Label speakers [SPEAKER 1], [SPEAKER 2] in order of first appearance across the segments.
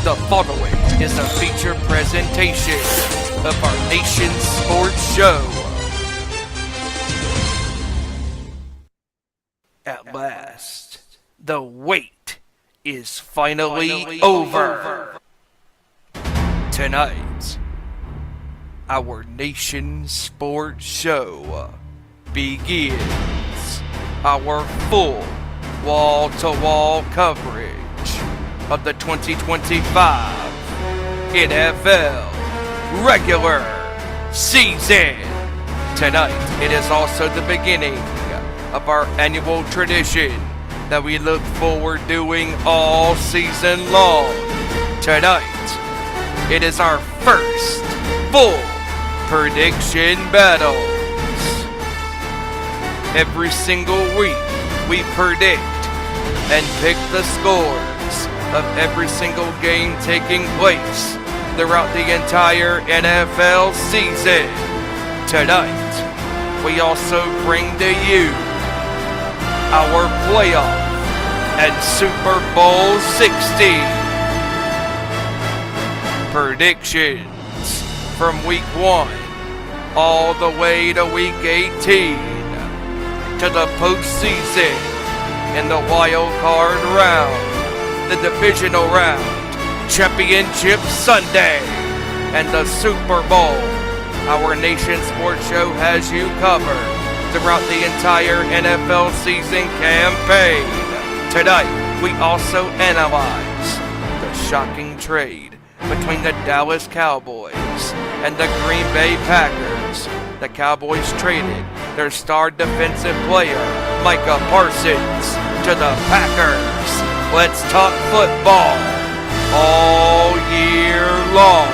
[SPEAKER 1] The following is a feature presentation of our nation's sports show. At last, the wait is finally over. Tonight, our nation's sports show begins. Our full wall-to-wall coverage of the 2025 NFL regular season. Tonight, it is also the beginning of our annual tradition that we look forward doing all season long. Tonight, it is our first full prediction battles. Every single week, we predict and pick the scores of every single game taking place throughout the entire NFL season. Tonight, we also bring to you our playoff and Super Bowl 60 predictions from week 1 all the way to week 18 to the postseason in the wild card round, the divisional round, championship Sunday, and the Super Bowl. Our nation's sports show has you covered throughout the entire NFL season campaign. Tonight, we also analyze the shocking trade between the Dallas Cowboys and the Green Bay Packers. The Cowboys traded their star defensive player, Micah Parsons, to the Packers. Let's talk football all year long.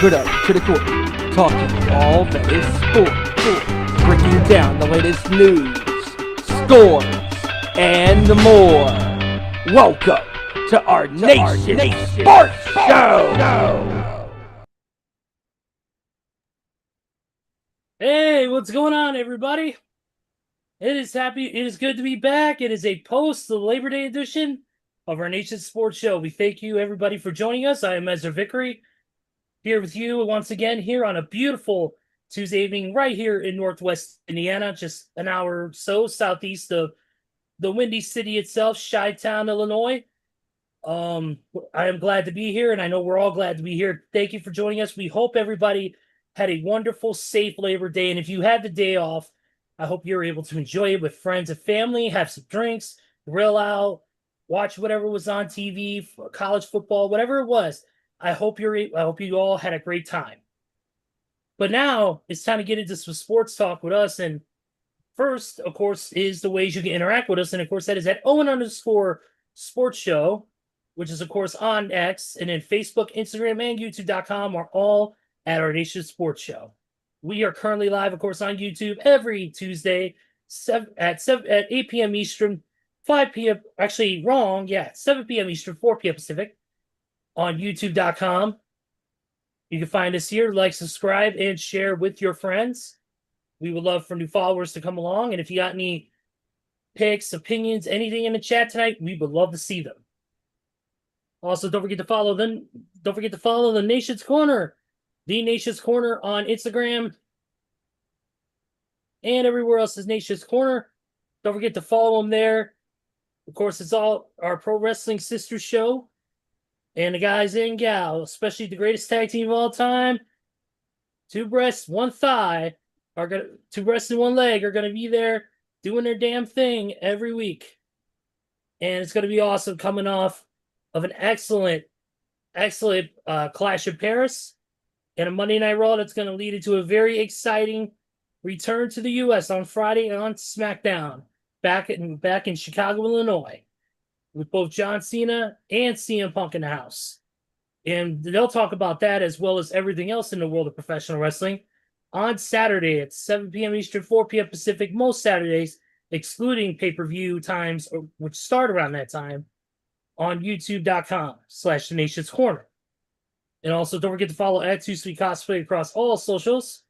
[SPEAKER 2] Good up to the court, talking all that is sport, breaking down the latest news, scores, and more. Welcome to our Nation Sports Show.
[SPEAKER 3] Hey, what's going on, everybody? It is good to be back. It is a post the Labor Day edition of our Nation Sports Show. We thank you, everybody, for joining us. I am Ezra Vickery, here with you once again here on a beautiful Tuesday evening right here in Northwest Indiana, just an hour or so southeast of the Windy City itself, Chi-Town, Illinois. I am glad to be here, and I know we're all glad to be here. Thank you for joining us. We hope everybody had a wonderful, safe Labor Day, and if you had the day off, I hope you're able to enjoy it with friends and family, have some drinks, grill out, watch whatever was on TV, college football, whatever it was. I hope you all had a great time. But now it's time to get into some sports talk with us. And first, of course, is the ways you can interact with us. And of course, that is at Owen_Sports Show, which is, of course, on X. And then Facebook, Instagram, and YouTube.com are all at our Nation Sports Show. We are currently live, of course, on YouTube every Tuesday at 8 p.m. Eastern, 5 p.m. Actually, wrong. Yeah, 7 p.m. Eastern, 4 p.m. Pacific. On YouTube.com. You can find us here, like, subscribe, and share with your friends. We would love for new followers to come along. And if you got any picks, opinions, anything in the chat tonight, we would love to see them. Also, don't forget to follow the Nation's Corner. The Nation's Corner on Instagram. And everywhere else is Nation's Corner. Don't forget to follow them there. Of course, it's all our pro wrestling sister show. And the guys and gals, especially the greatest tag team of all time, two breasts, one thigh, two breasts and one leg are gonna be there doing their damn thing every week. And it's gonna be awesome coming off of an excellent excellent Clash of Paris and a Monday Night Raw that's going to lead into a very exciting return to the U.S. on Friday on SmackDown back in Chicago, Illinois, with both John Cena and CM Punk in the house. And they'll talk about that as well as everything else in the world of professional wrestling on Saturday at 7 p.m. Eastern, 4 p.m. Pacific, most Saturdays, excluding pay-per-view times, which start around that time, on youtube.com/The Nation's Corner. And also, don't forget to follow at 2 Sweet Cosplay across all socials.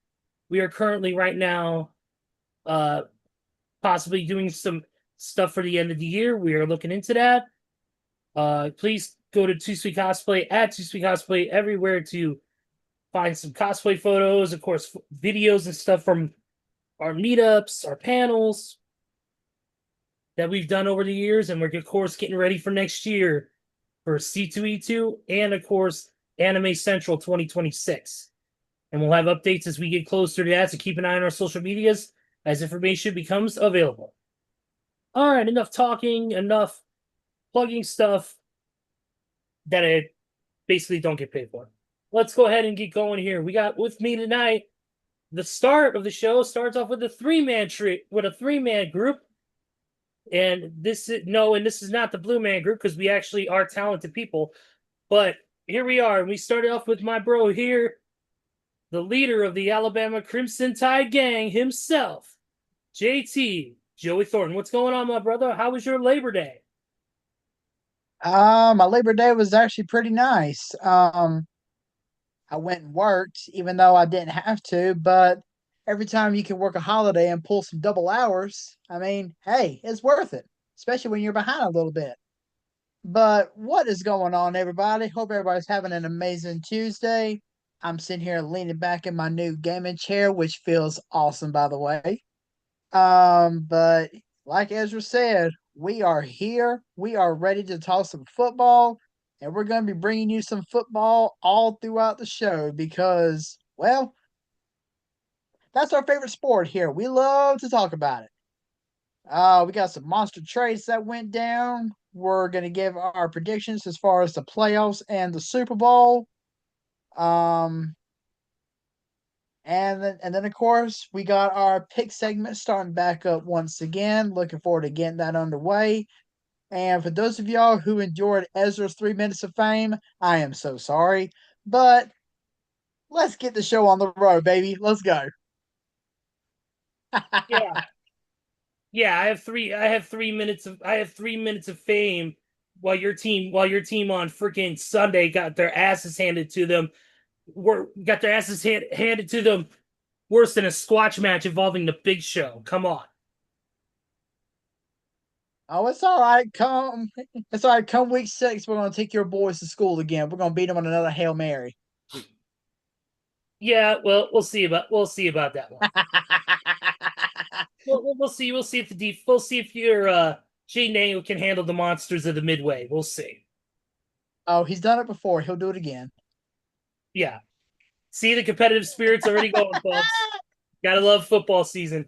[SPEAKER 3] We are currently right now possibly doing some stuff for the end of the year. We are looking into that. Please go to 2 Sweet Cosplay, at 2 Sweet Cosplay everywhere to find some cosplay photos, of course, videos and stuff from our meetups, our panels that we've done over the years. And we're, of course, getting ready for next year for C2E2 and, of course, Anime Central 2026. And we'll have updates as we get closer to that, so keep an eye on our social medias as information becomes available. All right, enough talking, enough plugging stuff that I basically don't get paid for. Let's go ahead and get going here. We got with me tonight, the start of the show starts off with a three-man group. And this is not the Blue Man group, because we actually are talented people. But here we are. We started off with my bro here, the leader of the Alabama Crimson Tide gang himself, JT, Joey Thornton. What's going on, my brother? How was your Labor Day?
[SPEAKER 4] My Labor Day was actually pretty nice. I went and worked, even though I didn't have to, but every time you can work a holiday and pull some double hours, I mean, hey, it's worth it, especially when you're behind a little bit. But what is going on, everybody? Hope everybody's having an amazing Tuesday. I'm sitting here leaning back in my new gaming chair, which feels awesome, by the way. But like Ezra said, we are here. We are ready to talk some football, and we're going to be bringing you some football all throughout the show because, well, that's our favorite sport here. We love to talk about it. We got some monster trades that went down. We're going to give our predictions as far as the playoffs and the Super Bowl. Um, and then of course we got our pick segment starting back up once again. Looking forward to getting that underway. And for those of y'all who enjoyed Ezra's 3 minutes of fame, I am so sorry. But let's get the show on the road, baby. Let's go.
[SPEAKER 3] Yeah. Yeah, I have 3 minutes of fame while your team on freaking Sunday got their asses handed to them. Handed to them worse than a squash match involving the Big Show. Come on.
[SPEAKER 4] Oh, it's all right. It's all right. Come week 6, we're gonna take your boys to school again. We're gonna beat them on another Hail Mary.
[SPEAKER 3] Yeah, well, we'll see about that one. We'll see. We'll see if your Jay Nail can handle the monsters of the Midway. We'll see.
[SPEAKER 4] Oh, he's done it before. He'll do it again.
[SPEAKER 3] Yeah. See, the competitive spirit's already going, folks. Gotta love football season.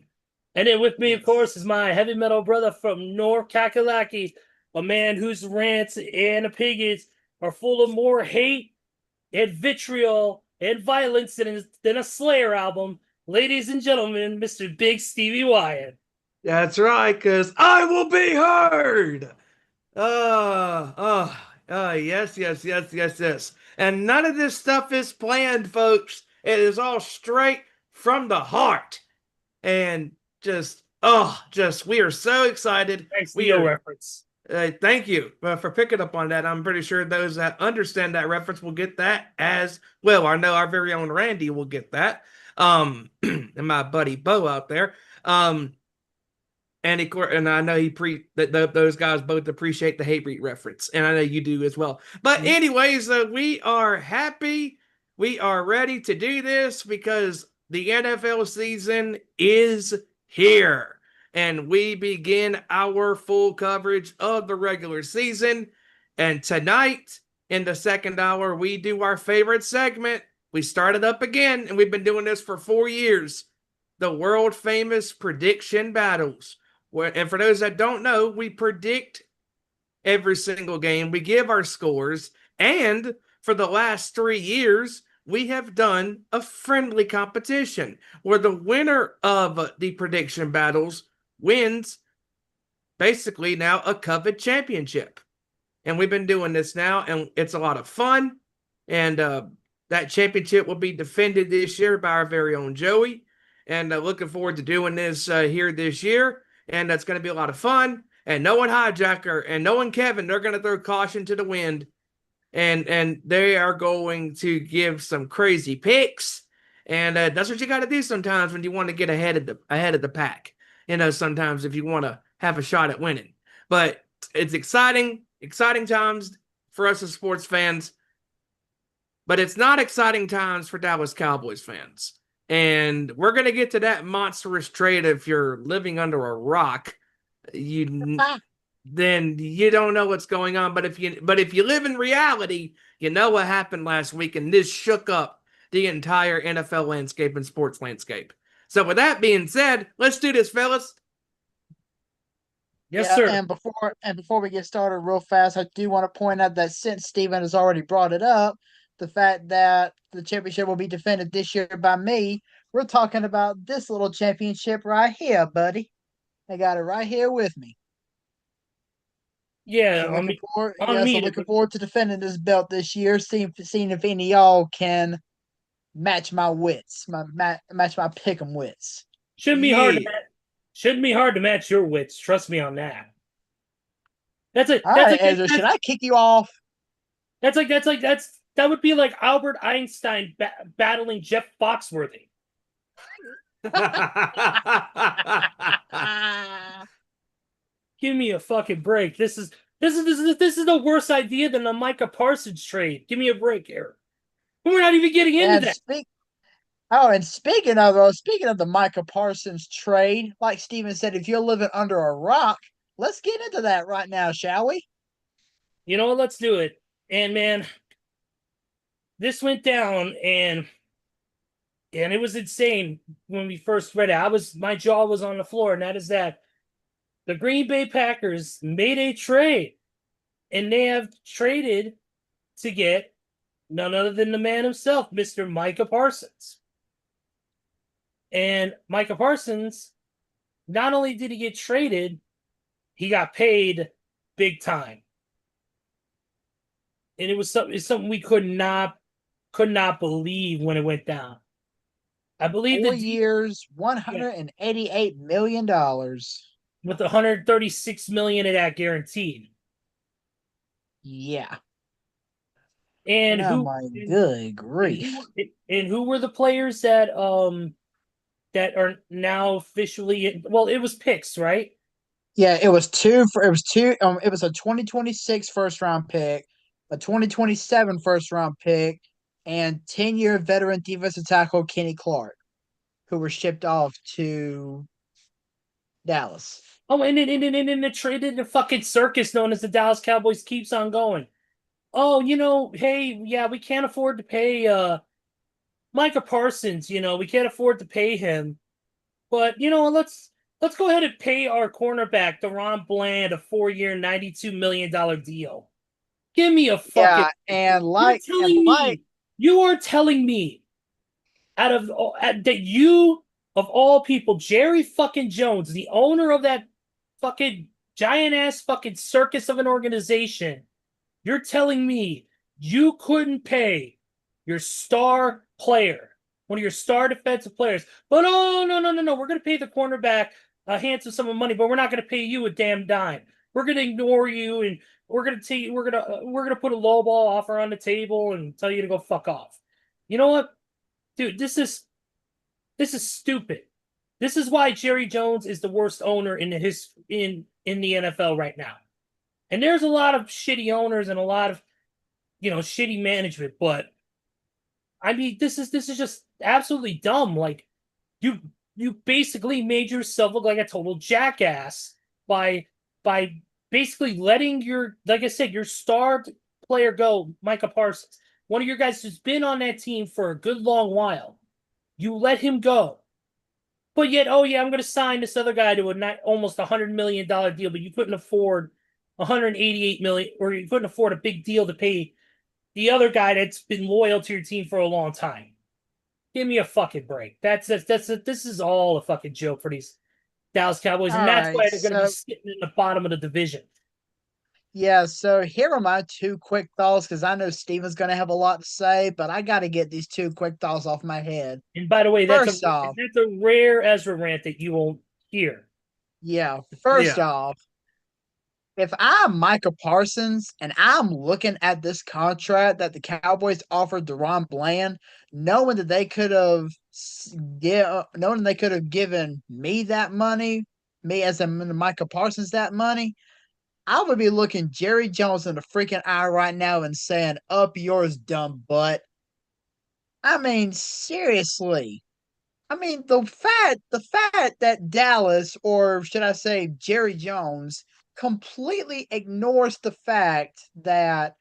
[SPEAKER 3] And then with me, of course, is my heavy metal brother from North Kakalaki, a man whose rants and opinions are full of more hate and vitriol and violence than a Slayer album. Ladies and gentlemen, Mr. Big Stevie Wyand.
[SPEAKER 5] That's right, because I will be heard. Yes. And none of this stuff is planned, folks. It is all straight from the heart. And we are so excited.
[SPEAKER 3] Nice Neo reference.
[SPEAKER 5] Thank you for picking up on that. I'm pretty sure those that understand that reference will get that as well. I know our very own Randy will get that. And my buddy Bo out there. And I know those guys both appreciate the Hatebreed reference, and I know you do as well. But anyways, we are happy. We are ready to do this because the NFL season is here, and we begin our full coverage of the regular season. And tonight, in the second hour, we do our favorite segment. We started up again, and we've been doing this for 4 years. The world famous prediction battles. And for those that don't know, we predict every single game. We give our scores, And for the last 3 years, we have done a friendly competition where the winner of the prediction battles wins basically now a coveted championship. And we've been doing this now, and it's a lot of fun. And that championship will be defended this year by our very own Joey. And looking forward to doing this here this year. And that's going to be a lot of fun. And knowing Hijacker and knowing Kevin, they're going to throw caution to the wind. And they are going to give some crazy picks. And that's what you got to do sometimes when you want to get ahead of the pack. Sometimes if you want to have a shot at winning. But it's exciting times for us as sports fans. But it's not exciting times for Dallas Cowboys fans. And we're going to get to that monstrous trade. If you're living under a rock, then you don't know what's going on. But if you live in reality, you know what happened last week, and this shook up the entire NFL landscape and sports landscape. So with that being said, let's do this, fellas.
[SPEAKER 3] Yes, sir.
[SPEAKER 4] And before we get started real fast, I do want to point out that since Steven has already brought it up, the fact that the championship will be defended this year by me, we're talking about this little championship right here, buddy. I got it right here with me.
[SPEAKER 3] Yeah,
[SPEAKER 4] So
[SPEAKER 3] on me.
[SPEAKER 4] looking forward to defending this belt this year, seeing if any of y'all can match my wits, match my pick'em wits.
[SPEAKER 3] Shouldn't be hard to match your wits. Trust me on that.
[SPEAKER 4] Ezra, should I kick you off?
[SPEAKER 3] That would be like Albert Einstein battling Jeff Foxworthy. Give me a fucking break. This is the worse idea than the Micah Parsons trade. Give me a break here. We're not even getting into that.
[SPEAKER 4] And speaking of the Micah Parsons trade, like Steven said, if you're living under a rock, let's get into that right now, shall we?
[SPEAKER 3] You know what? Let's do it. And man, this went down, and it was insane when we first read it. My jaw was on the floor, and that is that the Green Bay Packers made a trade, and they have traded to get none other than the man himself, Mr. Micah Parsons. And Micah Parsons, not only did he get traded, he got paid big time. And it was something we could not believe when it went down. I believe
[SPEAKER 4] 4 years, $188 million.
[SPEAKER 3] With $136 million of that guaranteed.
[SPEAKER 4] Yeah.
[SPEAKER 3] And
[SPEAKER 4] good grief.
[SPEAKER 3] And who were the players that are now officially it was picks, right?
[SPEAKER 4] Yeah, it was a 2026 first round pick, a 2027 first round pick, and 10-year veteran defensive tackle Kenny Clark, who were shipped off to Dallas.
[SPEAKER 3] Oh, and the trade in the fucking circus known as the Dallas Cowboys keeps on going. Oh, hey, yeah, we can't afford to pay Micah Parsons, we can't afford to pay him. But, let's go ahead and pay our cornerback, DaRon Bland, a 4-year, $92 million deal. Give me a fucking...
[SPEAKER 4] Yeah,
[SPEAKER 3] you are telling me that you, of all people, Jerry fucking Jones, the owner of that fucking giant-ass fucking circus of an organization, you're telling me you couldn't pay your star player, one of your star defensive players, but no, we're going to pay the cornerback a handsome sum of money, but we're not going to pay you a damn dime. We're going to ignore you, and we're going to put a lowball offer on the table and tell you to go fuck off. You know what, dude? This is stupid. This is why Jerry Jones is the worst owner in the NFL right now. And there's a lot of shitty owners and a lot of, shitty management, but I mean, this is just absolutely dumb. Like, you basically made yourself look like a total jackass by basically letting your star player go, Micah Parsons, one of your guys who's been on that team for a good long while. You let him go. But yet, I'm going to sign this other guy to almost $100 million deal, but you couldn't afford $188 million, or you couldn't afford a big deal to pay the other guy that's been loyal to your team for a long time. Give me a fucking break. This is all a fucking joke for these Dallas Cowboys,
[SPEAKER 4] All
[SPEAKER 3] and that's
[SPEAKER 4] right,
[SPEAKER 3] why they're going to be
[SPEAKER 4] so
[SPEAKER 3] sitting in the bottom of the division.
[SPEAKER 4] yeah, so here are my two quick thoughts because I know Steven's going to have a lot to say, but I got to get these two quick thoughts off my head.
[SPEAKER 3] And by the way,
[SPEAKER 4] First off,
[SPEAKER 3] that's a rare Ezra rant that you won't hear.
[SPEAKER 4] yeah, first
[SPEAKER 5] Yeah.
[SPEAKER 4] off, if I'm Micah Parsons and I'm looking at this contract that the Cowboys offered Deron Bland, knowing that they could have knowing they could have given me that money, me as a Micah Parsons that money, I would be looking Jerry Jones in the freaking eye right now and saying, "Up yours, dumb butt." I mean, seriously. I mean, the fact that Dallas, or should I say Jerry Jones, completely ignores the fact that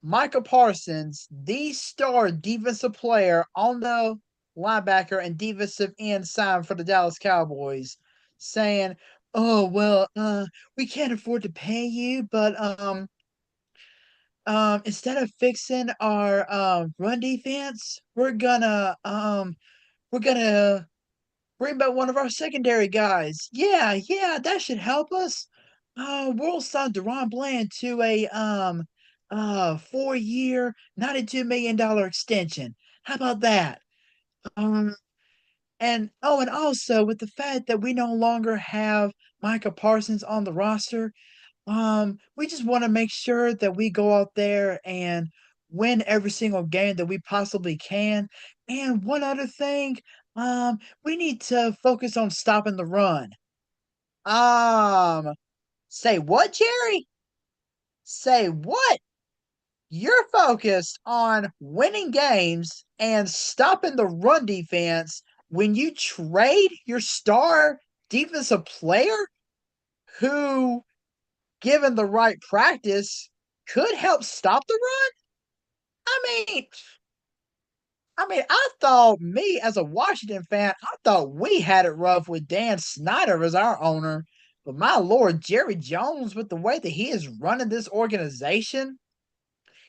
[SPEAKER 4] Micah Parsons, the star defensive player on the linebacker and defensive end signed for the Dallas Cowboys, saying, "Oh well, we can't afford to pay you, but instead of fixing our run defense, we're gonna bring back one of our secondary guys. Yeah, that should help us. We'll sign Deron Bland to a 4-year, $92 million extension. How about that? Um and also with the fact that we no longer have Micah Parsons on the roster, we just want to make sure that we go out there and win every single game that we possibly can. And one other thing, we need to focus on stopping the run. Um, say what, Jerry? Say what? You're focused on winning games and stopping the run defense when you trade your star defensive player who, given the right practice, could help stop the run? I mean, I thought me as a Washington fan, I thought we had it rough with Dan Snyder as our owner. But my lord, Jerry Jones, with the way that he is running this organization,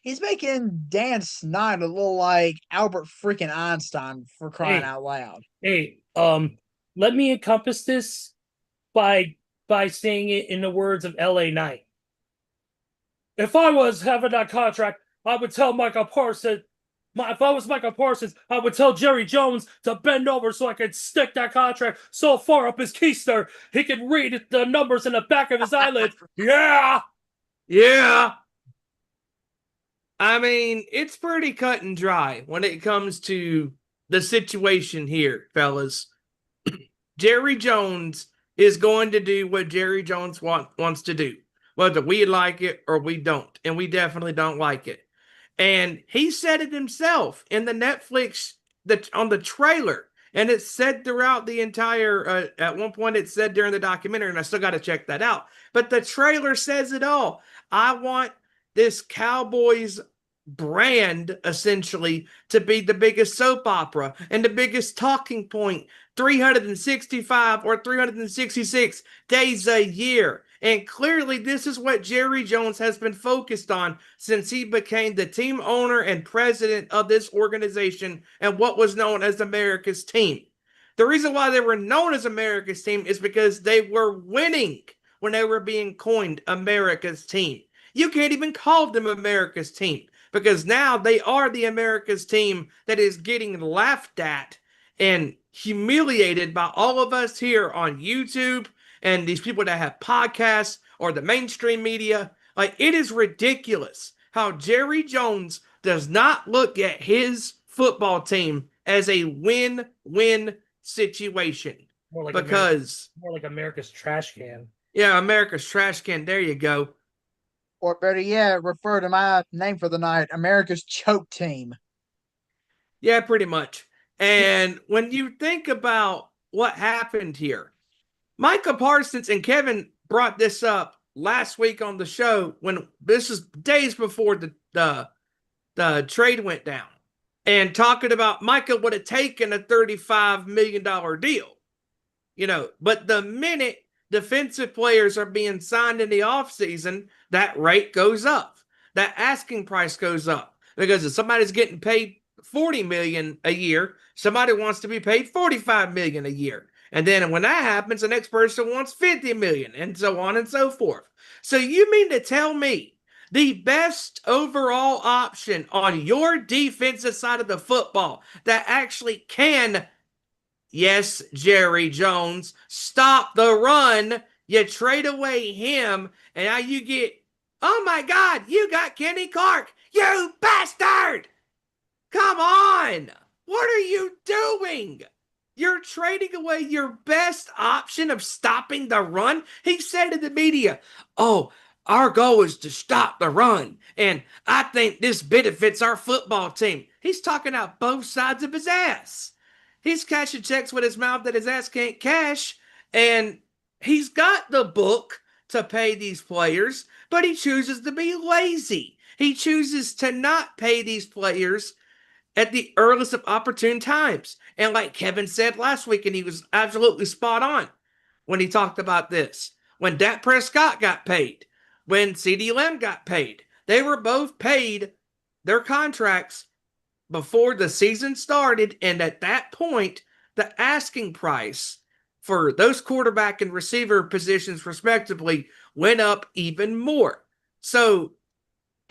[SPEAKER 4] he's making Dan Snyder look like Albert freaking Einstein, for crying
[SPEAKER 3] Hey,
[SPEAKER 4] out loud.
[SPEAKER 3] hey, let me encompass this by saying it in the words of L.A. Knight. If I was having that contract, I would tell Michael Parsons. If I was Michael Parsons, I would tell Jerry Jones to bend over so I could stick that contract so far up his keister he could read the numbers in the back of his eyelids. Yeah.
[SPEAKER 5] Yeah. I mean, it's pretty cut and dry when it comes to the situation here, fellas. Jerry Jones is going to do what Jerry Jones wants to do, whether we like it or we don't. And we definitely don't like it. And he said it himself in the Netflix on the trailer. And it said throughout the entire, at one point it said during the documentary, and I still got to check that out. But the trailer says it all. I want this Cowboys brand essentially to be the biggest soap opera and the biggest talking point 365 or 366 days a year. And clearly, this is what Jerry Jones has been focused on since he became the team owner and president of this organization and what was known as America's team. The reason why they were known as America's team is because they were winning when they were being coined America's team. You can't even call them America's team because now they are the America's team that is getting laughed at and humiliated by all of us here on YouTube and these people that have podcasts or the mainstream media. Like, it is ridiculous how Jerry Jones does not look at his football team as a win-win situation.
[SPEAKER 3] More like America's trash can.
[SPEAKER 5] Yeah, America's trash can. There you go.
[SPEAKER 4] Or better yet, refer to my name for the night, America's choke team.
[SPEAKER 5] Yeah, pretty much. And when you think about what happened here, Micah Parsons and Kevin brought this up last week on the show when this is days before the trade went down, and talking about Micah would have taken a $35 million deal. But the minute defensive players are being signed in the offseason, that rate goes up. That asking price goes up. Because if somebody's getting paid $40 million a year, somebody wants to be paid $45 million a year. And then when that happens, the next person wants $50 million, and so on and so forth. So you mean to tell me the best overall option on your defensive side of the football that actually can, yes, Jerry Jones, stop the run, you trade away him, and now you get, oh my God, you got Kenny Clark, you bastard! Come on! What are you doing? You're trading away your best option of stopping the run? He said to the media, oh, our goal is to stop the run, and I think this benefits our football team. He's talking out both sides of his ass. He's cashing checks with his mouth that his ass can't cash, and he's got the book to pay these players, but he chooses to be lazy. He chooses to not pay these players at the earliest of opportune times. And like Kevin said last week, and he was absolutely spot on when he talked about this. When Dak Prescott got paid, when CeeDee Lamb got paid, they were both paid their contracts before the season started. And at that point, the asking price for those quarterback and receiver positions, respectively, went up even more. So,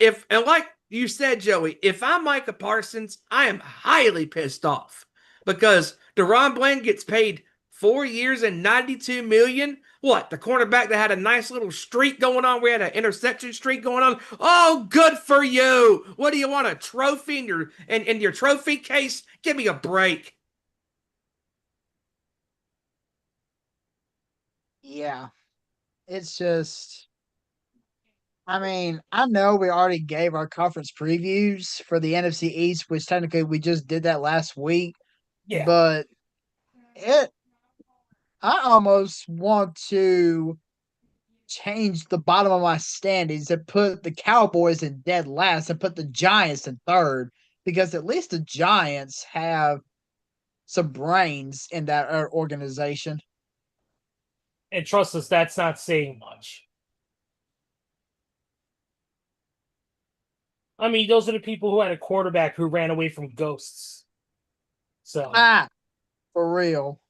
[SPEAKER 5] and like you said, Joey, if I'm Micah Parsons, I am highly pissed off because DaRon Bland gets paid 4 years and $92 million. What, the cornerback that had a nice little streak going on? We had an interception streak going on. Oh, good for you. What do you want, a trophy in your trophy case? Give me a break.
[SPEAKER 4] Yeah. It's just, I mean, I know we already gave our conference previews for the NFC East, which technically we just did that last week,
[SPEAKER 3] Yeah.
[SPEAKER 4] but I almost want to change the bottom of my standings and put the Cowboys in dead last and put the Giants in third, because at least the Giants have some brains in that organization.
[SPEAKER 3] And trust us, that's not saying much. I mean, those are the people who had a quarterback who ran away from ghosts. So,
[SPEAKER 4] For real.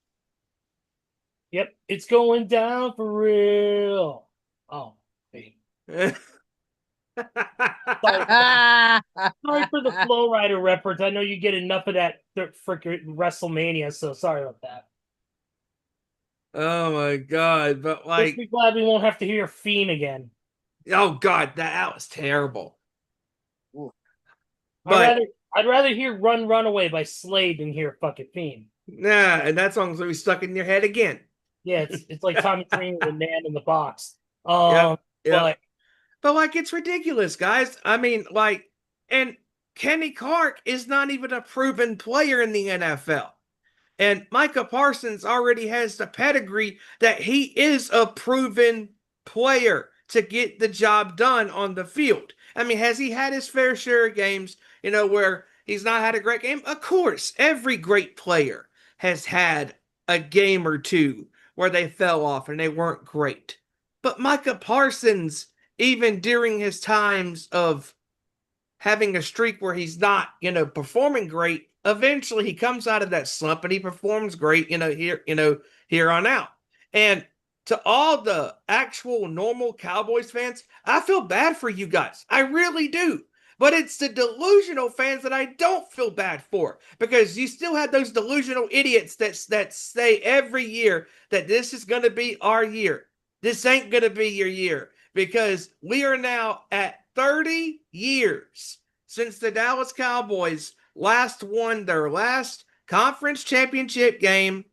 [SPEAKER 3] yep, it's going down for real. Oh, hey. Sorry for the Flow Rider reference. I know you get enough of that freaking WrestleMania, so sorry about that.
[SPEAKER 5] Oh my God. But
[SPEAKER 3] Just
[SPEAKER 5] like,
[SPEAKER 3] be glad we won't have to hear Fiend again.
[SPEAKER 5] oh God, that was terrible.
[SPEAKER 3] I'd rather hear Run Away by Slade than hear fucking Fiend.
[SPEAKER 5] Nah, and that song's gonna be stuck in your head again.
[SPEAKER 3] Yeah, it's like Tommy Dreamer and Man in the Box.
[SPEAKER 5] Yep.
[SPEAKER 3] But
[SPEAKER 5] like, it's ridiculous, guys. I mean, like, and Kenny Clark is not even a proven player in the NFL. And Micah Parsons already has the pedigree that he is a proven player to get the job done on the field. I mean, has he had his fair share of games, where he's not had a great game? Of course, every great player has had a game or two where they fell off and they weren't great. But Micah Parsons, even during his times of having a streak where he's not, performing great, eventually he comes out of that slump and he performs great, here on out. And to all the actual normal Cowboys fans, I feel bad for you guys. I really do. But it's the delusional fans that I don't feel bad for, because you still have those delusional idiots that say every year that this is going to be our year. This ain't going to be your year, because we are now at 30 years since the Dallas Cowboys last won their last conference championship game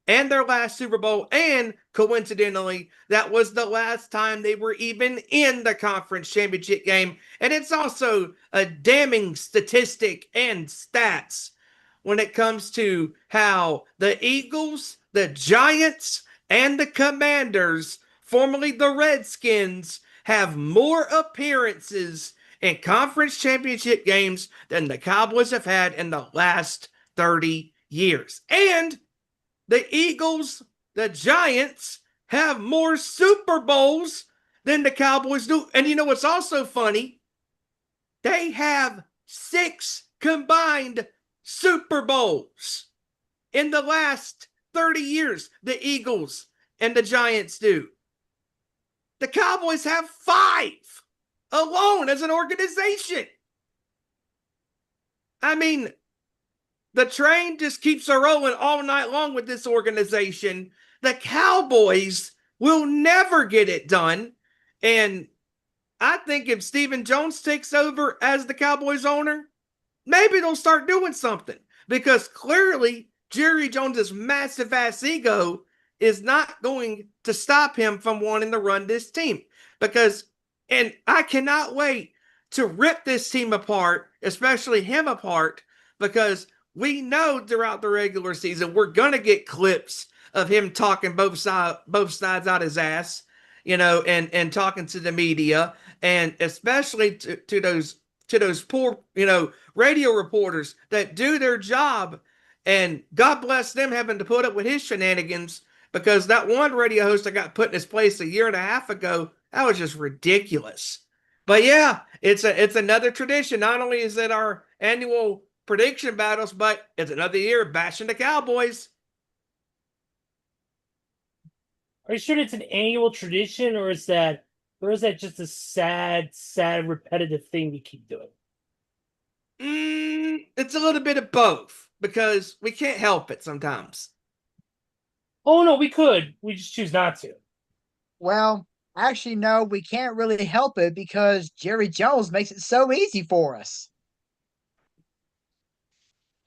[SPEAKER 5] and their last Super Bowl, and coincidentally, that was the last time they were even in the conference championship game. And it's also a damning statistic and stats when it comes to how the Eagles, the Giants, and the Commanders, formerly the Redskins, have more appearances in conference championship games than the Cowboys have had in the last 30 years. And the Eagles, the Giants, have more Super Bowls than the Cowboys do. And you know what's also funny? They have 6 combined Super Bowls in the last 30 years. The Eagles and the Giants do. The Cowboys have 5 alone as an organization. I mean, the train just keeps rolling all night long with this organization. The Cowboys will never get it done. And I think if Stephen Jones takes over as the Cowboys owner, maybe they'll start doing something. Because clearly, Jerry Jones's massive ass ego is not going to stop him from wanting to run this team. And I cannot wait to rip this team apart, especially him apart, because we know throughout the regular season we're gonna get clips of him talking both sides out his ass, and talking to the media, and especially to those poor, radio reporters that do their job. And God bless them having to put up with his shenanigans, because that one radio host that got put in his place a year and a half ago, that was just ridiculous. But yeah, it's another tradition. Not only is it our annual prediction battles, but it's another year bashing the Cowboys.
[SPEAKER 3] Are you sure it's an annual tradition, or is that just a sad, repetitive thing we keep doing?
[SPEAKER 5] It's a little bit of both, because we can't help it sometimes.
[SPEAKER 3] Oh no, we could. We just choose not to.
[SPEAKER 4] Well, actually, no, we can't really help it because Jerry Jones makes it so easy for us.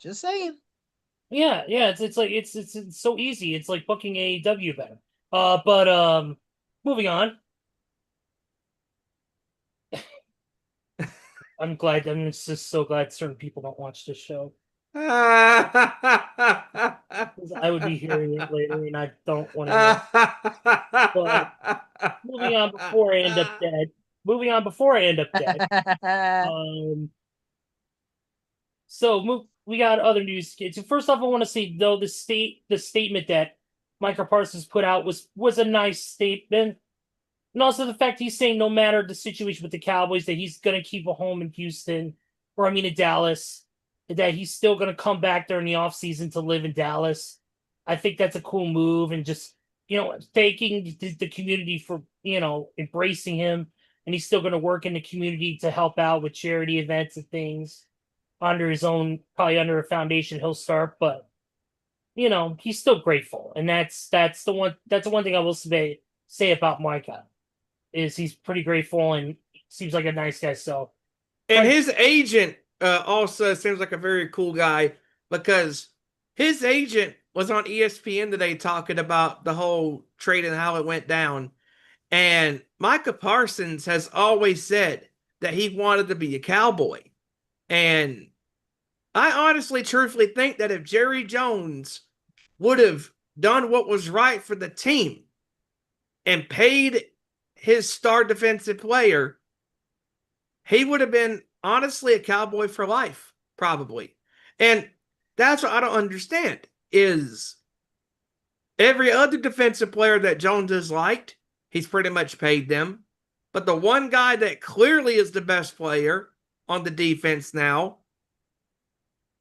[SPEAKER 4] Just saying.
[SPEAKER 3] Yeah, it's like it's so easy. It's like booking AEW better. But moving on. I'm just so glad certain people don't watch this show. 'Cause I would be hearing it later, and I don't want to know. But moving on before I end up dead. We got other news. So first off, I want to say though the statement that Micah Parsons put out was a nice statement, and also the fact he's saying no matter the situation with the Cowboys that he's going to keep a home in Houston, in Dallas, that he's still going to come back during the offseason to live in Dallas. I think that's a cool move, and just thanking the community for embracing him, and he's still going to work in the community to help out with charity events and things under his own, probably under a foundation he'll start, but he's still grateful. And that's the one thing I will say about Micah is he's pretty grateful and seems like a nice guy. So,
[SPEAKER 5] and his agent also seems like a very cool guy, because his agent was on ESPN today talking about the whole trade and how it went down. And Micah Parsons has always said that he wanted to be a Cowboy. And I honestly, truthfully think that if Jerry Jones would have done what was right for the team and paid his star defensive player, he would have been honestly a Cowboy for life, probably. And that's what I don't understand is every other defensive player that Jones has liked, he's pretty much paid them. But the one guy that clearly is the best player on the defense now,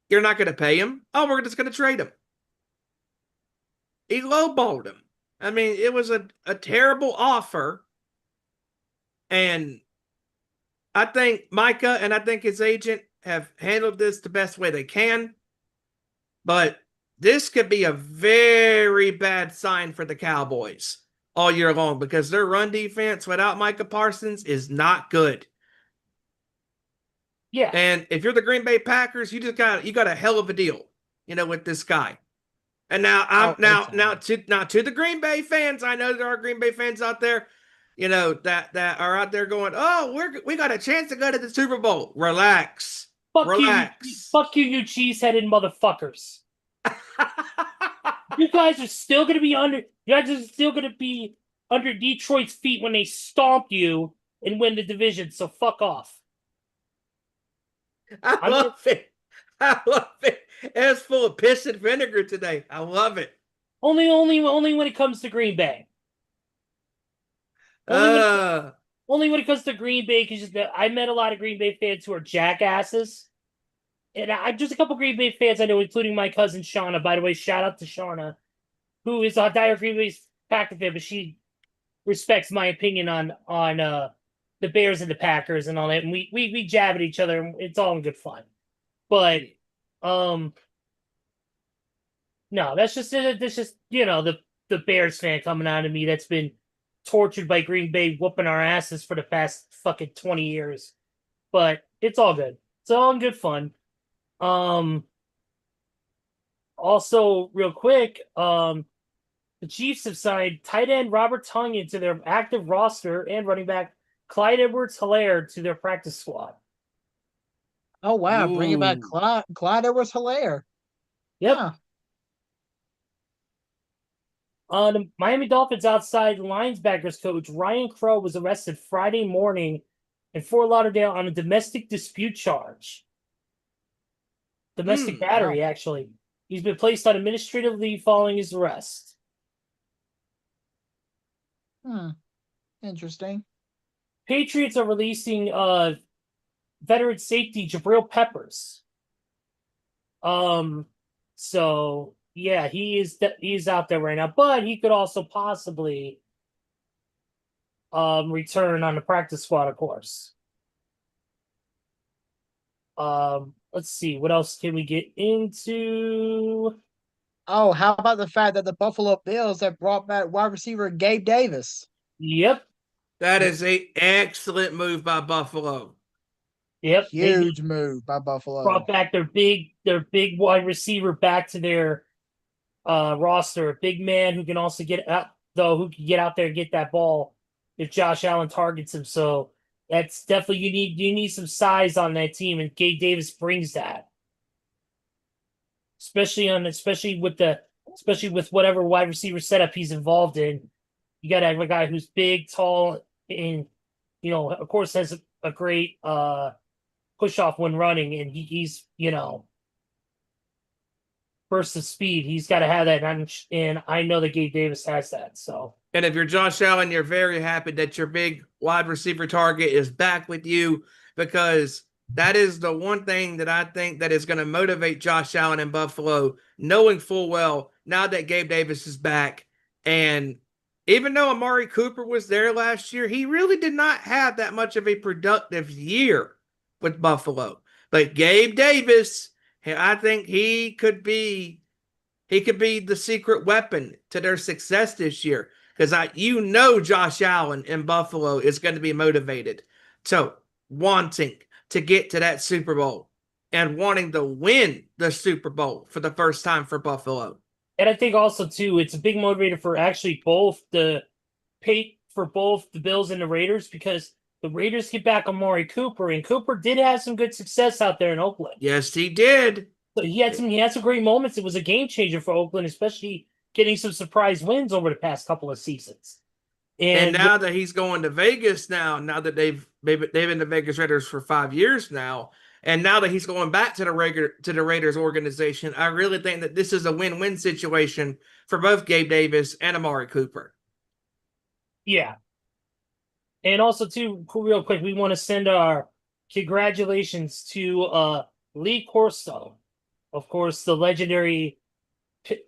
[SPEAKER 5] you're not going to pay him. Oh, we're just going to trade him. He lowballed him. I mean, it was a terrible offer. And I think Micah and I think his agent have handled this the best way they can. But this could be a very bad sign for the Cowboys all year long, because their run defense without Micah Parsons is not good.
[SPEAKER 3] Yeah.
[SPEAKER 5] And if you're the Green Bay Packers, you got a hell of a deal, with this guy. And now to the Green Bay fans, I know there are Green Bay fans out there, that are out there going, "Oh, we got a chance to go to the Super Bowl." Relax.
[SPEAKER 3] Fuck you, you cheese-headed motherfuckers. You guys are still gonna be under Detroit's feet when they stomp you and win the division, so fuck off.
[SPEAKER 5] I love it. It's full of piss and vinegar today. I love it.
[SPEAKER 3] Only when it comes to Green Bay. Only when it comes to Green Bay, because I met a lot of Green Bay fans who are jackasses, and I just a couple Green Bay fans I know, including my cousin Shauna. By the way, shout out to Shauna, who is a dire Green Bay Packer fan, but she respects my opinion on the Bears and the Packers and all that. And we jab at each other, and it's all in good fun. But um, no, that's just the Bears fan coming out of me that's been tortured by Green Bay whooping our asses for the past fucking 20 years. But it's all good. It's all in good fun. Um, Also, real quick, the Chiefs have signed tight end Robert Tonyan to their active roster and running back Clyde Edwards-Helaire to their practice squad.
[SPEAKER 4] Oh wow, bringing back
[SPEAKER 1] Ooh.
[SPEAKER 4] Clyde Edwards-Helaire.
[SPEAKER 3] Yep.
[SPEAKER 4] Huh.
[SPEAKER 3] The Miami Dolphins outside linebackers coach Ryan Crow was arrested Friday morning in Fort Lauderdale on a domestic dispute charge. Domestic
[SPEAKER 4] Wow.
[SPEAKER 3] battery, actually. He's been placed on administrative leave following his arrest.
[SPEAKER 4] Interesting.
[SPEAKER 3] Patriots are releasing veteran safety Jabril Peppers. So yeah, he's out there right now, but he could also possibly return on the practice squad, of course. Let's see, what else can we get into?
[SPEAKER 4] Oh, how about the fact that the Buffalo Bills have brought back wide receiver Gabe Davis?
[SPEAKER 3] Yep,
[SPEAKER 5] That is a excellent move by Buffalo.
[SPEAKER 3] yep. They
[SPEAKER 4] Huge move by Buffalo.
[SPEAKER 3] brought back their big wide receiver back to their roster. A big man who can also get out though, who can get out there and get that ball if Josh Allen targets him. So that's definitely you need some size on that team, and Gabe Davis brings that. Especially with whatever wide receiver setup he's involved in. You gotta have a guy who's big, tall, and of course has a great push off when running, and he's burst of speed. He's got to have that, and I know that Gabe Davis has that. So,
[SPEAKER 5] And if you're Josh Allen, you're very happy that your big wide receiver target is back with you, because that is the one thing that I think that is going to motivate Josh Allen in Buffalo, knowing full well now that Gabe Davis is back. And even though Amari Cooper was there last year, he really did not have that much of a productive year with Buffalo. But Gabe Davis, I think he could be the secret weapon to their success this year, because Josh Allen in Buffalo is going to be motivated to wanting to get to that Super Bowl and wanting to win the Super Bowl for the first time for Buffalo.
[SPEAKER 3] and I think also too, it's a big motivator for actually both the Bills and the Raiders, because the Raiders get back Amari Cooper, and Cooper did have some good success out there in Oakland.
[SPEAKER 5] Yes, he did.
[SPEAKER 3] So he had some great moments. It was a game changer for Oakland, especially getting some surprise wins over the past couple of seasons.
[SPEAKER 5] And now that he's going to Vegas now that they've been the Vegas Raiders for 5 years now, and now that he's going back to the Raiders organization, I really think that this is a win-win situation for both Gabe Davis and Amari Cooper.
[SPEAKER 3] Yeah. And also too, real quick, we want to send our congratulations to Lee Corso, of course, the legendary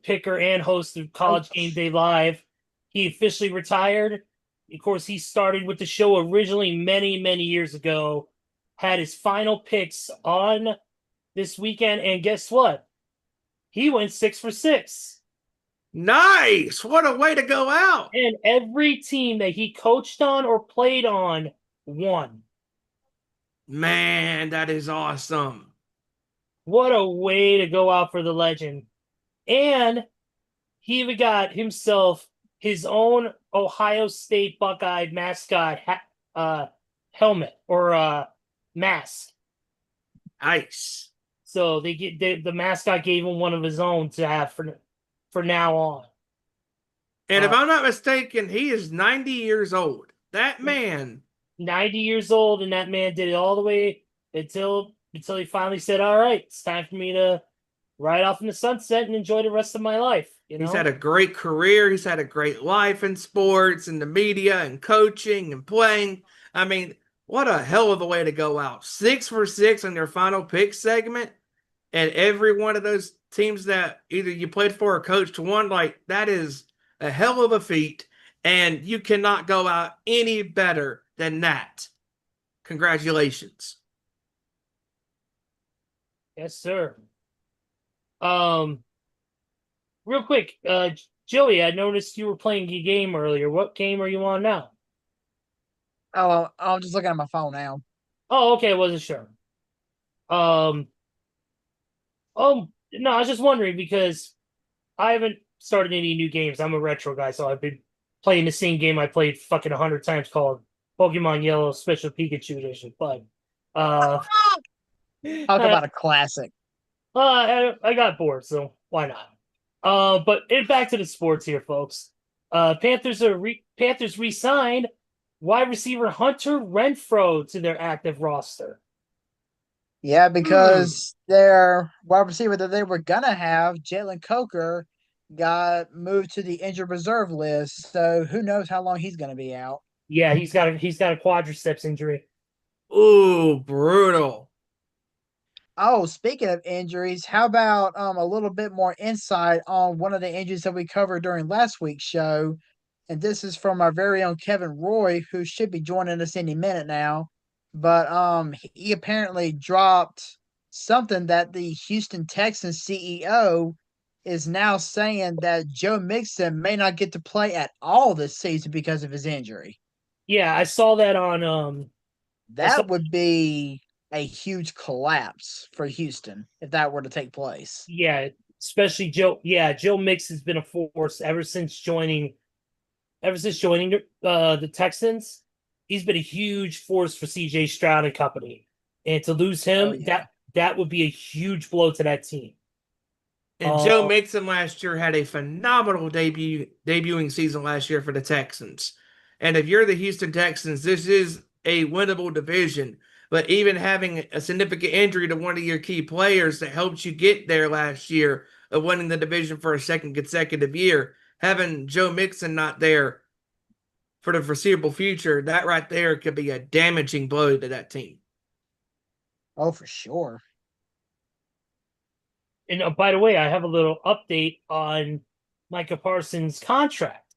[SPEAKER 3] picker and host of College Game Day Live. He officially retired. Of course, he started with the show originally many, many years ago, had his final picks on this weekend, and guess what? He went 6 for 6.
[SPEAKER 5] Nice! What a way to go out!
[SPEAKER 3] And every team that he coached on or played on won.
[SPEAKER 5] Man, that is awesome.
[SPEAKER 3] What a way to go out for the legend. And he even got himself his own Ohio State Buckeye mascot helmet or mask.
[SPEAKER 5] Nice.
[SPEAKER 3] So the mascot gave him one of his own to have for now on.
[SPEAKER 5] And if I'm not mistaken, he is 90 years old. That man.
[SPEAKER 3] 90 years old, and that man did it all the way until he finally said, all right, it's time for me to ride off in the sunset and enjoy the rest of my life.
[SPEAKER 5] He's had a great career. He's had a great life in sports and the media and coaching and playing. I mean, what a hell of a way to go out. 6 for 6 on your final pick segment. and every one of those teams that either you played for or coached won, like that is a hell of a feat, and you cannot go out any better than that. Congratulations.
[SPEAKER 3] Yes, sir. Um, real quick, Joey, I noticed you were playing a game earlier. What game are you on now?
[SPEAKER 4] Oh, I'm just looking at my phone now.
[SPEAKER 3] Oh, okay, I wasn't sure. Um, oh no, I was just wondering because I haven't started any new games. I'm a retro guy, so I've been playing the same game I played fucking 100 times called Pokemon Yellow Special Pikachu Edition. But uh,
[SPEAKER 4] Talk
[SPEAKER 3] I,
[SPEAKER 4] about a classic.
[SPEAKER 3] I got bored, so why not? But back to the sports here, folks. Panthers re-signed wide receiver Hunter Renfrow to their active roster.
[SPEAKER 4] Yeah,
[SPEAKER 5] Hmm.
[SPEAKER 4] because their wide receiver that they were gonna have, Jalen Coker, got moved to the injured reserve list. So who knows how long he's gonna be out.
[SPEAKER 3] Yeah, he's got a quadriceps injury.
[SPEAKER 5] Ooh, brutal.
[SPEAKER 4] Oh, speaking of injuries, how about a little bit more insight on one of the injuries that we covered during last week's show? And this is from our very own Kevin Roy, who should be joining us any minute now. But he apparently dropped something that the Houston Texans CEO is now saying that Joe Mixon may not get to play at all this season because of his injury.
[SPEAKER 3] Yeah, I saw that on I saw
[SPEAKER 4] That would be a huge collapse for Houston if that were to take place.
[SPEAKER 3] yeah, especially Joe. Yeah, Joe Mix has been a force ever since joining the Texans. He's been a huge force for CJ Stroud and company. And to lose
[SPEAKER 4] Oh
[SPEAKER 3] him,
[SPEAKER 4] yeah.
[SPEAKER 3] that would be a huge blow to that team.
[SPEAKER 5] And Joe
[SPEAKER 3] Uh
[SPEAKER 5] Mixon last year had a phenomenal debuting season last year for the Texans. And if you're the Houston Texans, this is a winnable division. But even having a significant injury to one of your key players that helped you get there last year of winning the division for a second consecutive year, having Joe Mixon not there for the foreseeable future, that right there could be a damaging blow to that team.
[SPEAKER 4] Oh, for sure.
[SPEAKER 3] and by the way, I have a little update on Micah Parsons' contract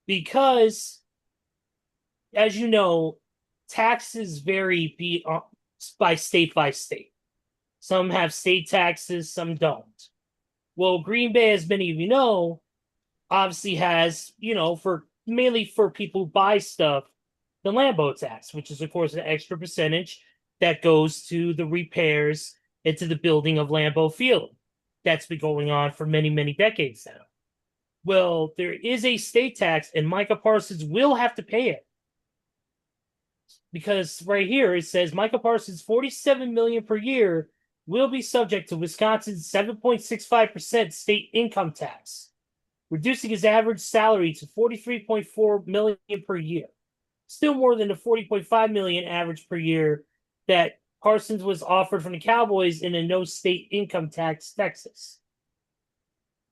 [SPEAKER 3] because as you know, taxes vary by state by state. Some have state taxes, some don't. Well, Green Bay, as many of you know, obviously has, for mainly for people who buy stuff, the Lambo tax, which is, of course, an extra percentage that goes to the repairs and to the building of Lambeau Field. That's been going on for many, many decades now. Well, there is a state tax, and Micah Parsons will have to pay it because right here it says Micah Parsons 47 million per year will be subject to Wisconsin's 7.65% state income tax, reducing his average salary to 43.4 million per year. Still more than the 40.5 million average per year that Parsons was offered from the Cowboys in a no state income tax Texas.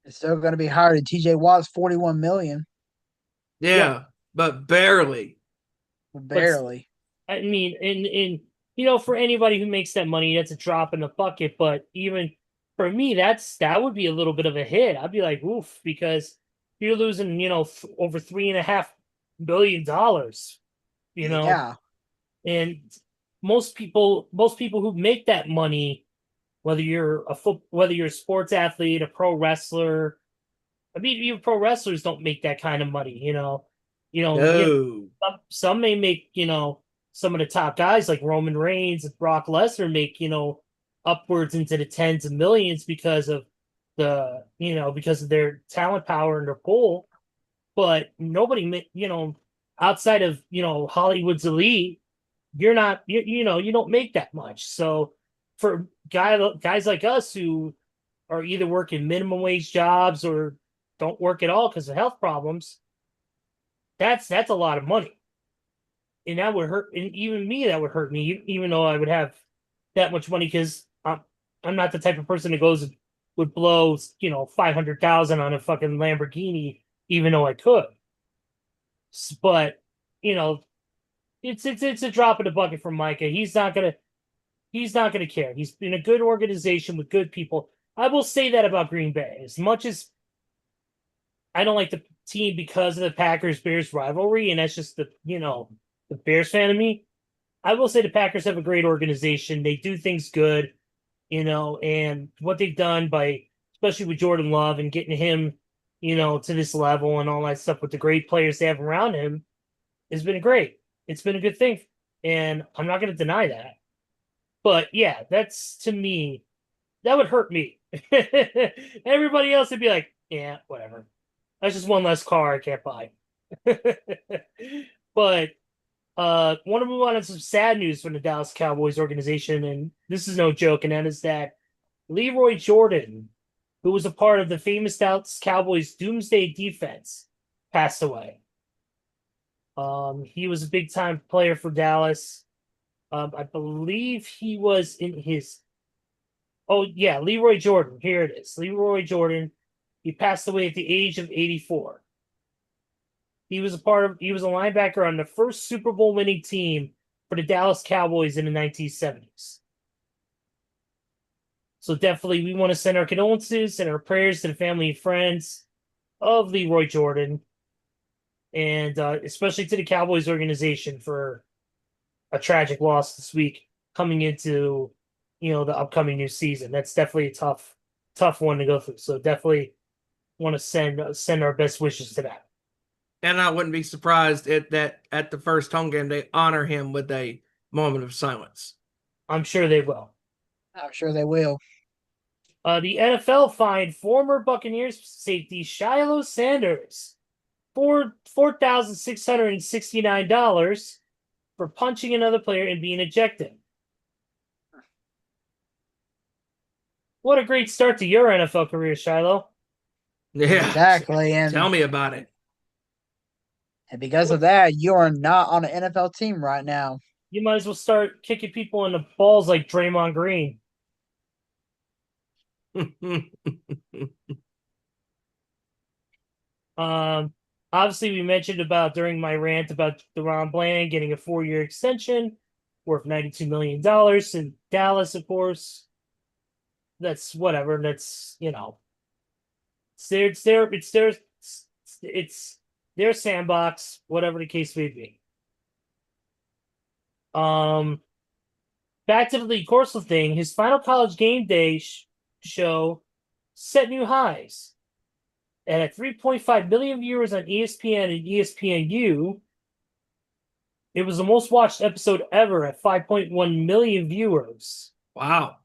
[SPEAKER 4] It's still going to be higher than TJ Watt's 41 million,
[SPEAKER 3] Yeah,
[SPEAKER 5] Yeah, but barely.
[SPEAKER 3] but
[SPEAKER 4] barely.
[SPEAKER 3] I mean, in for anybody who makes that money, that's a drop in the bucket. But even for me, that would be a little bit of a hit. I'd be like, oof, because you're losing, over $3.5 billion. You know,
[SPEAKER 4] Yeah.
[SPEAKER 3] and most people who make that money, whether you're a sports athlete, a pro wrestler, I mean, even pro wrestlers don't make that kind of money.
[SPEAKER 5] No.
[SPEAKER 3] Some may make, some of the top guys like Roman Reigns and Brock Lesnar make, upwards into the tens of millions because of because of their talent power and their pull. But nobody, outside of, Hollywood's elite, you're not, you don't make that much. So for guys like us who are either working minimum wage jobs or don't work at all because of health problems, that's a lot of money. And that would hurt, and even me, that would hurt me, even though I would have that much money because I'm not the type of person that would blow 500,000 on a fucking Lamborghini, even though I could. But you know, it's a drop in the bucket for Micah. He's not gonna. he's not going to care. He's in a good organization with good people. I will say that about Green Bay. As much as I don't like the team because of the Packers-Bears rivalry, and that's just the Bears fan of me, I will say the Packers have a great organization. They do things good, and what they've done by, especially with Jordan Love and getting him, to this level and all that stuff with the great players they have around him has been great. It's been a good thing, and I'm not going to deny that. But yeah, that's, to me, that would hurt me. Everybody else would be like, yeah, whatever. That's just one less car I can't buy. But want to move on to some sad news from the Dallas Cowboys organization, and this is no joke, and that is that Leroy Jordan, who was a part of the famous Dallas Cowboys doomsday defense, passed away. He was a big time player for Dallas. I believe he was in his. Oh yeah, Leroy Jordan. Here it is. Leroy Jordan. He passed away at the age of 84. He was a linebacker on the first Super Bowl winning team for the Dallas Cowboys in the 1970s. So definitely we want to send our condolences and our prayers to the family and friends of Leroy Jordan, and especially to the Cowboys organization for a tragic loss this week coming into the upcoming new season. That's definitely a tough one to go through. So definitely want to send our best wishes to that.
[SPEAKER 5] And I wouldn't be surprised that at the first home game they honor him with a moment of silence.
[SPEAKER 3] I'm sure they will.
[SPEAKER 4] I'm sure they will.
[SPEAKER 3] The NFL fined former Buccaneers safety Shiloh Sanders $4,669 for punching another player and being ejected. What a great start to your NFL career, Shiloh.
[SPEAKER 5] Yeah,
[SPEAKER 4] Exactly. And
[SPEAKER 5] tell me about it.
[SPEAKER 4] And because of that, you are not on an NFL team right now.
[SPEAKER 3] You might as well start kicking people in the balls like Draymond Green. Obviously, we mentioned about during my rant about DeRon Bland getting a 4-year extension worth $92 million in Dallas, of course. That's whatever. That's, it's their sandbox, whatever the case may be. Back to the Lee Corso thing. His final college game day show set new highs. And at 3.5 million viewers on ESPN and ESPNU, it was the most watched episode ever at 5.1 million viewers.
[SPEAKER 5] Wow.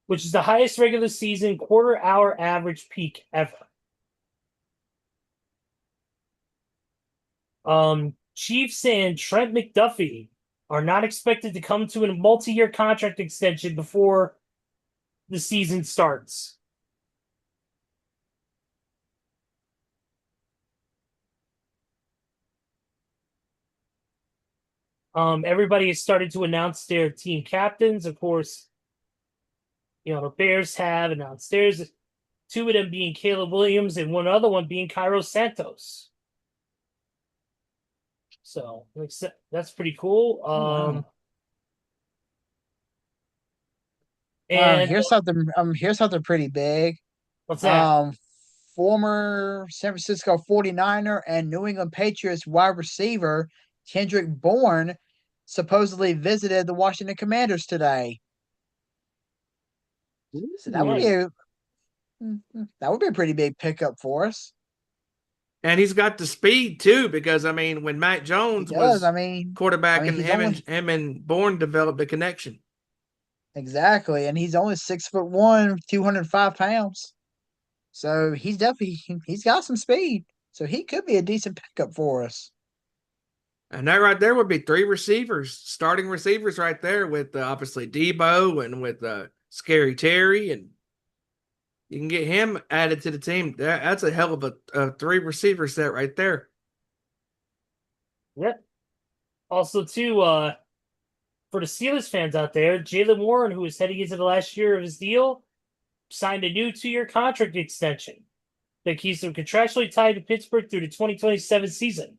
[SPEAKER 3] Which is the highest regular season quarter-hour average peak ever. Chiefs and Trent McDuffie are not expected to come to a multi-year contract extension before the season starts. Everybody has started to announce their team captains. Of course, the Bears have announced theirs. 2 of them being Caleb Williams and one other one being Cairo Santos. So that's pretty cool.
[SPEAKER 4] Wow.
[SPEAKER 3] And
[SPEAKER 4] here's something pretty big.
[SPEAKER 3] what's that?
[SPEAKER 4] Former San Francisco 49er and New England Patriots wide receiver Kendrick Bourne supposedly visited the Washington Commanders today. So that would be a pretty big pickup for us.
[SPEAKER 5] And he's got the speed too, because when Mac Jones was quarterbacking, him and Bourne developed a connection.
[SPEAKER 4] Exactly, and he's only 6'1", 205 pounds. So he's got some speed. So he could be a decent pickup for us.
[SPEAKER 5] And that right there would be 3 receivers, starting receivers right there with obviously Debo and with Scary Terry, and you can get him added to the team. That's a hell of a 3 receiver set right there.
[SPEAKER 3] Yep. Also, too, for the Steelers fans out there, Jaylen Warren, who is heading into the last year of his deal, signed a new 2-year contract extension that keeps him contractually tied to Pittsburgh through the 2027 season.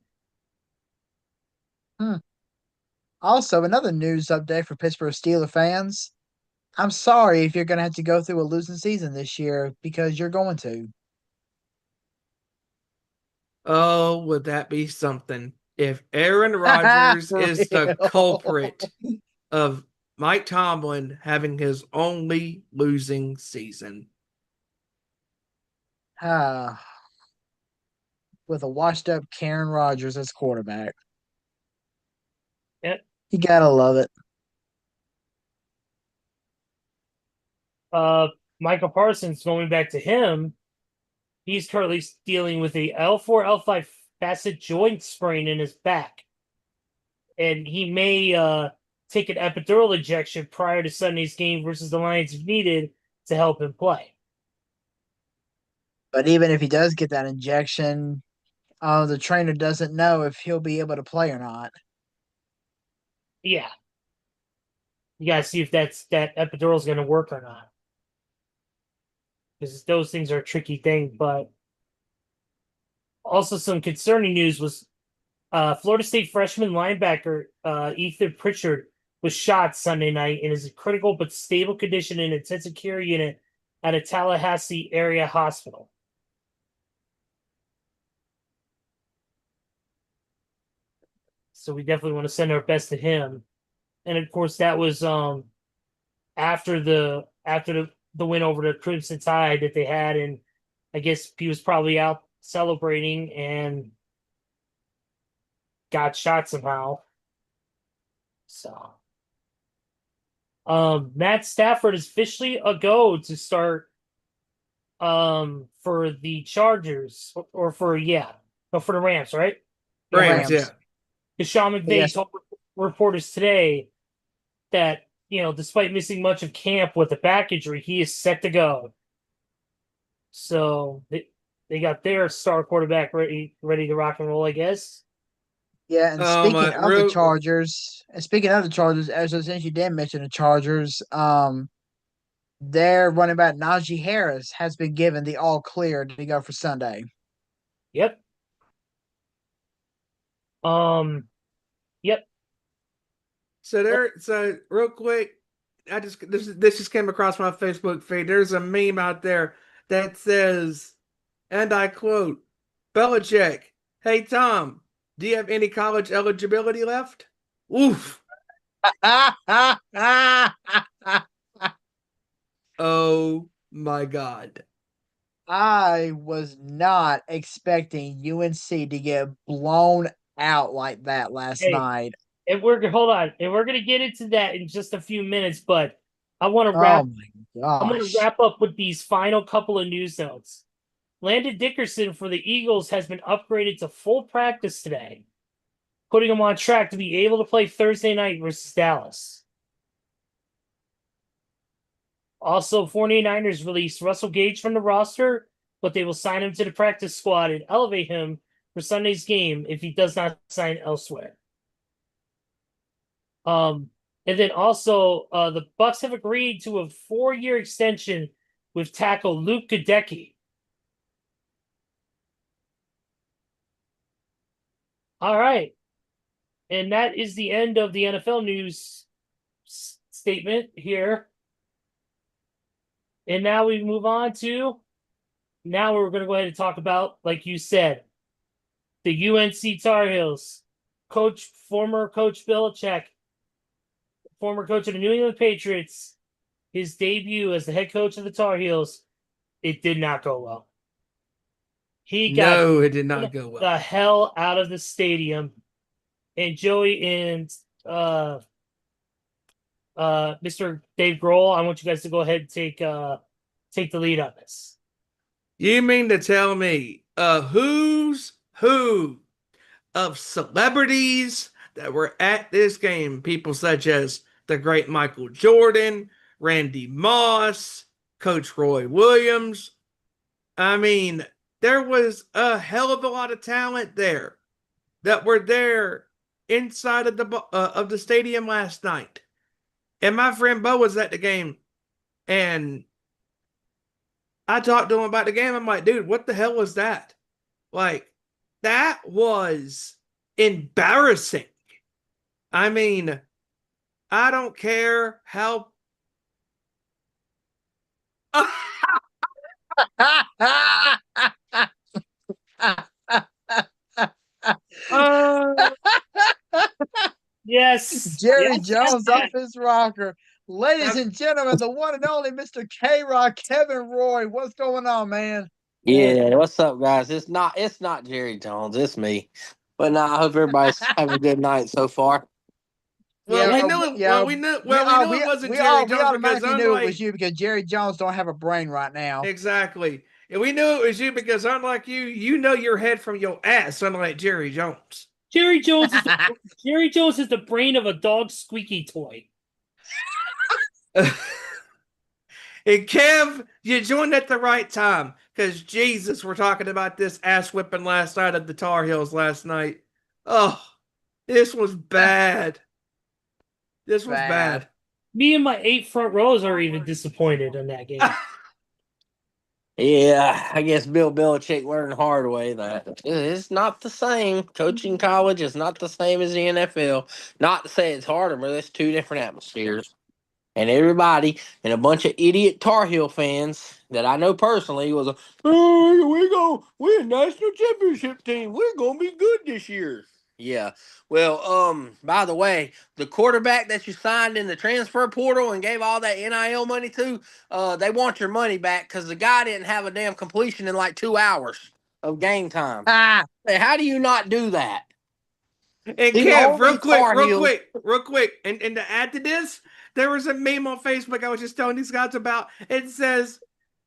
[SPEAKER 4] Also, another news update for Pittsburgh Steelers fans. I'm sorry if you're going to have to go through a losing season this year because you're going to.
[SPEAKER 5] Oh, would that be something? If Aaron Rodgers
[SPEAKER 4] For
[SPEAKER 5] is the
[SPEAKER 4] real.
[SPEAKER 5] culprit of Mike Tomlin having his only losing season.
[SPEAKER 4] Ah, with a washed up Karen Rodgers as quarterback.
[SPEAKER 3] Yeah.
[SPEAKER 4] You gotta love it.
[SPEAKER 3] Michael Parsons, going back to him, he's currently dealing with a L4, L5 facet joint sprain in his back. And he may take an epidural injection prior to Sunday's game versus the Lions if needed to help him play.
[SPEAKER 4] But even if he does get that injection, the trainer doesn't know if he'll be able to play or not.
[SPEAKER 3] Yeah. You gotta see if that epidural is gonna work or not. Because those things are a tricky thing, but also some concerning news was Florida State freshman linebacker Ethan Pritchard was shot Sunday night and is in critical but stable condition in an intensive care unit at a Tallahassee area hospital. So we definitely want to send our best to him. And of course, that was after the win over the Crimson Tide that they had, and I guess he was probably out celebrating and got shot somehow. So, Matt Stafford is officially a go to start for the Chargers or for the Rams, right?
[SPEAKER 4] The
[SPEAKER 5] Rams,
[SPEAKER 4] Rams.
[SPEAKER 5] yeah.
[SPEAKER 3] Because Sean McVay
[SPEAKER 4] Yes.
[SPEAKER 3] told reporters today that despite missing much of camp with a back injury, he is set to go. So they got their star quarterback ready to rock and roll, I guess.
[SPEAKER 4] Yeah, and speaking of the
[SPEAKER 5] Real,
[SPEAKER 4] Chargers, as since you did mention the Chargers, their running back Najee Harris has been given the all clear to go for Sunday.
[SPEAKER 3] Yep. Yep.
[SPEAKER 5] So real quick, this just came across my Facebook feed. There's a meme out there that says, and I quote, Belichick, hey Tom, do you have any college eligibility left? Oof. Oh my God.
[SPEAKER 4] I was not expecting UNC to get blown out like that last
[SPEAKER 3] Hey,
[SPEAKER 4] night.
[SPEAKER 3] and hold on, and we're gonna get into that in just a few minutes, but I want to
[SPEAKER 4] Oh my
[SPEAKER 3] I'm gonna
[SPEAKER 4] gosh.
[SPEAKER 3] wrap up with these final couple of news notes. Landon Dickerson for the Eagles has been upgraded to full practice today, putting him on track to be able to play Thursday night versus Dallas. Also, 49ers released Russell Gage from the roster, but they will sign him to the practice squad and elevate him for Sunday's game if he does not sign elsewhere. And then also, the Bucks have agreed to a 4-year extension with tackle Luke Gadecki. All right. And that is the end of the NFL news statement here. And now we move on to now we're going to go ahead and talk about, like you said, the UNC Tar Heels. Former coach Belichick, former coach of the New England Patriots, his debut as the head coach of the Tar Heels, it did not go well. He got
[SPEAKER 5] No, it did not go well.
[SPEAKER 3] the hell out of the stadium. And Joey and Mr. Dave Grohl, I want you guys to go ahead and take the lead on this.
[SPEAKER 5] You mean to tell me who's who of celebrities that were at this game? People such as the great Michael Jordan, Randy Moss, Coach Roy Williams. I mean, there was a hell of a lot of talent there that were there inside of the stadium last night. And my friend Bo was at the game, and I talked to him about the game. I'm like, dude, what the hell was that? Like, that was embarrassing. I mean, I don't care how. Uh,
[SPEAKER 3] Yes.
[SPEAKER 4] Jerry
[SPEAKER 3] Yes, yes,
[SPEAKER 4] Jones
[SPEAKER 3] yes.
[SPEAKER 4] off his rocker. Ladies
[SPEAKER 5] That-
[SPEAKER 4] and gentlemen, the one and only Mr. K Rock, Kevin Roy. What's going on, man?
[SPEAKER 6] Yeah, what's up, guys? It's not Jerry Jones, it's me. But I hope everybody's having a good night so far.
[SPEAKER 5] well,
[SPEAKER 4] Yeah,
[SPEAKER 5] we knew it.
[SPEAKER 4] yeah.
[SPEAKER 5] We knew it wasn't Jerry
[SPEAKER 4] We
[SPEAKER 5] Jones because
[SPEAKER 4] automatically knew it was
[SPEAKER 5] unlike
[SPEAKER 4] you because Jerry Jones don't have a brain right now.
[SPEAKER 5] exactly, and we knew it was you because unlike you, you know your head from your ass, unlike Jerry Jones.
[SPEAKER 3] Jerry Jones is the brain of a dog's squeaky toy.
[SPEAKER 5] And Kev, you joined at the right time because Jesus, we're talking about this ass whipping last night at the Tar Heels last night. Oh, this was bad. This was bad.
[SPEAKER 3] Me and my 8 front rows are even disappointed in that game.
[SPEAKER 6] Yeah, I guess Bill Belichick learned the hard way that it's not the same. Coaching college is not the same as the NFL. Not to say it's harder, but it's two different atmospheres. And everybody and a bunch of idiot Tar Heel fans that I know personally was we're a national championship team. We're gonna be good this year. Yeah. Well, by the way, the quarterback that you signed in the transfer portal and gave all that NIL money to, they want your money back because the guy didn't have a damn completion in like 2 hours of game time.
[SPEAKER 4] Ah,
[SPEAKER 6] Hey, how do you not do that?
[SPEAKER 5] And
[SPEAKER 6] The
[SPEAKER 5] Kev,
[SPEAKER 6] only Tar Heel-
[SPEAKER 5] real quick, and to add to this, there was a meme on Facebook I was just telling these guys about. It says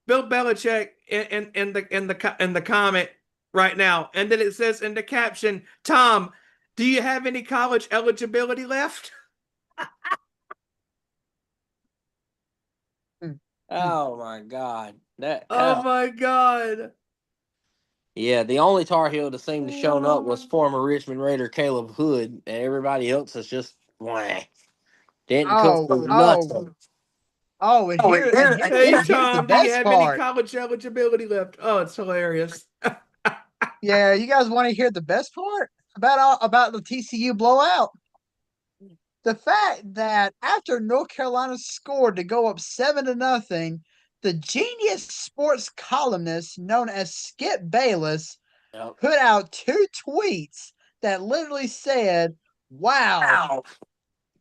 [SPEAKER 5] Bill Belichick in the comment right now, and then it says in the caption, Tom, do you have any college eligibility left?
[SPEAKER 6] Oh my God!
[SPEAKER 5] Oh my god.
[SPEAKER 6] Yeah, the only Tar Heel that seemed to shown up was former Richmond Raider Caleb Hood, and everybody else is just wah. Didn't cook
[SPEAKER 4] oh,
[SPEAKER 6] for
[SPEAKER 4] oh,
[SPEAKER 6] nothing.
[SPEAKER 4] oh, and
[SPEAKER 5] Hey
[SPEAKER 4] here's the
[SPEAKER 5] Tom, do you
[SPEAKER 4] best
[SPEAKER 5] have any
[SPEAKER 4] part.
[SPEAKER 5] college eligibility left? Oh, it's hilarious.
[SPEAKER 4] Yeah, you guys want to hear the best part about the TCU blowout? The fact that after North Carolina scored to go up 7-0, the genius sports columnist known as Skip Bayless
[SPEAKER 6] Yep.
[SPEAKER 4] put out 2 tweets that literally said, "Wow,
[SPEAKER 6] Ow.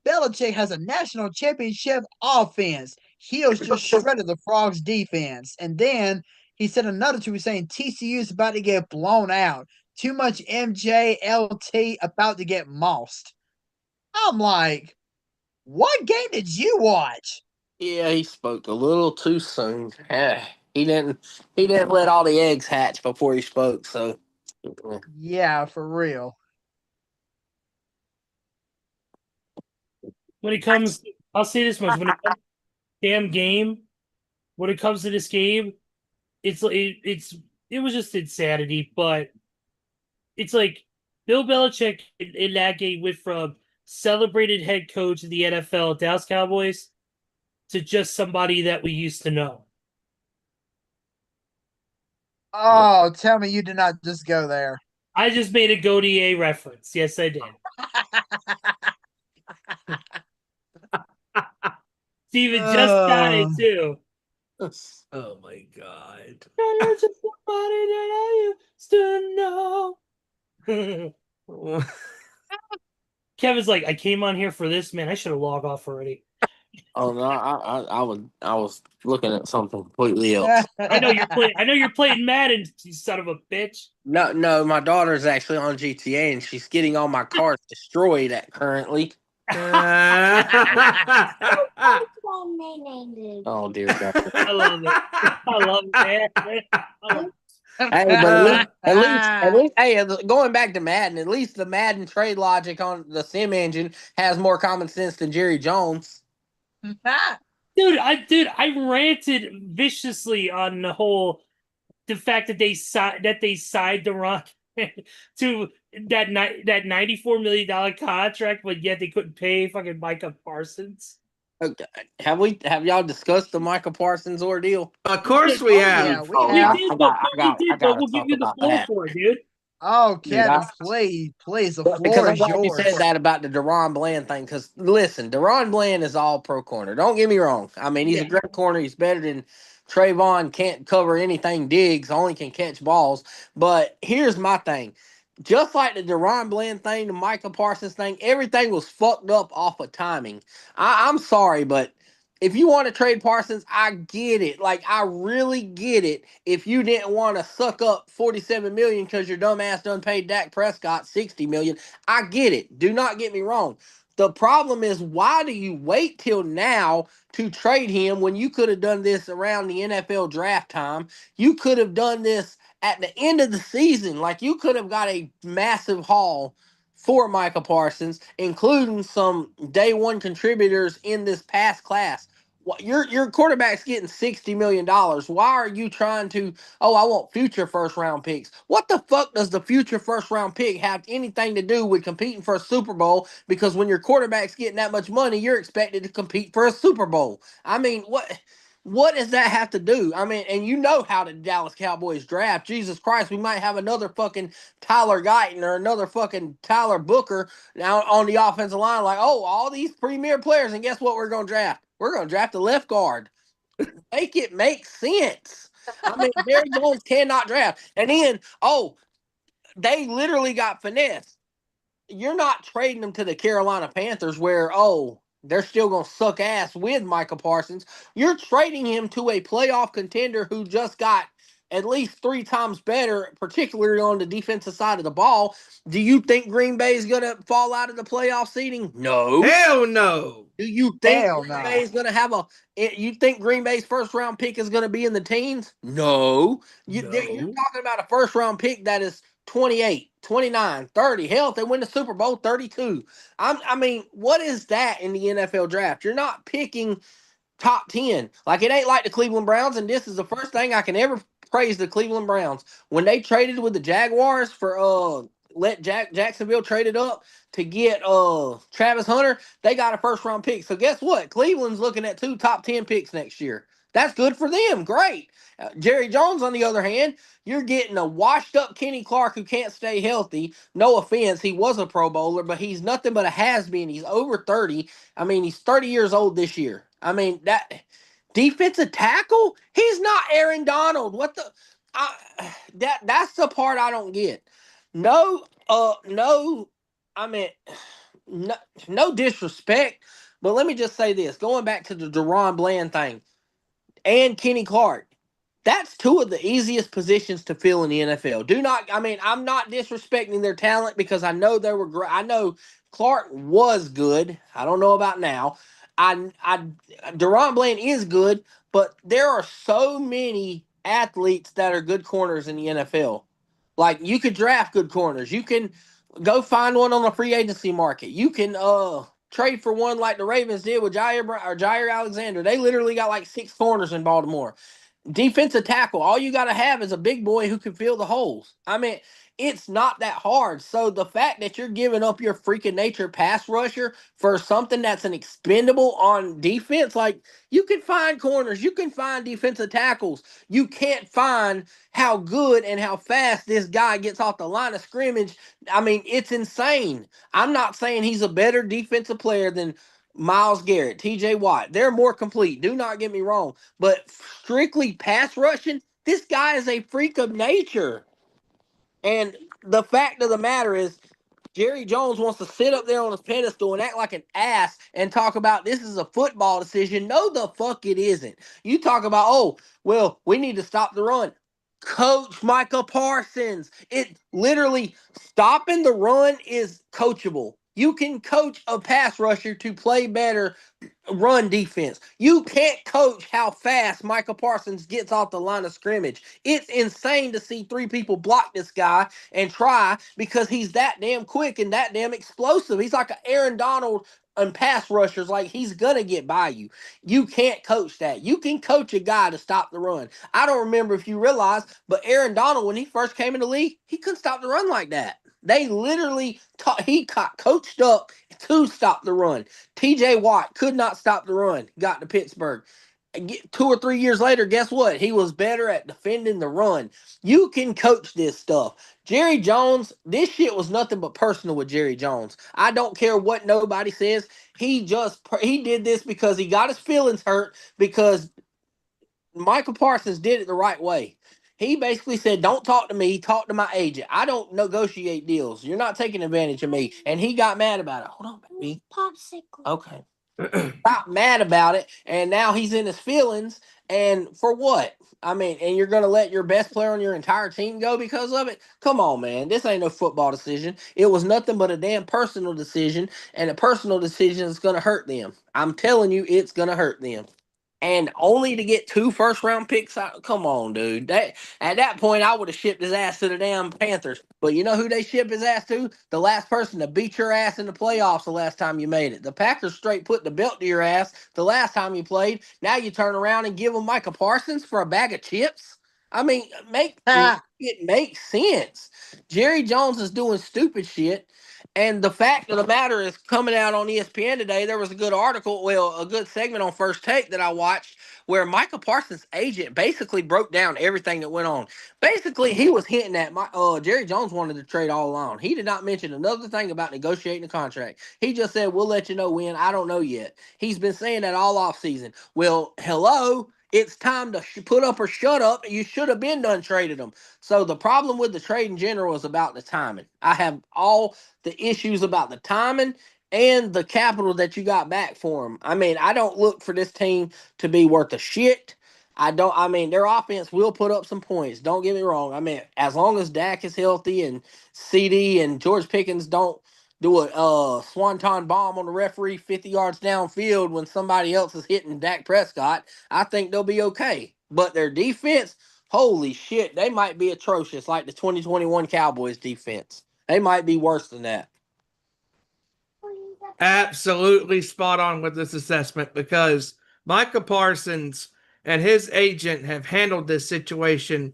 [SPEAKER 4] Belichick has a national championship offense. Heels just shredded the Frogs defense." And then he said another tweet saying TCU is about to get blown out. Too much MJLT about to get mossed. I'm like, what game did you watch?
[SPEAKER 6] Yeah, he spoke a little too soon. He didn't. He didn't let all the eggs hatch before he spoke. So,
[SPEAKER 4] Yeah, for real.
[SPEAKER 3] When it comes, I'll say this much: when it comes to the damn game, when it comes to this game, it was just insanity. But it's like Bill Belichick in that game went from celebrated head coach of the NFL, Dallas Cowboys, to just somebody that we used to know.
[SPEAKER 4] Oh, tell me you did not just go there.
[SPEAKER 3] I just made a Godier reference. Yes, I did. Steven just got it too.
[SPEAKER 5] Oh my god.
[SPEAKER 3] You're just somebody that I used to know. Kevin's like, I came on here for this, man. I should have logged off already.
[SPEAKER 6] oh no, I was looking at something completely else.
[SPEAKER 3] I know you're playing Madden, you son of a bitch.
[SPEAKER 6] No, my daughter's actually on GTA and she's getting all my cars destroyed at currently. Oh dear God.
[SPEAKER 3] I love it. I love it, man. I love it.
[SPEAKER 6] Hey, but at least, hey, going back to Madden, at least the Madden trade logic on the sim engine has more common sense than Jerry Jones.
[SPEAKER 3] Dude, I ranted viciously on the fact that they signed the Rock to that $94 million contract, but yet they couldn't pay fucking Micah Parsons.
[SPEAKER 6] Okay. Have y'all discussed the Michael Parsons ordeal?
[SPEAKER 5] Of course we have.
[SPEAKER 4] Yeah, we
[SPEAKER 3] We
[SPEAKER 4] have.
[SPEAKER 3] did, but we'll give you the
[SPEAKER 6] talk
[SPEAKER 3] floor
[SPEAKER 6] about
[SPEAKER 3] for it, dude.
[SPEAKER 4] Oh,
[SPEAKER 6] Dude,
[SPEAKER 4] Kevin, please, the
[SPEAKER 6] because
[SPEAKER 4] floor
[SPEAKER 6] I'm
[SPEAKER 4] is
[SPEAKER 6] glad you
[SPEAKER 4] yours.
[SPEAKER 6] said that about the Deron Bland thing. Because listen, Deron Bland is all pro corner. Don't get me wrong. I mean, he's a great corner. He's better than Trayvon. Can't cover anything. Diggs only can catch balls. But here's my thing. Just like the Deron Bland thing, the Micah Parsons thing, everything was fucked up off of timing. I'm sorry, but if you want to trade Parsons, I get it. Like, I really get it. If you didn't want to suck up 47 million because your dumb ass done paid Dak Prescott 60 million, I get it. Do not get me wrong. The problem is, why do you wait till now to trade him when you could have done this around the NFL draft time? You could have done this at the end of the season. Like, you could have got a massive haul for Micah Parsons, including some day one contributors in this past class. Your quarterback's getting $60 million. Why are you trying to? Oh, I want future first round picks. What the fuck does the future first round pick have anything to do with competing for a Super Bowl? Because when your quarterback's getting that much money, you're expected to compete for a Super Bowl. I mean, what? What does that have to do? I mean, and you know how the Dallas Cowboys draft. Jesus Christ, we might have another fucking Tyler Guyton or another fucking Tyler Booker now on the offensive line. Like, oh, all these premier players, and guess what? We're going to draft. We're going to draft a left guard. Make it make sense. I mean, Jerry Jones cannot draft. And then, oh, they literally got finesse. You're not trading them to the Carolina Panthers where, oh, they're still going to suck ass with Micah Parsons. You're trading him to a playoff contender who just got at least 3 times better, particularly on the defensive side of the ball. Do you think Green Bay is going to fall out of the playoff seeding? No.
[SPEAKER 5] Hell no.
[SPEAKER 6] Do you think
[SPEAKER 4] Hell
[SPEAKER 6] Green
[SPEAKER 4] no.
[SPEAKER 6] Bay is going to have a? You think Green Bay's first round pick is going to be in the teens? No. You're talking about a first round pick that is 28, 29, 30. Hell, if they win the Super Bowl, 32. I mean, what is that in the NFL draft? You're not picking top 10. Like, it ain't like the Cleveland Browns, and this is the first thing I can ever praise the Cleveland Browns. When they traded with the Jaguars for let Jacksonville trade it up to get Travis Hunter, they got a first round pick. So guess what? Cleveland's looking at 2 top 10 picks next year. That's good for them. Great. Jerry Jones, on the other hand, you're getting a washed up Kenny Clark who can't stay healthy. No offense, he was a Pro Bowler, but he's nothing but a has been. He's over 30. I mean, he's 30 years old this year. I mean, that defensive tackle, he's not Aaron Donald. What the? That's the part I don't get. No, no. I mean, no, no disrespect, but let me just say this: going back to the Deron Bland thing and Kenny Clark, that's 2 of the easiest positions to fill in the NFL. Do not, I mean, I'm not disrespecting their talent because I know they were great. I know Clark was good. I don't know about now. I Deron Bland is good, but there are so many athletes that are good corners in the NFL. Like, you could draft good corners. You can go find one on the free agency market. You can trade for one like the Ravens did with Jair Alexander. They literally got like 6 corners in Baltimore. Defensive tackle, all you got to have is a big boy who can fill the holes. I mean, it's not that hard. So the fact that you're giving up your freaking nature pass rusher for something that's an expendable on defense, like, you can find corners, you can find defensive tackles. You can't find how good and how fast this guy gets off the line of scrimmage. I mean, it's insane. I'm not saying he's a better defensive player than Miles Garrett, TJ Watt. They're more complete. Do not get me wrong. But strictly pass rushing, this guy is a freak of nature. And the fact of the matter is, Jerry Jones wants to sit up there on his pedestal and act like an ass and talk about this is a football decision. No, the fuck it isn't. You talk about, oh, well, we need to stop the run. Coach Micah Parsons. It literally, stopping the run is coachable. You can coach a pass rusher to play better run defense. You can't coach how fast Micah Parsons gets off the line of scrimmage. It's insane to see 3 people block this guy and try because he's that damn quick and that damn explosive. He's like an Aaron Donald and pass rushers. Like, he's gonna get by you. You can't coach that. You can coach a guy to stop the run. I don't remember if you realize, but Aaron Donald, when he first came in the league, he couldn't stop the run like that. They literally he got coached up to stop the run. TJ Watt could not stop the run, got to Pittsburgh. 2 or 3 years later, guess what? He was better at defending the run. You can coach this stuff. Jerry Jones, this shit was nothing but personal with Jerry Jones. I don't care what nobody says. He did this because he got his feelings hurt because Michael Parsons did it the right way. He basically said, "Don't talk to me. Talk to my agent. I don't negotiate deals. You're not taking advantage of me." And he got mad about it. Hold on, baby. Popsicle. Okay. Got mad about it, and now he's in his feelings. And for what? I mean, and you're going to let your best player on your entire team go because of it? Come on, man. This ain't no football decision. It was nothing but a damn personal decision, and a personal decision is going to hurt them. I'm telling you, it's going to hurt them. And only to get 2 first-round picks out. Come on, dude. At that point, I would have shipped his ass to the damn Panthers. But you know who they ship his ass to? The last person to beat your ass in the playoffs the last time you made it. The Packers straight put the belt to your ass the last time you played. Now you turn around and give them Micah Parsons for a bag of chips? I mean, it makes sense. Jerry Jones is doing stupid shit. And the fact of the matter is, coming out on ESPN today, there was a good article, well, a good segment on First Take that I watched where Michael Parsons' agent basically broke down everything that went on. Basically, he was hinting at Jerry Jones wanted to trade all along. He did not mention another thing about negotiating a contract. He just said, "We'll let you know when. I don't know yet." He's been saying that all offseason. Well, hello. It's time to put up or shut up. You should have been done traded him. So the problem with the trade in general is about the timing. I have all the issues about the timing and the capital that you got back for him. I mean, I don't look for this team to be worth a shit. I mean, their offense will put up some points. Don't get me wrong. I mean, as long as Dak is healthy and CD and George Pickens don't do a swanton bomb on the referee 50 yards downfield when somebody else is hitting Dak Prescott, I think they'll be okay. But their defense, holy shit, they might be atrocious like the 2021 Cowboys defense. They might be worse than that.
[SPEAKER 5] Absolutely spot on with this assessment because Micah Parsons and his agent have handled this situation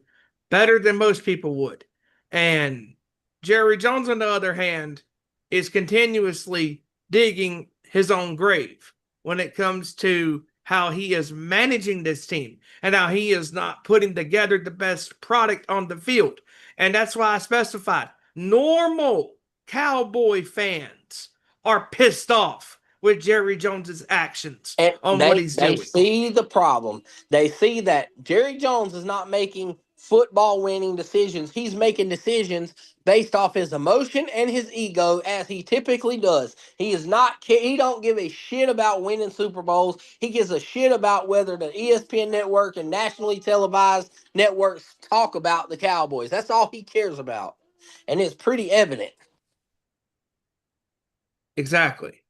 [SPEAKER 5] better than most people would. And Jerry Jones, on the other hand, is continuously digging his own grave when it comes to how he is managing this team and how he is not putting together the best product on the field. And that's why I specified normal Cowboy fans are pissed off with Jerry Jones's actions
[SPEAKER 6] And
[SPEAKER 5] on what he's
[SPEAKER 6] they
[SPEAKER 5] doing.
[SPEAKER 6] see the problem. They see that Jerry Jones is not making football winning decisions. He's making decisions based off his emotion and his ego, as he typically does. He is not. He don't give a shit about winning Super Bowls. He gives a shit about whether the ESPN network and nationally televised networks talk about the Cowboys. That's all he cares about, and it's pretty evident.
[SPEAKER 5] Exactly.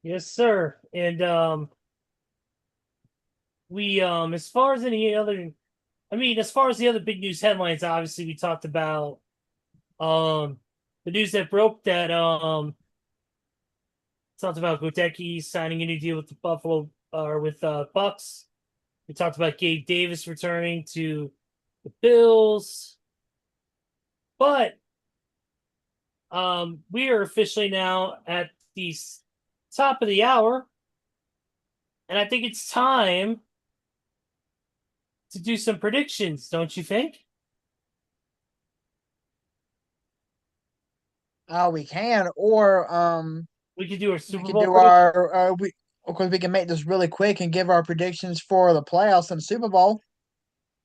[SPEAKER 3] Yes, sir. And we as far as any other, I mean, as far as the other big news headlines, obviously we talked about the news that broke that talked about Godecki signing a new deal with the Buffalo or with Bucks. We talked about Gabe Davis returning to the Bills. But we are officially now at the top of the hour. And I think it's time to do some predictions, don't you think?
[SPEAKER 4] We can, or
[SPEAKER 3] We could do our
[SPEAKER 4] we
[SPEAKER 3] Super
[SPEAKER 4] could
[SPEAKER 3] Bowl
[SPEAKER 4] do
[SPEAKER 3] prediction.
[SPEAKER 4] our we of course we can make this really quick and give our predictions for the playoffs and the Super Bowl.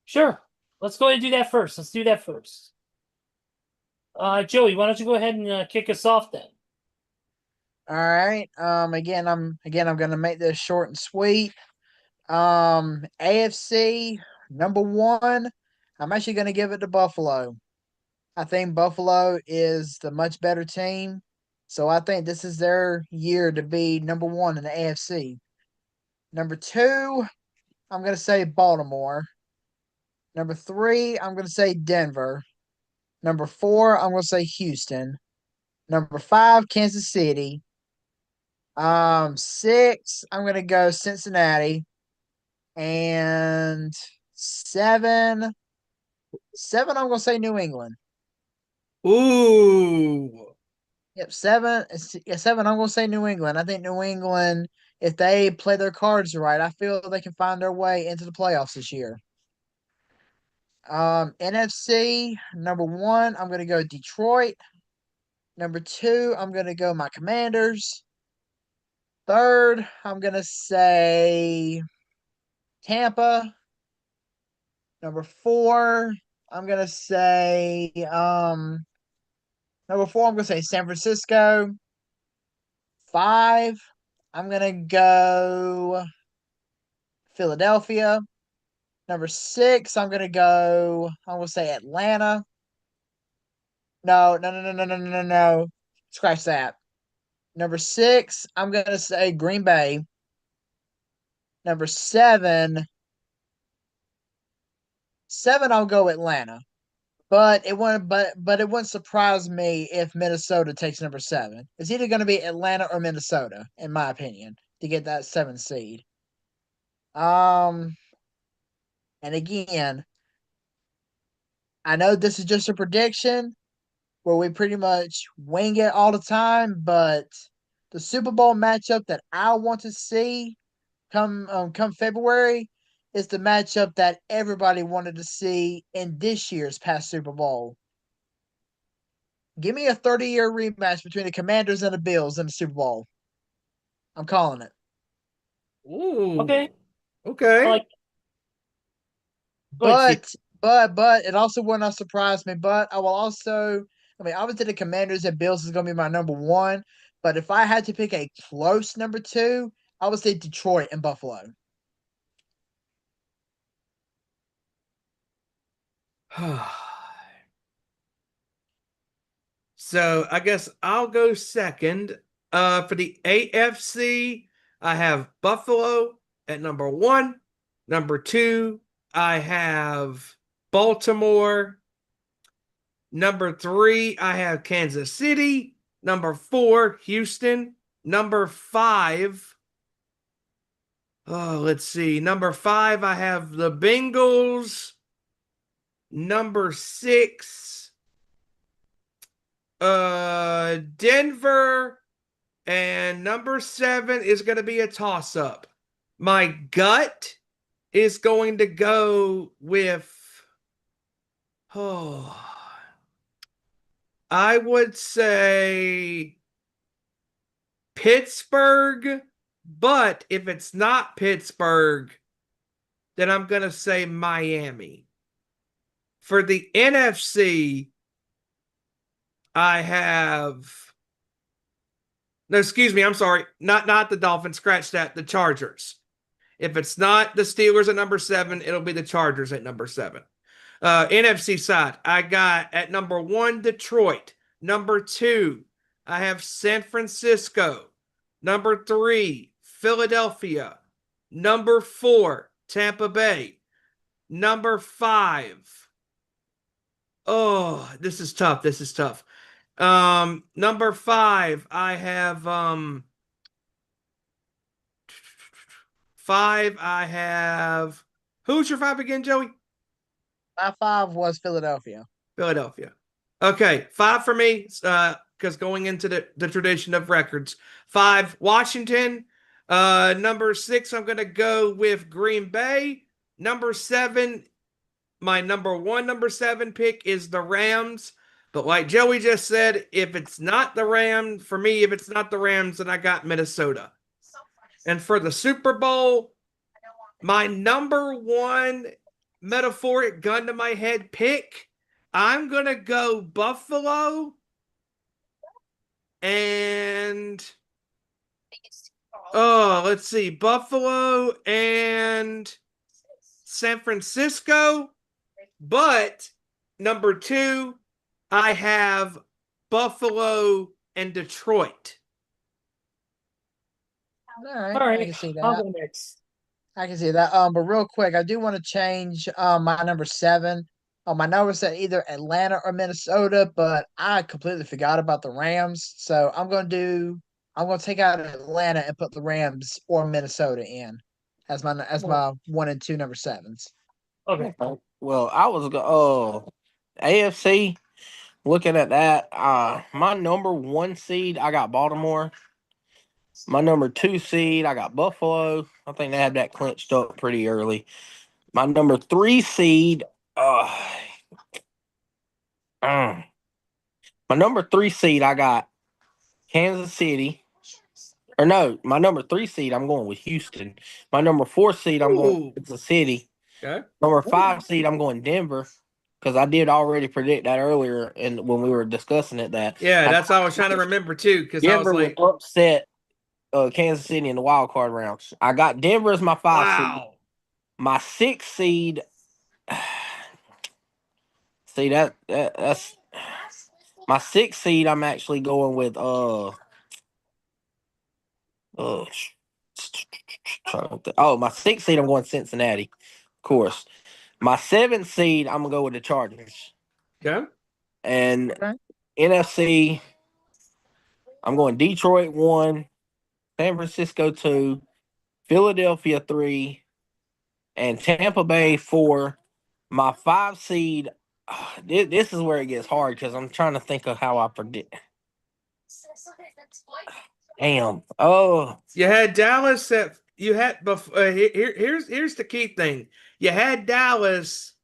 [SPEAKER 3] Sure. Let's go ahead and do that first. Let's do that first. Joey, why don't you go ahead and kick us off then?
[SPEAKER 4] All right. I'm gonna make this short and sweet. AFC number one. I'm actually gonna give it to Buffalo. I think Buffalo is the much better team. So I think this is their year to be number one in the AFC. Number two, I'm going to say Baltimore. Number three, I'm going to say Denver. Number four, I'm going to say Houston. Number five, Kansas City. Six, I'm going to go Cincinnati. And seven, I'm going to say New England.
[SPEAKER 5] Ooh.
[SPEAKER 4] Yep, 7. Yeah, 7. I'm gonna say New England. I think New England, if they play their cards right, I feel they can find their way into the playoffs this year. NFC number 1, I'm gonna go Detroit. Number 2, I'm gonna go my Commanders. Third, I'm gonna say Tampa. Number 4, I'm gonna say number 4, I'm gonna say San Francisco. 5, I'm gonna go Philadelphia. Number 6, I'm gonna say Atlanta. No, no, no, no, no, no, no, no, no. Scratch that. Number 6, I'm gonna say Green Bay. Number 7, 7, I'll go Atlanta. But it wouldn't surprise me if Minnesota takes number 7. It's either gonna be Atlanta or Minnesota, in my opinion, to get that 7th seed. Um and again, I know this is just a prediction where we pretty much wing it all the time, but the Super Bowl matchup that I want to see come February is the matchup that everybody wanted to see in this year's past Super Bowl. Give me a 30-year rematch between the Commanders and the Bills in the Super Bowl. I'm calling it.
[SPEAKER 5] Ooh.
[SPEAKER 3] Okay.
[SPEAKER 5] Okay.
[SPEAKER 3] I like. Go ahead, Steve.
[SPEAKER 4] But it also would not surprise me. But I will also, I mean, obviously the Commanders and Bills is going to be my number 1. But if I had to pick a close number 2, I would say Detroit and Buffalo.
[SPEAKER 5] So I guess I'll go second. For the AFC, I have Buffalo at number 1. Number 2, I have Baltimore. Number 3, I have Kansas City. Number 4, Houston. Number 5, oh, let's see. Number 5, I have the Bengals. Number 6, Denver. And number 7 is going to be a toss up. My gut is going to go with, oh, I would say Pittsburgh. But if it's not Pittsburgh, then I'm going to say Miami. For the NFC, I have, no, excuse me, I'm sorry. Not the Dolphins, scratch that, the Chargers. If it's not the Steelers at number 7, it'll be the Chargers at number 7. NFC side, I got at number 1, Detroit. Number 2, I have San Francisco. Number 3, Philadelphia. Number 4, Tampa Bay. Number 5, oh, this is tough. This is tough. Number 5, I have 5, I have, who's your 5 again, Joey?
[SPEAKER 4] My 5 was Philadelphia.
[SPEAKER 5] Philadelphia. Okay, 5 for me, because going into the tradition of records. 5, Washington. Number 6, I'm going to go with Green Bay. Number 7, my number 7 pick is the Rams. But like Joey just said, if it's not the Rams, for me, if it's not the Rams, then I got Minnesota. And for the Super Bowl, my number 1 metaphoric gun to my head pick, I'm going to go Buffalo and, oh, let's see, Buffalo and San Francisco. But number 2, I have Buffalo and Detroit.
[SPEAKER 4] All right,
[SPEAKER 3] All right.
[SPEAKER 4] I can see
[SPEAKER 3] I'll
[SPEAKER 4] that.
[SPEAKER 3] go next.
[SPEAKER 4] I can see that. But real quick, I do want to change my number 7. My number said either Atlanta or Minnesota, but I completely forgot about the Rams. So I'm gonna take out Atlanta and put the Rams or Minnesota in as my 1 and 2 number 7s.
[SPEAKER 3] Okay.
[SPEAKER 6] Well, I was AFC. looking at that, my number 1 seed, I got Baltimore. My number 2 seed, I got Buffalo. I think they had that clinched up pretty early. My number 3 seed, uh, my number 3 seed, I got Kansas City. Or no, my number 3 seed, I'm going with Houston. My number 4 seed, I'm going
[SPEAKER 5] Ooh.
[SPEAKER 6] with Kansas City.
[SPEAKER 5] Okay.
[SPEAKER 6] Number 5 seed, I'm going Denver because I did already predict that earlier, and when we were discussing it, that
[SPEAKER 5] Yeah, that's what I was trying to remember too, because I was
[SPEAKER 6] Denver would
[SPEAKER 5] like,
[SPEAKER 6] upset Kansas City in the wild card rounds. I got Denver as my 5 seed.
[SPEAKER 5] wow.
[SPEAKER 6] My 6 seed. See that's my 6 seed. I'm actually going with my 6 seed. I'm going Cincinnati, of course. My 7th seed. I'm gonna go with the Chargers.
[SPEAKER 5] Okay.
[SPEAKER 6] And
[SPEAKER 4] Okay.
[SPEAKER 6] NFC. I'm going Detroit 1, San Francisco 2, Philadelphia 3, and Tampa Bay 4. My 5 seed. This is where it gets hard because I'm trying to think of how I predict. Damn. Oh,
[SPEAKER 5] You had Dallas at you had here's the key thing. You had Dallas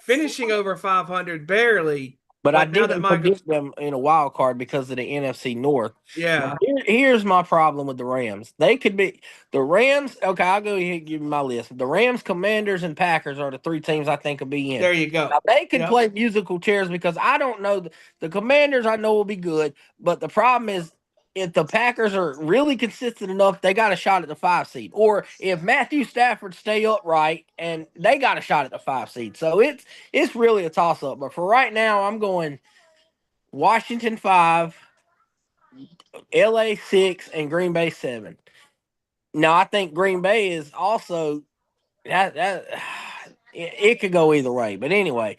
[SPEAKER 5] finishing over 500 barely,
[SPEAKER 6] but I
[SPEAKER 5] but now that
[SPEAKER 6] didn't
[SPEAKER 5] Michael,
[SPEAKER 6] predict them in a wild card because of the NFC North. Now,
[SPEAKER 5] yeah,
[SPEAKER 6] here's my problem with the Rams. They could be the Rams. Okay, I'll go ahead and give you my list. The Rams, Commanders, and Packers are the 3 teams I think will be in.
[SPEAKER 5] there you go.
[SPEAKER 6] Now, they could
[SPEAKER 5] Yep.
[SPEAKER 6] play musical chairs because I don't know. The Commanders I know will be good, but the problem is if the Packers are really consistent enough, they got a shot at the 5 seed. Or if Matthew Stafford stay upright and they got a shot at the 5 seed. So it's really a toss up. But for right now, I'm going Washington 5, LA 6, and Green Bay 7. Now I think Green Bay is also that it could go either way. But anyway,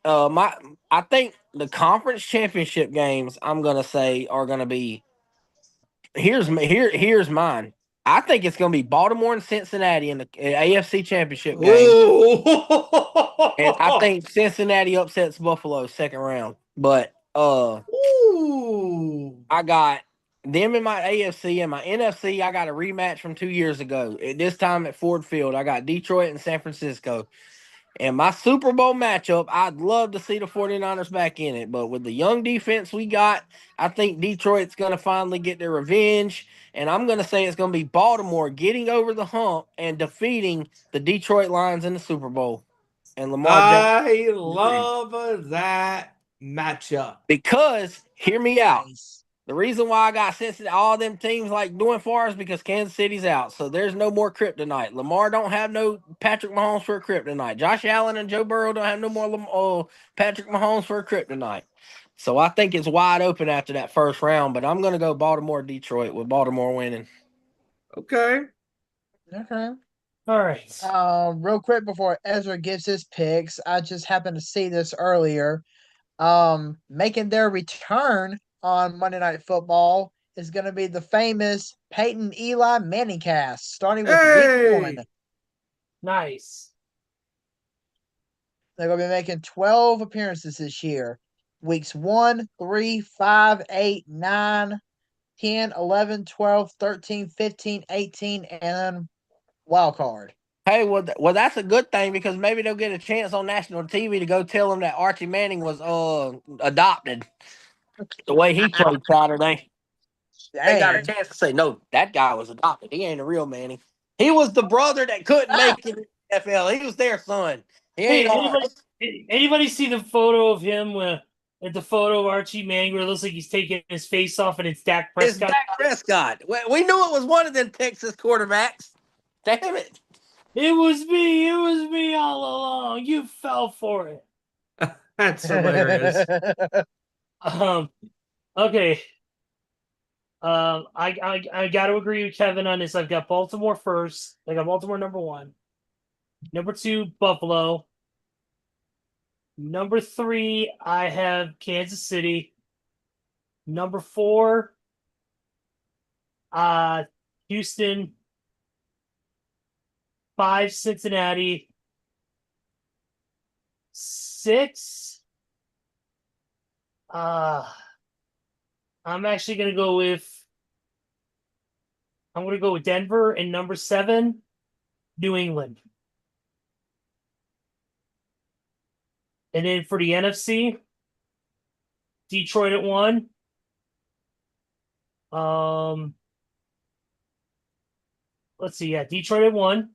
[SPEAKER 6] I think the conference championship games I'm gonna say are gonna be here's mine. I think it's gonna be Baltimore and Cincinnati in the AFC championship game. And I
[SPEAKER 5] Ooh.
[SPEAKER 6] think Cincinnati upsets Buffalo second round. But
[SPEAKER 5] Ooh.
[SPEAKER 6] I got them in my AFC and my NFC. I got a rematch from 2 years ago. At this time at Ford Field, I got Detroit and San Francisco. And my Super Bowl matchup, I'd love to see the 49ers back in it. But with the young defense we got, I think Detroit's going to finally get their revenge. And I'm going to say it's going to be Baltimore getting over the hump and defeating the Detroit Lions in the Super Bowl. And Lamar Jackson.
[SPEAKER 5] I love that matchup.
[SPEAKER 6] Because, hear me out.
[SPEAKER 4] Nice.
[SPEAKER 6] The reason why I got Cincinnati, all them teams like doing far is because Kansas City's out. So there's no more kryptonite. Lamar don't have no Patrick Mahomes for a kryptonite. Josh Allen and Joe Burrow don't have no more Patrick Mahomes for a kryptonite. So I think it's wide open after that first round. But I'm going to go Baltimore-Detroit with Baltimore winning.
[SPEAKER 5] Okay.
[SPEAKER 4] Okay.
[SPEAKER 3] All right.
[SPEAKER 4] Real quick before Ezra gives his picks, I just happened to see this earlier. Making their return on Monday Night Football is going to be the famous Peyton Eli Manning cast, starting with week 1.
[SPEAKER 5] Hey.
[SPEAKER 3] Nice.
[SPEAKER 4] They're going to be making 12 appearances this year. Weeks 1, 3, 5, 8, 9, 10, 11, 12, 13, 15, 18, and wild card.
[SPEAKER 6] Hey, well, that's a good thing because maybe they'll get a chance on national TV to go tell them that Archie Manning was adopted the way he played Saturday. They got a
[SPEAKER 4] Dang.
[SPEAKER 6] chance to say, no, that guy was adopted. He ain't a real Manny. He was the brother that couldn't make it in the NFL. He was their son. He
[SPEAKER 3] Hey,
[SPEAKER 6] ain't ours.
[SPEAKER 3] anybody see the photo of him at the photo of Archie Manning where it looks like he's taking his face off and it's Dak
[SPEAKER 6] It's
[SPEAKER 3] Prescott?
[SPEAKER 6] Dak Prescott. We knew it was one of them Texas quarterbacks. Damn it.
[SPEAKER 3] It was me all along. You fell for it.
[SPEAKER 5] That's hilarious.
[SPEAKER 3] Okay. I got to agree with Kevin on this. I've got Baltimore first. I got Baltimore number 1. Number 2, Buffalo. Number 3, I have Kansas City. Number 4, Houston. 5, Cincinnati. 6, I'm actually gonna go with Denver, and number 7, New England. And then for the NFC, Detroit at 1. Let's see, yeah, Detroit at 1.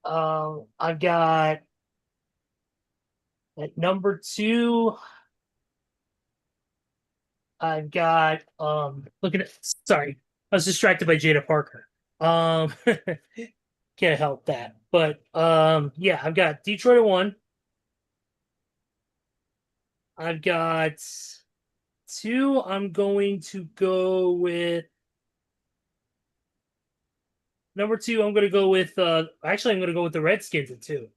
[SPEAKER 3] I've got at number 2. I've got looking at sorry, I was distracted by Jada Parker. Can't help that. But yeah, I've got Detroit at 1. I've got 2. I'm going to go with number 2. I'm going to go with actually I'm going to go with the Redskins at 2.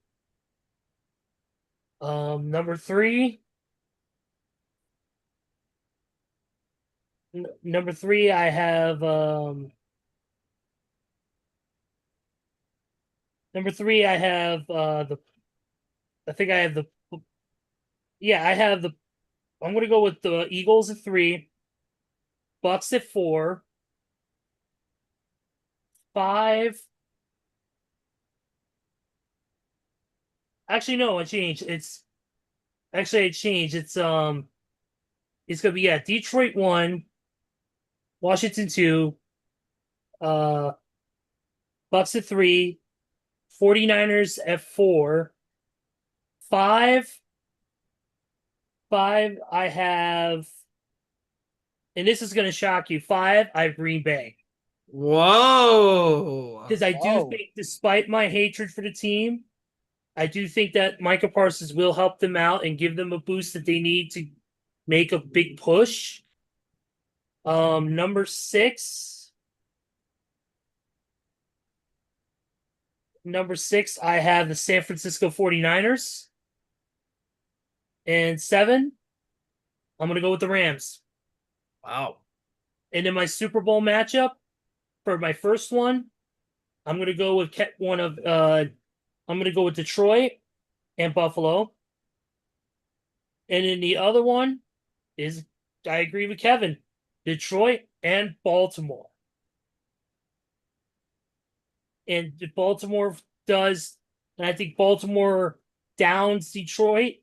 [SPEAKER 3] Number 3. Number 3, I have number 3. I have the. I think I have the. Yeah, I have the. I'm going to go with the Eagles at 3, Bucks at 4, 5. Actually, no, it changed. It changed. It's gonna be, yeah, Detroit 1, Washington 2, uh, Bucks at 3, 49ers at 4, 5. I have, and this is gonna shock you. 5, I have Green Bay.
[SPEAKER 5] Whoa.
[SPEAKER 3] Because I do
[SPEAKER 4] Whoa.
[SPEAKER 3] think, despite my hatred for the team, I do think that Micah Parsons will help them out and give them a boost that they need to make a big push. Number 6. Number 6, I have the San Francisco 49ers. And 7, I'm going to go with the Rams.
[SPEAKER 5] Wow.
[SPEAKER 3] And in my Super Bowl matchup, for my first one, I'm going to go with I'm going to go with Detroit and Buffalo. And in the other one is, I agree with Kevin, Detroit and Baltimore. And Baltimore does, and I think Baltimore downs Detroit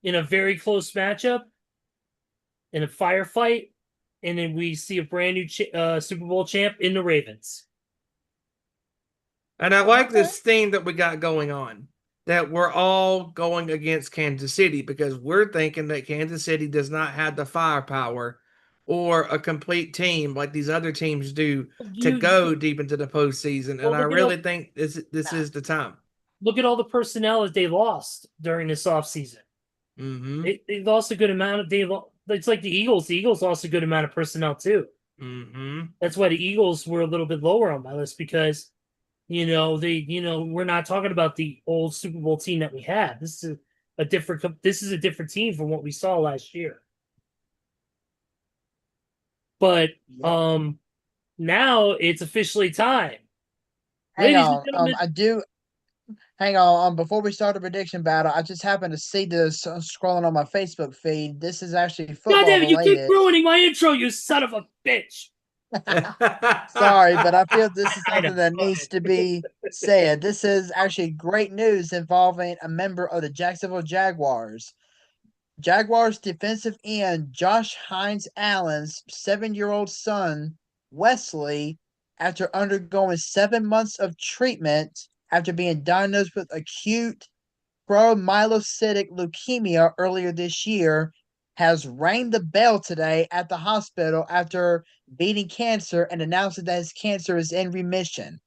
[SPEAKER 3] in a very close matchup, in a firefight, and then we see a brand new Super Bowl champ in the Ravens.
[SPEAKER 5] And I like this theme that we got going on, that we're all going against Kansas City because we're thinking that Kansas City does not have the firepower or a complete team like these other teams do to go deep into the postseason. And I really think this is the time.
[SPEAKER 3] Look at all the personnel that they lost during this offseason.
[SPEAKER 5] Mm-hmm.
[SPEAKER 3] They lost a good amount of it's like the Eagles. The Eagles lost a good amount of personnel too.
[SPEAKER 5] Mm-hmm.
[SPEAKER 3] That's why the Eagles were a little bit lower on my list, because we're not talking about the old Super Bowl team that we had. This is a different team from what we saw last year. But now it's officially time.
[SPEAKER 4] Hang
[SPEAKER 3] Ladies and
[SPEAKER 4] on.
[SPEAKER 3] gentlemen,
[SPEAKER 4] Hang on. Before we start the prediction battle, I just happened to see this scrolling on my Facebook feed. This is actually football
[SPEAKER 3] goddamn, you keep
[SPEAKER 4] related.
[SPEAKER 3] ruining my intro, you son of a bitch.
[SPEAKER 4] Sorry, but I feel this is
[SPEAKER 3] I know.
[SPEAKER 4] something that needs to be said. This is actually great news involving a member of the Jacksonville Jaguars. Jaguars defensive end Josh Hines Allen's 7-year-old son, Wesley, after undergoing 7 months of treatment after being diagnosed with acute promyelocytic leukemia earlier this year, has rang the bell today at the hospital after beating cancer and announcing that his cancer is in remission.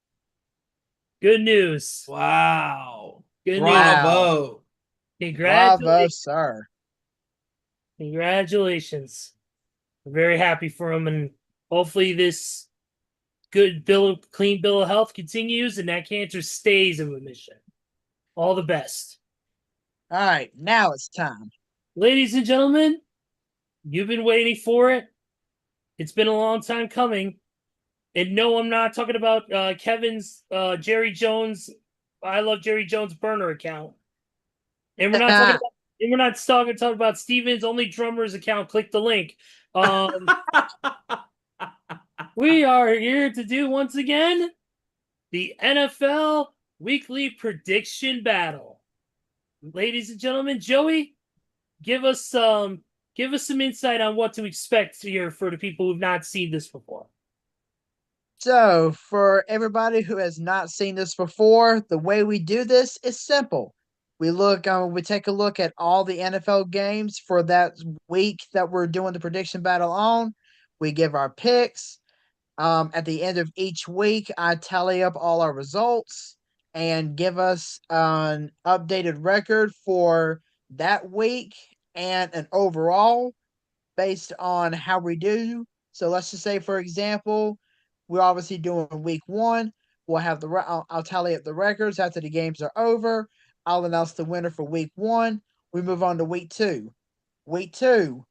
[SPEAKER 3] Good news.
[SPEAKER 5] Wow.
[SPEAKER 3] Good
[SPEAKER 5] Bravo.
[SPEAKER 3] news.
[SPEAKER 4] Bravo,
[SPEAKER 3] Congratulations.
[SPEAKER 4] sir.
[SPEAKER 3] Congratulations. I'm very happy for him, and hopefully this clean bill of health continues and that cancer stays in remission. All the best.
[SPEAKER 4] All right, now it's time.
[SPEAKER 3] Ladies and gentlemen, you've been waiting for it. It's been a long time coming. And no, I'm not talking about Kevin's Jerry Jones, I love Jerry Jones burner account. And we're not talking about we're not talking about Steven's only drummer's account. Click the link. We are here to do once again the NFL Weekly Prediction Battle. Ladies and gentlemen, Joey, give us some insight on what to expect here for the people who've not seen this before.
[SPEAKER 4] So, for everybody who has not seen this before, the way we do this is simple. We take a look at all the NFL games for that week that we're doing the prediction battle on. We give our picks. At the end of each week, I tally up all our results and give us an updated record for that week and an overall based on how we do. So let's just say, for example, we're obviously doing week one. We'll have I'll tally up the records after the games are over. I'll announce the winner for week one. We move on to week two. Week two,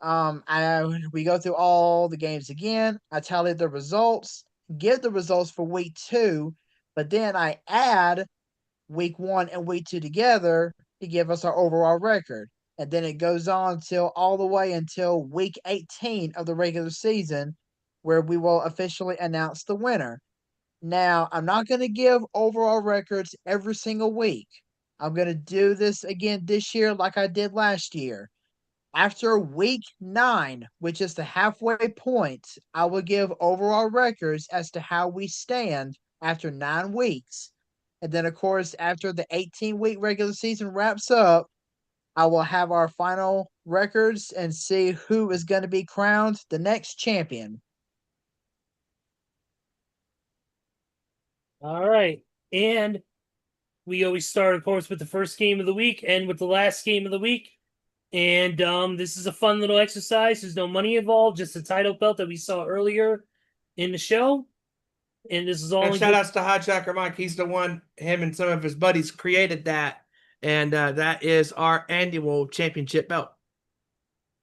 [SPEAKER 4] we go through all the games again. I tally the results, give the results for week two, but then I add week one and week two together to give us our overall record. And then it goes on till all the way until week 18 of the regular season, where we will officially announce the winner. Now, I'm not going to give overall records every single week. I'm going to do this again this year like I did last year. After week 9, which is the halfway point, I will give overall records as to how we stand after 9 weeks. And then, of course, after the 18-week regular season wraps up, I will have our final records and see who is going to be crowned the next champion.
[SPEAKER 3] All right. And we always start, of course, with the first game of the week and with the last game of the week. And this is a fun little exercise. There's no money involved, just a title belt that we saw earlier in the show. And this is all.
[SPEAKER 5] And shout outs to Hijacker Mike. He's the one, him and some of his buddies created that. And that is our annual championship belt,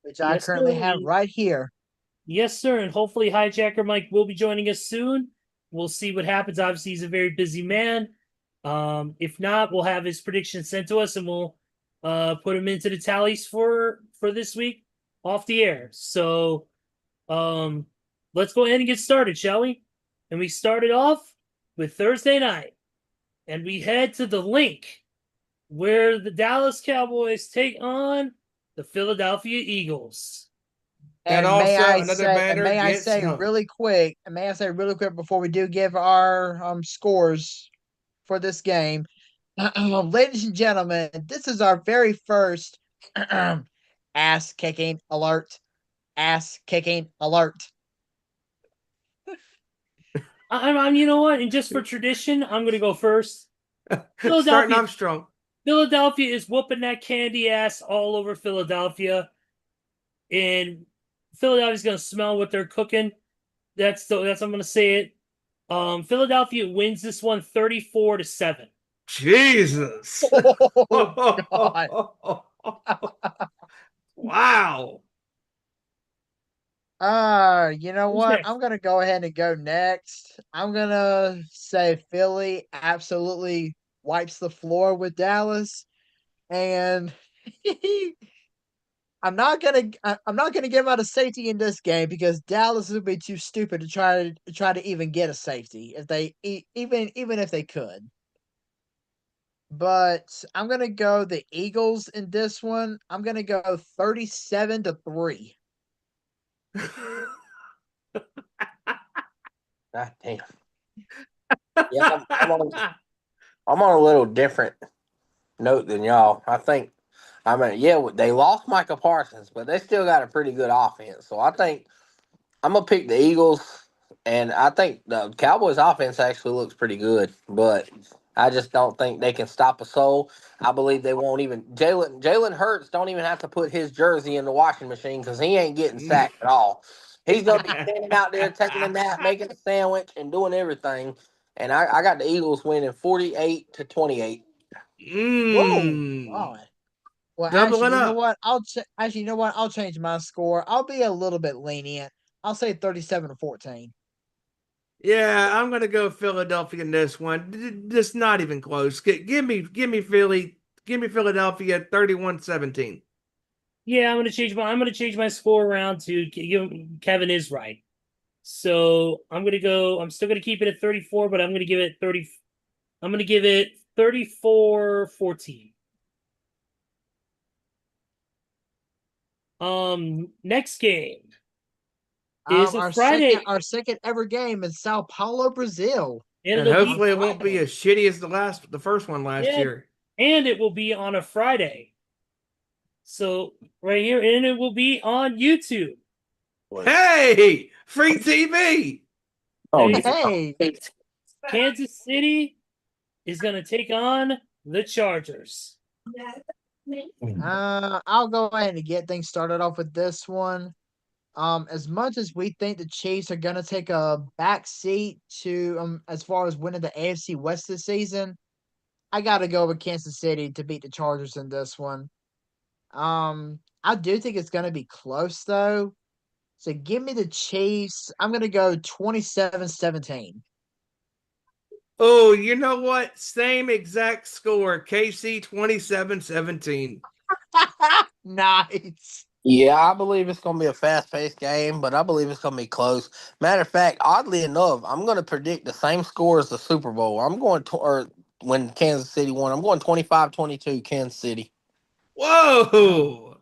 [SPEAKER 4] which I currently have right here.
[SPEAKER 3] Yes, sir. And hopefully Hijacker Mike will be joining us soon. We'll see what happens. Obviously, he's a very busy man. If not, we'll have his predictions sent to us and we'll put him into the tallies for this week off the air. So let's go ahead and get started, shall we? And we started off with Thursday night. And we head to the link where the Dallas Cowboys take on the Philadelphia Eagles.
[SPEAKER 4] And may I say really quick before we do give our scores for this game, ladies and gentlemen, this is our very first ass kicking alert. Ass kicking alert.
[SPEAKER 3] I'm you know what? And just for tradition, I'm going to go first.
[SPEAKER 5] Starting off strong.
[SPEAKER 3] Philadelphia is whooping that candy ass all over Philadelphia. And Philadelphia's going to smell what they're cooking. That's how I'm going to say it. Philadelphia wins this one 34-7.
[SPEAKER 5] Jesus.
[SPEAKER 4] Oh, God.
[SPEAKER 5] Wow.
[SPEAKER 4] You know what? I'm going to go ahead and go next. I'm going to say Philly absolutely wipes the floor with Dallas. And I'm not gonna give out a safety in this game because Dallas would be too stupid to try to even get a safety if they even if they could. But I'm gonna go the Eagles in this one. I'm gonna go 37-3.
[SPEAKER 6] God damn. Yeah, I'm on a little different note than y'all. They lost Micah Parsons, but they still got a pretty good offense. So I think I'm going to pick the Eagles, and I think the Cowboys' offense actually looks pretty good, but I just don't think they can stop a soul. I believe they won't even – Jalen Hurts don't even have to put his jersey in the washing machine because he ain't getting sacked at all. He's going to be standing out there taking a nap, making a sandwich, and doing everything. And I got the Eagles winning 48-28.
[SPEAKER 4] Whoa, God. Well, actually, you know what? I'll change my score. I'll be a little bit lenient. I'll say 37-14.
[SPEAKER 5] Yeah, I'm gonna go Philadelphia in this one. Just not even close. Give me Philly. Give me Philadelphia 31-17.
[SPEAKER 3] Yeah, I'm gonna change my score around to give Kevin is right. So I'm gonna go. I'm still gonna keep it at 34, but I'm gonna give it 30. I'm gonna give it 34-14. Next game is a
[SPEAKER 4] Our
[SPEAKER 3] Friday,
[SPEAKER 4] second ever game in Sao Paulo, Brazil.
[SPEAKER 3] and
[SPEAKER 5] And
[SPEAKER 3] it'll be
[SPEAKER 5] hopefully it won't be
[SPEAKER 3] Friday.
[SPEAKER 5] as shitty as the first one last
[SPEAKER 3] Yeah,
[SPEAKER 5] year.
[SPEAKER 3] and it will be on a Friday. So right here, and it will be on YouTube.
[SPEAKER 5] Hey, free TV.
[SPEAKER 6] Oh,
[SPEAKER 4] Hey,
[SPEAKER 3] Kansas City is gonna take on the Chargers.
[SPEAKER 4] I'll go ahead and get things started off with this one. As much as we think the Chiefs are gonna take a back seat to as far as winning the AFC West this season, I gotta go with Kansas City to beat the Chargers in this one. I do think it's gonna be close though. So give me the Chiefs. I'm gonna go 27-17.
[SPEAKER 5] Oh, you know what? Same exact score. KC 27-17.
[SPEAKER 4] Nice.
[SPEAKER 6] yeah, I believe it's going to be a fast paced game, but I believe it's going to be close. Matter of fact, oddly enough, I'm going to predict the same score as the Super Bowl. Or when Kansas City won, I'm going 25-22 Kansas City.
[SPEAKER 5] Whoa.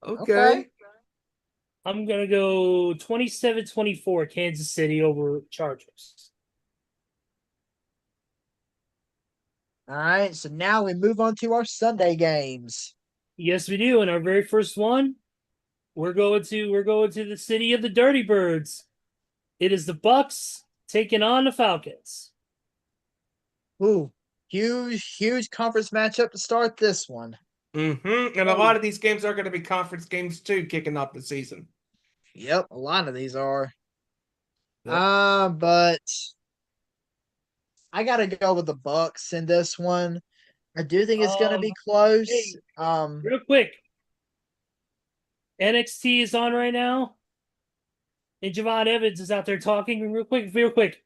[SPEAKER 4] Okay.
[SPEAKER 5] Okay.
[SPEAKER 3] I'm gonna go 27-24 Kansas City over Chargers.
[SPEAKER 4] All right. So now we move on to our Sunday games.
[SPEAKER 3] Yes, we do. And our very first one, we're going to the city of the Dirty Birds. It is the Bucks taking on the Falcons.
[SPEAKER 4] Ooh, huge conference matchup to start this one.
[SPEAKER 5] Mm-hmm. And a lot of these games are going to be conference games too, kicking off the season.
[SPEAKER 4] Yep, a lot of these are.
[SPEAKER 5] Yep.
[SPEAKER 4] But I gotta go with the Bucks in this one. I do think it's gonna be close.
[SPEAKER 3] Hey, real quick, NXT is on right now, and Javon Evans is out there talking real quick,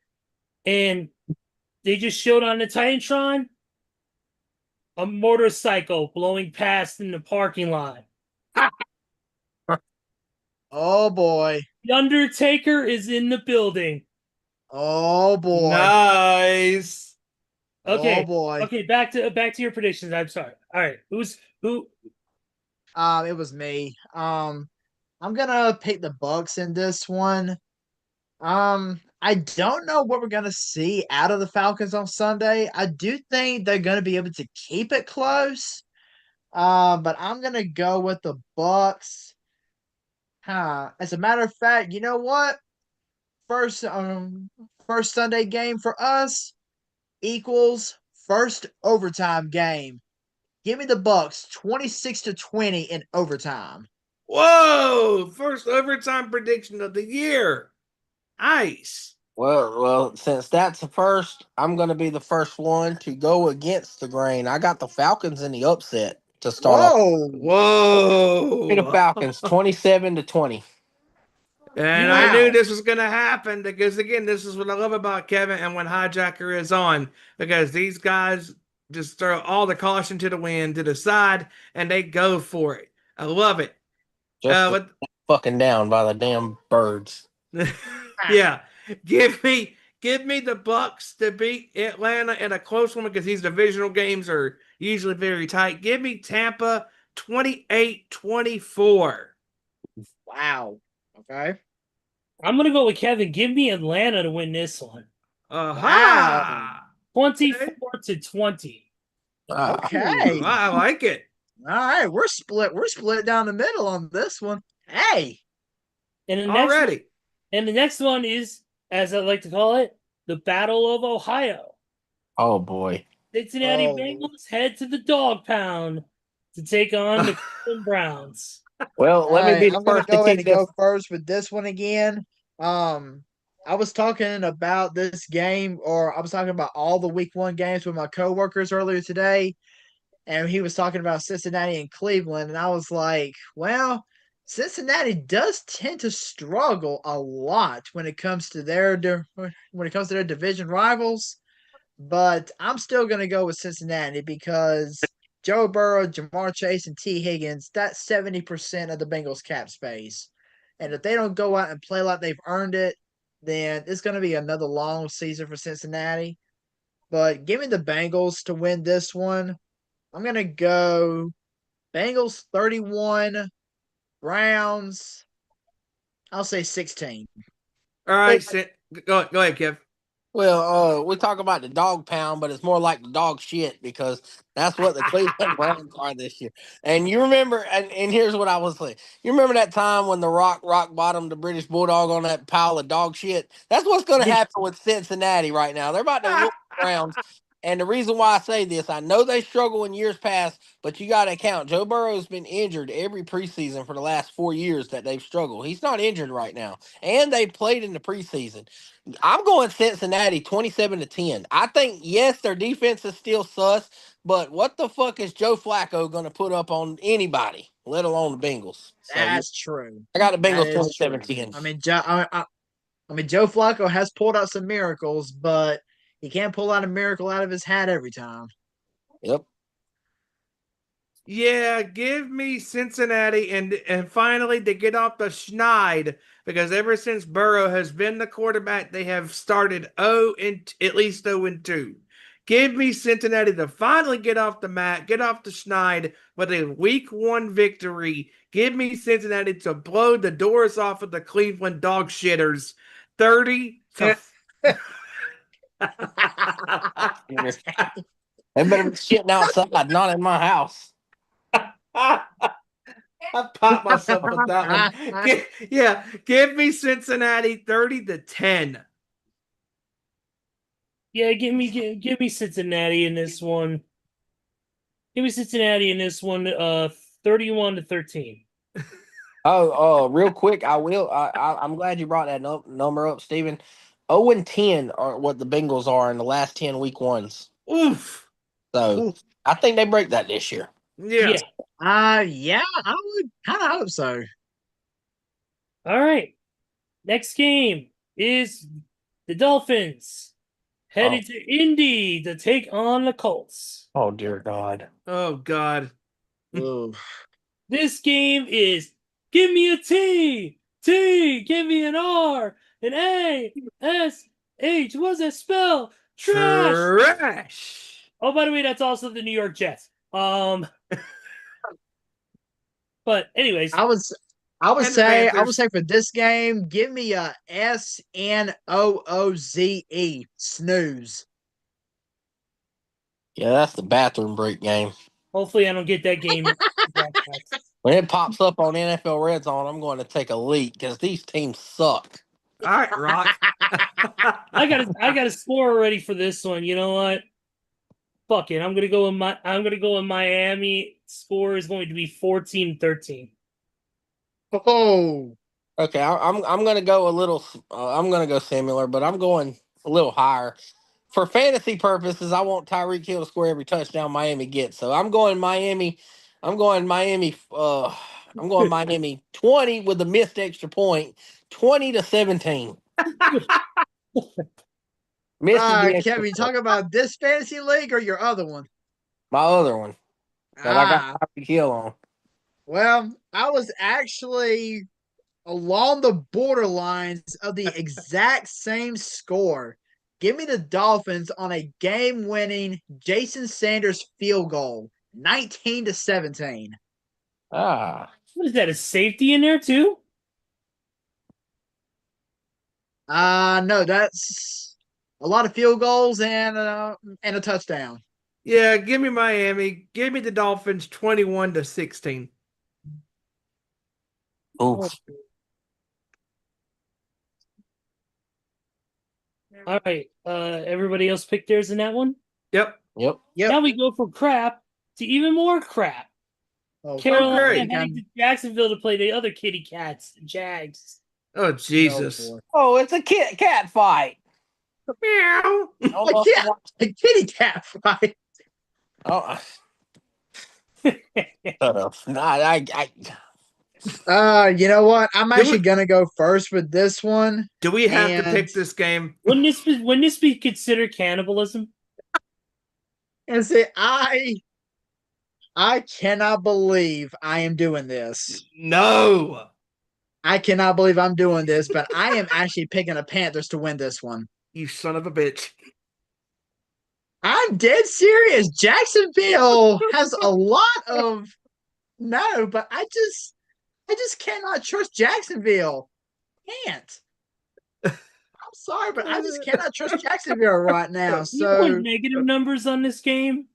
[SPEAKER 3] and they just showed on the Titantron a motorcycle blowing past in the parking lot.
[SPEAKER 4] Oh boy.
[SPEAKER 3] The Undertaker is in the building.
[SPEAKER 4] Oh boy.
[SPEAKER 5] Nice.
[SPEAKER 3] Okay.
[SPEAKER 4] Oh boy.
[SPEAKER 3] Okay, back to your predictions. I'm sorry. All right. Who?
[SPEAKER 4] It was me. I'm gonna pick the Bucks in this one. I don't know what we're gonna see out of the Falcons on Sunday. I do think they're gonna be able to keep it close. But I'm gonna go with the Bucks. As a matter of fact, you know what? First Sunday game for us equals first overtime game. Give me the Bucks 26-20 in overtime.
[SPEAKER 5] Whoa. First overtime prediction of the year. Nice.
[SPEAKER 6] Well, since that's the first, I'm going to be the first one to go against the grain. I got the Falcons in the upset to start off.
[SPEAKER 4] Whoa.
[SPEAKER 6] The
[SPEAKER 5] Whoa.
[SPEAKER 6] Falcons 27-20.
[SPEAKER 5] And I knew
[SPEAKER 4] Wow.
[SPEAKER 5] this was going to happen because, again, this is what I love about Kevin and when Hijacker is on, because these guys just throw all the caution to the wind, to the side, and they go for it. I love it.
[SPEAKER 6] Just fucking down by the damn birds.
[SPEAKER 5] Yeah, give me the Bucks to beat Atlanta in a close one because these divisional games are usually very tight. Give me Tampa 28-24.
[SPEAKER 4] Wow. Okay.
[SPEAKER 3] I'm gonna go with Kevin. Give me Atlanta to win this one.
[SPEAKER 5] Aha!
[SPEAKER 3] 24-20.
[SPEAKER 4] Okay.
[SPEAKER 5] I like it.
[SPEAKER 4] All right. We're split. We're split down the middle on this one. Hey.
[SPEAKER 3] And the
[SPEAKER 5] Already.
[SPEAKER 3] next one is, as I like to call it, the Battle of Ohio.
[SPEAKER 6] Oh boy.
[SPEAKER 3] Cincinnati
[SPEAKER 4] Oh.
[SPEAKER 3] Bengals head to the Dog Pound to take on the Cleveland Browns.
[SPEAKER 6] Well, let me be the
[SPEAKER 4] I'm gonna
[SPEAKER 6] first to
[SPEAKER 4] go ahead
[SPEAKER 6] kick
[SPEAKER 4] and go
[SPEAKER 6] this.
[SPEAKER 4] first with this one again. I was talking about this game, or I was talking about all the week one games with my coworkers earlier today, and he was talking about Cincinnati and Cleveland, and I was like, well, Cincinnati does tend to struggle a lot when it comes to their division rivals, but I'm still gonna go with Cincinnati because Joe Burrow, Jamar Chase, and T. Higgins, that's 70% of the Bengals cap space. And if they don't go out and play like they've earned it, then it's going to be another long season for Cincinnati. But give me the Bengals to win this one. I'm going to go Bengals 31, Browns, I'll say 16.
[SPEAKER 5] All right, go ahead, Kev.
[SPEAKER 6] Well, we talk about the dog pound, but it's more like the dog shit because that's what the Cleveland Browns are this year. And you remember, and here's what I was saying. You remember that time when the rock bottomed the British Bulldog on that pile of dog shit? That's what's going to happen with Cincinnati right now. They're about to whoop the Browns. And the reason why I say this, I know they struggle in years past, but you got to count. Joe Burrow's been injured every preseason for the last 4 years that they've struggled. He's not injured right now. And they played in the preseason. I'm going Cincinnati 27-10. I think, yes, their defense is still sus, but what the fuck is Joe Flacco going to put up on anybody, let alone the Bengals? So
[SPEAKER 4] That's true.
[SPEAKER 6] I got the
[SPEAKER 4] That
[SPEAKER 6] Bengals
[SPEAKER 4] is true.
[SPEAKER 6] 27-10.
[SPEAKER 4] I mean, Joe Flacco has pulled out some miracles, but he can't pull out a miracle out of his hat every time.
[SPEAKER 6] Yep.
[SPEAKER 5] Yeah, give me Cincinnati and finally to get off the schneid because ever since Burrow has been the quarterback, they have started at least 0-2. Give me Cincinnati to finally get off the mat, get off the schneid with a week 1 victory. Give me Cincinnati to blow the doors off of the Cleveland dog shitters 30 to
[SPEAKER 6] They better be shitting outside, not in my house.
[SPEAKER 5] I popped myself with that one. Give me Cincinnati 30-10.
[SPEAKER 3] Yeah, give me Cincinnati in this one. Give me Cincinnati in this one. 31-13.
[SPEAKER 6] Real quick, I'm glad you brought that number up, Steven. 0-10 are what the Bengals are in the last 10 week ones.
[SPEAKER 5] Oof.
[SPEAKER 6] So I think they break that this year.
[SPEAKER 5] Yeah.
[SPEAKER 4] Yeah, I would kind of hope so.
[SPEAKER 3] All right. Next game is the Dolphins headed to Indy to take on the Colts.
[SPEAKER 6] Oh, dear God.
[SPEAKER 5] Oh, God.
[SPEAKER 4] Ooh.
[SPEAKER 3] This game is give me a T, give me an R, an A, S, H. What's that spell? Trash. Oh, by the way, that's also the New York Jets. But anyways,
[SPEAKER 4] I would say for this game, give me a SNOOZE snooze.
[SPEAKER 6] Yeah, that's the bathroom break game.
[SPEAKER 3] Hopefully, I don't get that game.
[SPEAKER 6] When it pops up on NFL Red Zone, I'm going to take a leak because these teams suck.
[SPEAKER 5] All right, Rock.
[SPEAKER 3] I got a score already for this one. You know what? Fuck it. I'm gonna go in Miami. Score is going to be 14-13.
[SPEAKER 4] Oh,
[SPEAKER 6] Okay, I'm gonna go a little. I'm gonna go similar, but I'm going a little higher. For fantasy purposes, I want Tyreek Hill to score every touchdown Miami gets. So I'm going Miami. I'm going Miami 20 with a missed extra point, 20-17.
[SPEAKER 4] Kevin, you talking about this fantasy league or your other one?
[SPEAKER 6] My other one that I got Tyreek Hill on.
[SPEAKER 4] Well, I was actually along the borderlines of the exact same score. Give me the Dolphins on a game-winning Jason Sanders field goal, 19-17.
[SPEAKER 6] Ah,
[SPEAKER 3] What is that? A safety in there too?
[SPEAKER 4] No, that's a lot of field goals and a touchdown.
[SPEAKER 5] Yeah, give me Miami. Give me the Dolphins 21-16.
[SPEAKER 6] oof.
[SPEAKER 3] All right. Everybody else picked theirs in that one.
[SPEAKER 5] Yep.
[SPEAKER 3] Now we go from crap to even more crap.
[SPEAKER 4] Oh,
[SPEAKER 3] Carolina
[SPEAKER 5] great.
[SPEAKER 3] heading to Jacksonville to play the other kitty cats, the Jags.
[SPEAKER 5] Oh, Jesus.
[SPEAKER 6] Oh, it's a cat fight.
[SPEAKER 5] Meow.
[SPEAKER 4] A kitty cat fight.
[SPEAKER 6] Oh, shut up. Nah,
[SPEAKER 4] You know what? I'm actually gonna go first with this one.
[SPEAKER 5] Do we have to pick this game?
[SPEAKER 3] Wouldn't this be considered cannibalism?
[SPEAKER 4] And see, I cannot believe I am doing this.
[SPEAKER 5] No,
[SPEAKER 4] I cannot believe I'm doing this, but I am actually picking the Panthers to win this one.
[SPEAKER 5] you son of a bitch.
[SPEAKER 4] I'm dead serious. Jacksonville has a lot of but I just cannot trust Jacksonville. Can't. I'm sorry, but I just cannot trust Jacksonville right now.
[SPEAKER 3] You put
[SPEAKER 4] So
[SPEAKER 3] negative numbers on this game.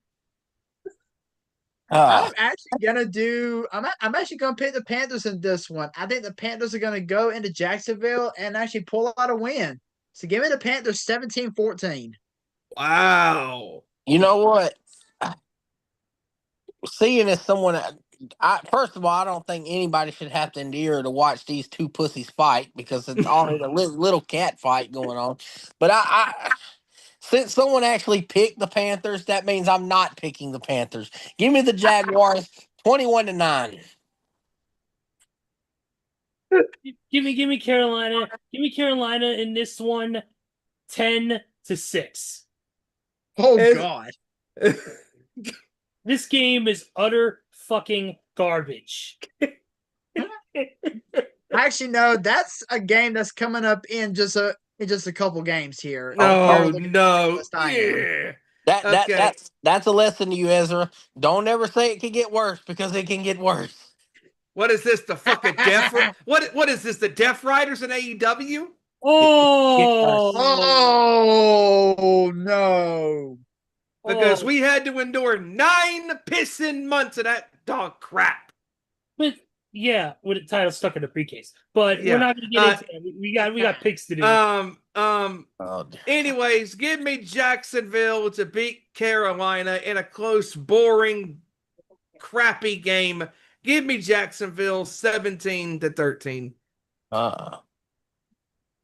[SPEAKER 4] I'm actually gonna do. I'm actually gonna pick the Panthers in this one. I think the Panthers are gonna go into Jacksonville and actually pull out a win. So give me the Panthers 17-14.
[SPEAKER 5] Wow.
[SPEAKER 6] You know what? Seeing as someone, first of all, I don't think anybody should have to endure to watch these two pussies fight because it's already a little cat fight going on. But since someone actually picked the Panthers, that means I'm not picking the Panthers. Give me the Jaguars, 21-9.
[SPEAKER 3] Give me Carolina. Give me Carolina in this one, 10-6.
[SPEAKER 4] Oh
[SPEAKER 5] Is-
[SPEAKER 4] God.
[SPEAKER 3] This game is utter fucking garbage.
[SPEAKER 4] Actually, no, that's a game that's coming up in just a couple games here.
[SPEAKER 5] No,
[SPEAKER 4] Look at
[SPEAKER 5] no.
[SPEAKER 4] how list I am.
[SPEAKER 5] Yeah.
[SPEAKER 6] That
[SPEAKER 5] Okay.
[SPEAKER 6] that's a lesson to you, Ezra. Don't ever say it can get worse because it can get worse.
[SPEAKER 5] What is this? The fucking Death? What is this? The Death Riders in AEW?
[SPEAKER 3] Oh,
[SPEAKER 4] Oh no.
[SPEAKER 5] Because
[SPEAKER 3] oh.
[SPEAKER 5] we had to endure 9 pissing months of that dog crap.
[SPEAKER 3] But yeah, with the title stuck in the briefcase. But
[SPEAKER 5] Yeah.
[SPEAKER 3] we're not gonna get into that. We got picks to do.
[SPEAKER 6] Oh,
[SPEAKER 5] Anyways, give me Jacksonville to beat Carolina in a close, boring, crappy game. Give me Jacksonville 17-13.
[SPEAKER 4] All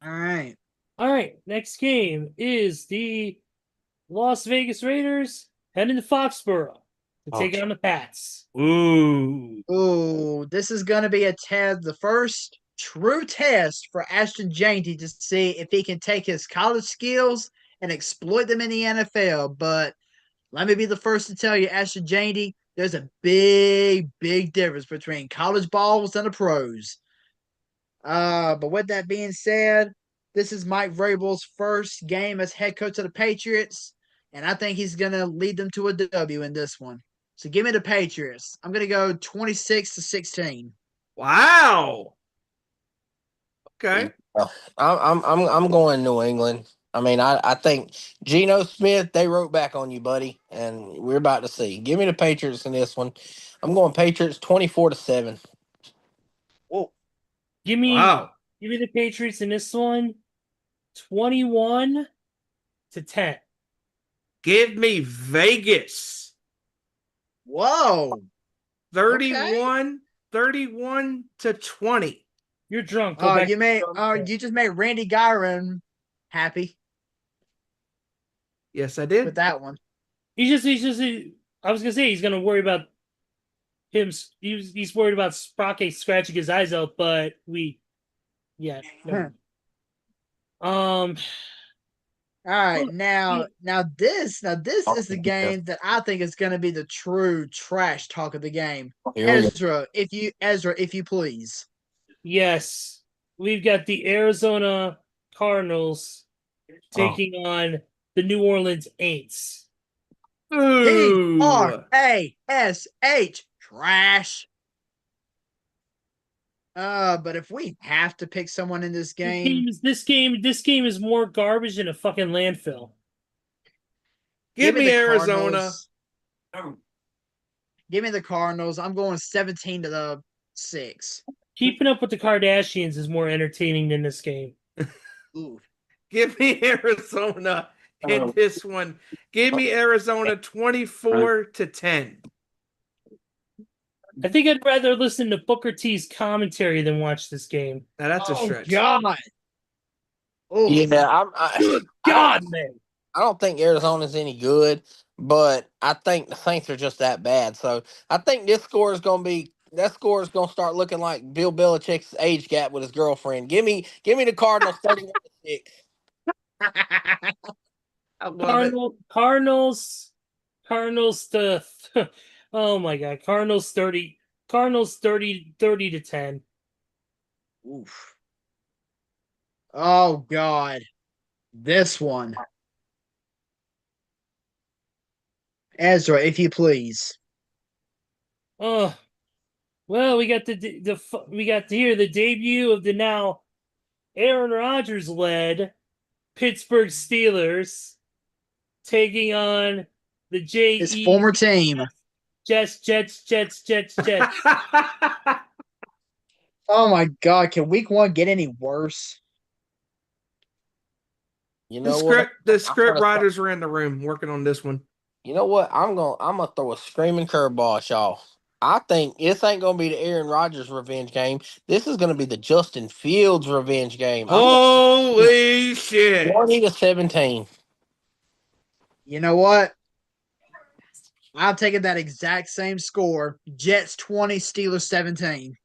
[SPEAKER 4] right.
[SPEAKER 3] All right, next game is the Las Vegas Raiders heading to Foxborough to take on the Pats.
[SPEAKER 5] Ooh.
[SPEAKER 4] Ooh, this is gonna be the first true test for Ashton Janty to see if he can take his college skills and exploit them in the NFL. But let me be the first to tell you, Ashton Janty, there's a big, big difference between college balls and the pros. But with that being said, this is Mike Vrabel's first game as head coach of the Patriots, and I think he's gonna lead them to a W in this one. So give me the Patriots. I'm gonna go 26-16.
[SPEAKER 5] Wow. Okay.
[SPEAKER 6] I'm going New England. I mean, I think Geno Smith, they wrote back on you, buddy, and we're about to see. Give me the Patriots in this one. I'm going Patriots 24-7.
[SPEAKER 4] Whoa.
[SPEAKER 3] Give me
[SPEAKER 5] Wow.
[SPEAKER 3] the Patriots in this one, 21-10.
[SPEAKER 5] Give me Vegas.
[SPEAKER 4] Whoa.
[SPEAKER 5] 31-20.
[SPEAKER 3] You're drunk. Go
[SPEAKER 4] Oh,
[SPEAKER 3] back.
[SPEAKER 4] you just made Randy Gyron happy
[SPEAKER 5] Yes, I
[SPEAKER 4] with
[SPEAKER 5] did.
[SPEAKER 4] that one.
[SPEAKER 3] He's just. I was gonna say he's gonna worry about him. He's worried about Sprocket scratching his eyes out, but yeah. No.
[SPEAKER 4] All right, now this is the game that I think is going to be the true trash talk of the game.
[SPEAKER 6] Here we go.
[SPEAKER 4] Ezra, if you please.
[SPEAKER 3] Yes, we've got the Arizona Cardinals taking on the New Orleans Aints.
[SPEAKER 4] TRASH trash. But if we have to pick someone in this game,
[SPEAKER 3] This game is more garbage than a fucking landfill.
[SPEAKER 5] Give me
[SPEAKER 4] the
[SPEAKER 5] Arizona.
[SPEAKER 4] Cardinals. Give me the Cardinals. I'm going 17-6.
[SPEAKER 3] Keeping up with the Kardashians is more entertaining than this game.
[SPEAKER 4] Ooh.
[SPEAKER 5] Give me Arizona in this one. Give me Arizona 24-10.
[SPEAKER 3] I think I'd rather listen to Booker T's commentary than watch this game.
[SPEAKER 5] Now that's a stretch.
[SPEAKER 4] God. Oh
[SPEAKER 6] Yeah,
[SPEAKER 3] God, man.
[SPEAKER 6] I don't think Arizona's any good, but I think the Saints are just that bad. So I think this score is going to start looking like Bill Belichick's age gap with his girlfriend. Give me the Cardinals 31-6.
[SPEAKER 5] I love it.
[SPEAKER 3] Cardinals to Oh my god. Cardinals 30. Cardinals 30 to 10.
[SPEAKER 4] Oof. Oh God. This one. Ezra, if you please.
[SPEAKER 3] Oh, well, we got we got to hear the debut of the now Aaron Rodgers led Pittsburgh Steelers taking on the
[SPEAKER 4] His former team.
[SPEAKER 3] Jets.
[SPEAKER 4] Oh my God. Can week one get any worse?
[SPEAKER 6] You
[SPEAKER 5] The
[SPEAKER 6] know what?
[SPEAKER 5] script writers were in the room working on this one.
[SPEAKER 6] You know what? I'm gonna throw a screaming curveball at y'all. I think this ain't gonna be the Aaron Rodgers revenge game. This is gonna be the Justin Fields revenge game.
[SPEAKER 5] Holy shit.
[SPEAKER 6] 20-17.
[SPEAKER 4] You know what? I'm taking that exact same score. Jets 20, Steelers 17.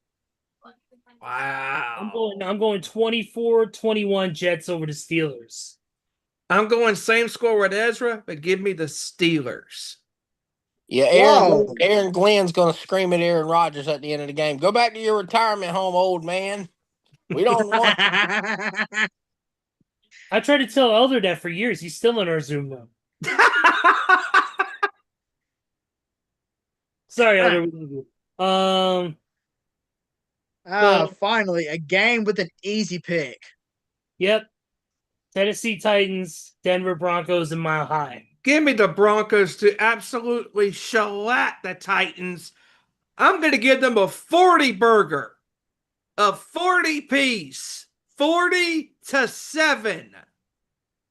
[SPEAKER 5] Wow.
[SPEAKER 3] I'm going 24-21 Jets over the Steelers.
[SPEAKER 5] I'm going same score with Ezra, but give me the Steelers.
[SPEAKER 6] Yeah,
[SPEAKER 4] Whoa.
[SPEAKER 6] Aaron Glenn's gonna scream at Aaron Rodgers at the end of the game. Go back to your retirement home, old man. We don't want.
[SPEAKER 3] I tried to tell Elder that for years. He's still in our Zoom room. Sorry, Elder.
[SPEAKER 4] Finally, a game with an easy pick.
[SPEAKER 3] Yep. Tennessee Titans, Denver Broncos, and Mile High.
[SPEAKER 5] Give me the Broncos to absolutely shellac the Titans. I'm going to give them a 40 burger, a 40 piece, 40-7.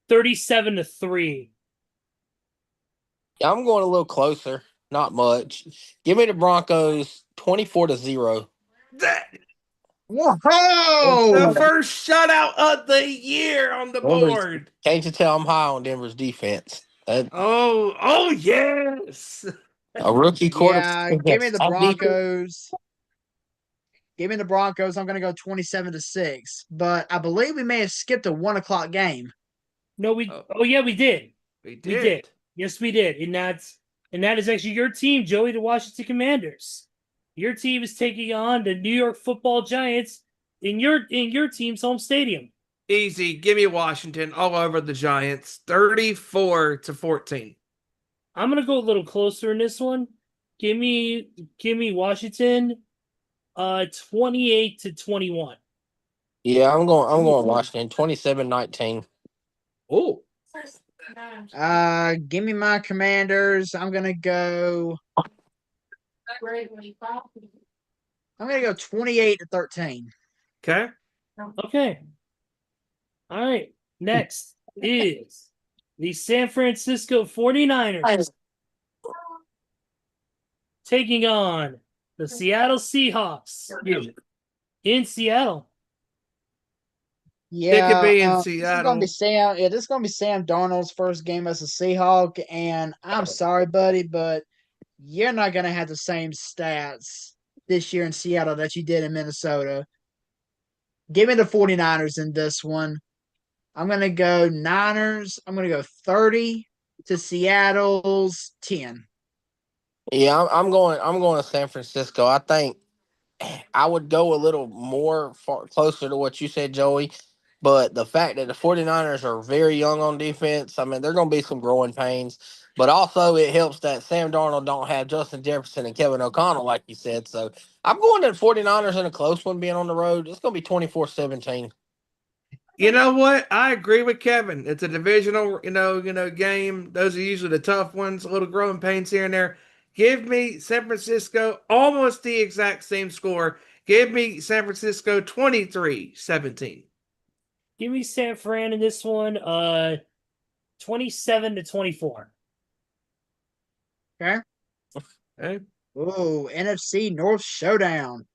[SPEAKER 3] 37-3.
[SPEAKER 6] Yeah, I'm going a little closer. Not much. Give me the Broncos 24-0.
[SPEAKER 4] Whoa!
[SPEAKER 5] The first shutout of the year on the board.
[SPEAKER 6] Can't you tell I'm high on Denver's defense?
[SPEAKER 5] Oh yes.
[SPEAKER 6] A rookie quarterback.
[SPEAKER 4] Yeah, give me the Broncos. Give me the Broncos. I'm going to go 27-6. But I believe we may have skipped a 1 o'clock game.
[SPEAKER 3] No, yeah, we did.
[SPEAKER 5] We did.
[SPEAKER 3] We did. Yes, we did. And that is actually your team, Joey, the Washington Commanders. Your team is taking on the New York Football Giants in your team's home stadium.
[SPEAKER 5] Easy. Give me Washington all over the Giants. 34-14.
[SPEAKER 3] I'm gonna go a little closer in this one. Give me Washington 28-21.
[SPEAKER 6] Yeah, I'm going Washington 27-19.
[SPEAKER 5] Oh.
[SPEAKER 4] Give me my Commanders. I'm going to go 28-13.
[SPEAKER 5] Okay.
[SPEAKER 3] Okay. All right. Next is the San Francisco 49ers taking on the Seattle Seahawks in Seattle.
[SPEAKER 4] Yeah,
[SPEAKER 5] It could be in
[SPEAKER 4] This is
[SPEAKER 5] Seattle.
[SPEAKER 4] gonna be Sam. Yeah, this is gonna be Sam Darnold's first game as a Seahawk, and I'm sorry, buddy, but you're not gonna have the same stats this year in Seattle that you did in Minnesota. Give me the 49ers in this one. I'm gonna go Niners. I'm gonna go 30 to Seattle's 10.
[SPEAKER 6] Yeah, I'm going to San Francisco. I think I would go a little more closer to what you said, Joey. But the fact that the 49ers are very young on defense, I mean, there are going to be some growing pains. But also, it helps that Sam Darnold don't have Justin Jefferson and Kevin O'Connell, like you said. So I'm going to the 49ers in a close one being on the road. It's going to be 24-17.
[SPEAKER 5] You know what? I agree with Kevin. It's a divisional, game. Those are usually the tough ones. A little growing pains here and there. Give me San Francisco almost the exact same score. Give me San Francisco 23-17.
[SPEAKER 3] Give me San Fran in this one 27-24.
[SPEAKER 4] Okay.
[SPEAKER 5] Okay.
[SPEAKER 4] Oh, NFC North Showdown.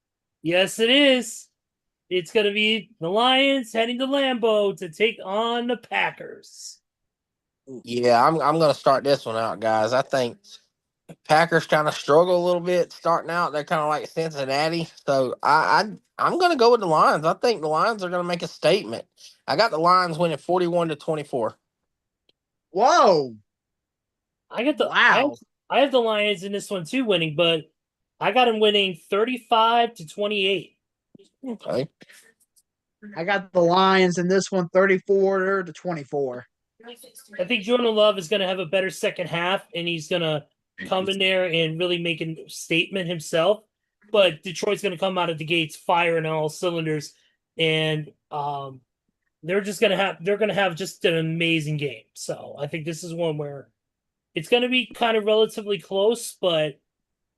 [SPEAKER 3] Yes, it is. It's going to be the Lions heading to Lambeau to take on the Packers.
[SPEAKER 6] Yeah, I'm going to start this one out, guys. I think Packers kind of struggle a little bit starting out. They're kind of like Cincinnati. So I'm going to go with the Lions. I think the Lions are going to make a statement. I got the Lions winning 41-24.
[SPEAKER 4] Whoa.
[SPEAKER 3] I got the
[SPEAKER 4] Wow.
[SPEAKER 3] I have the Lions in this one too winning, but I got them winning 35-28.
[SPEAKER 6] Okay.
[SPEAKER 4] I got the Lions in this one 34-24.
[SPEAKER 3] I think Jordan Love is going to have a better second half, and he's going to come in there and really make a statement himself. But Detroit's going to come out of the gates firing on all cylinders, and they're going to have just an amazing game. So I think this is one where it's going to be kind of relatively close, but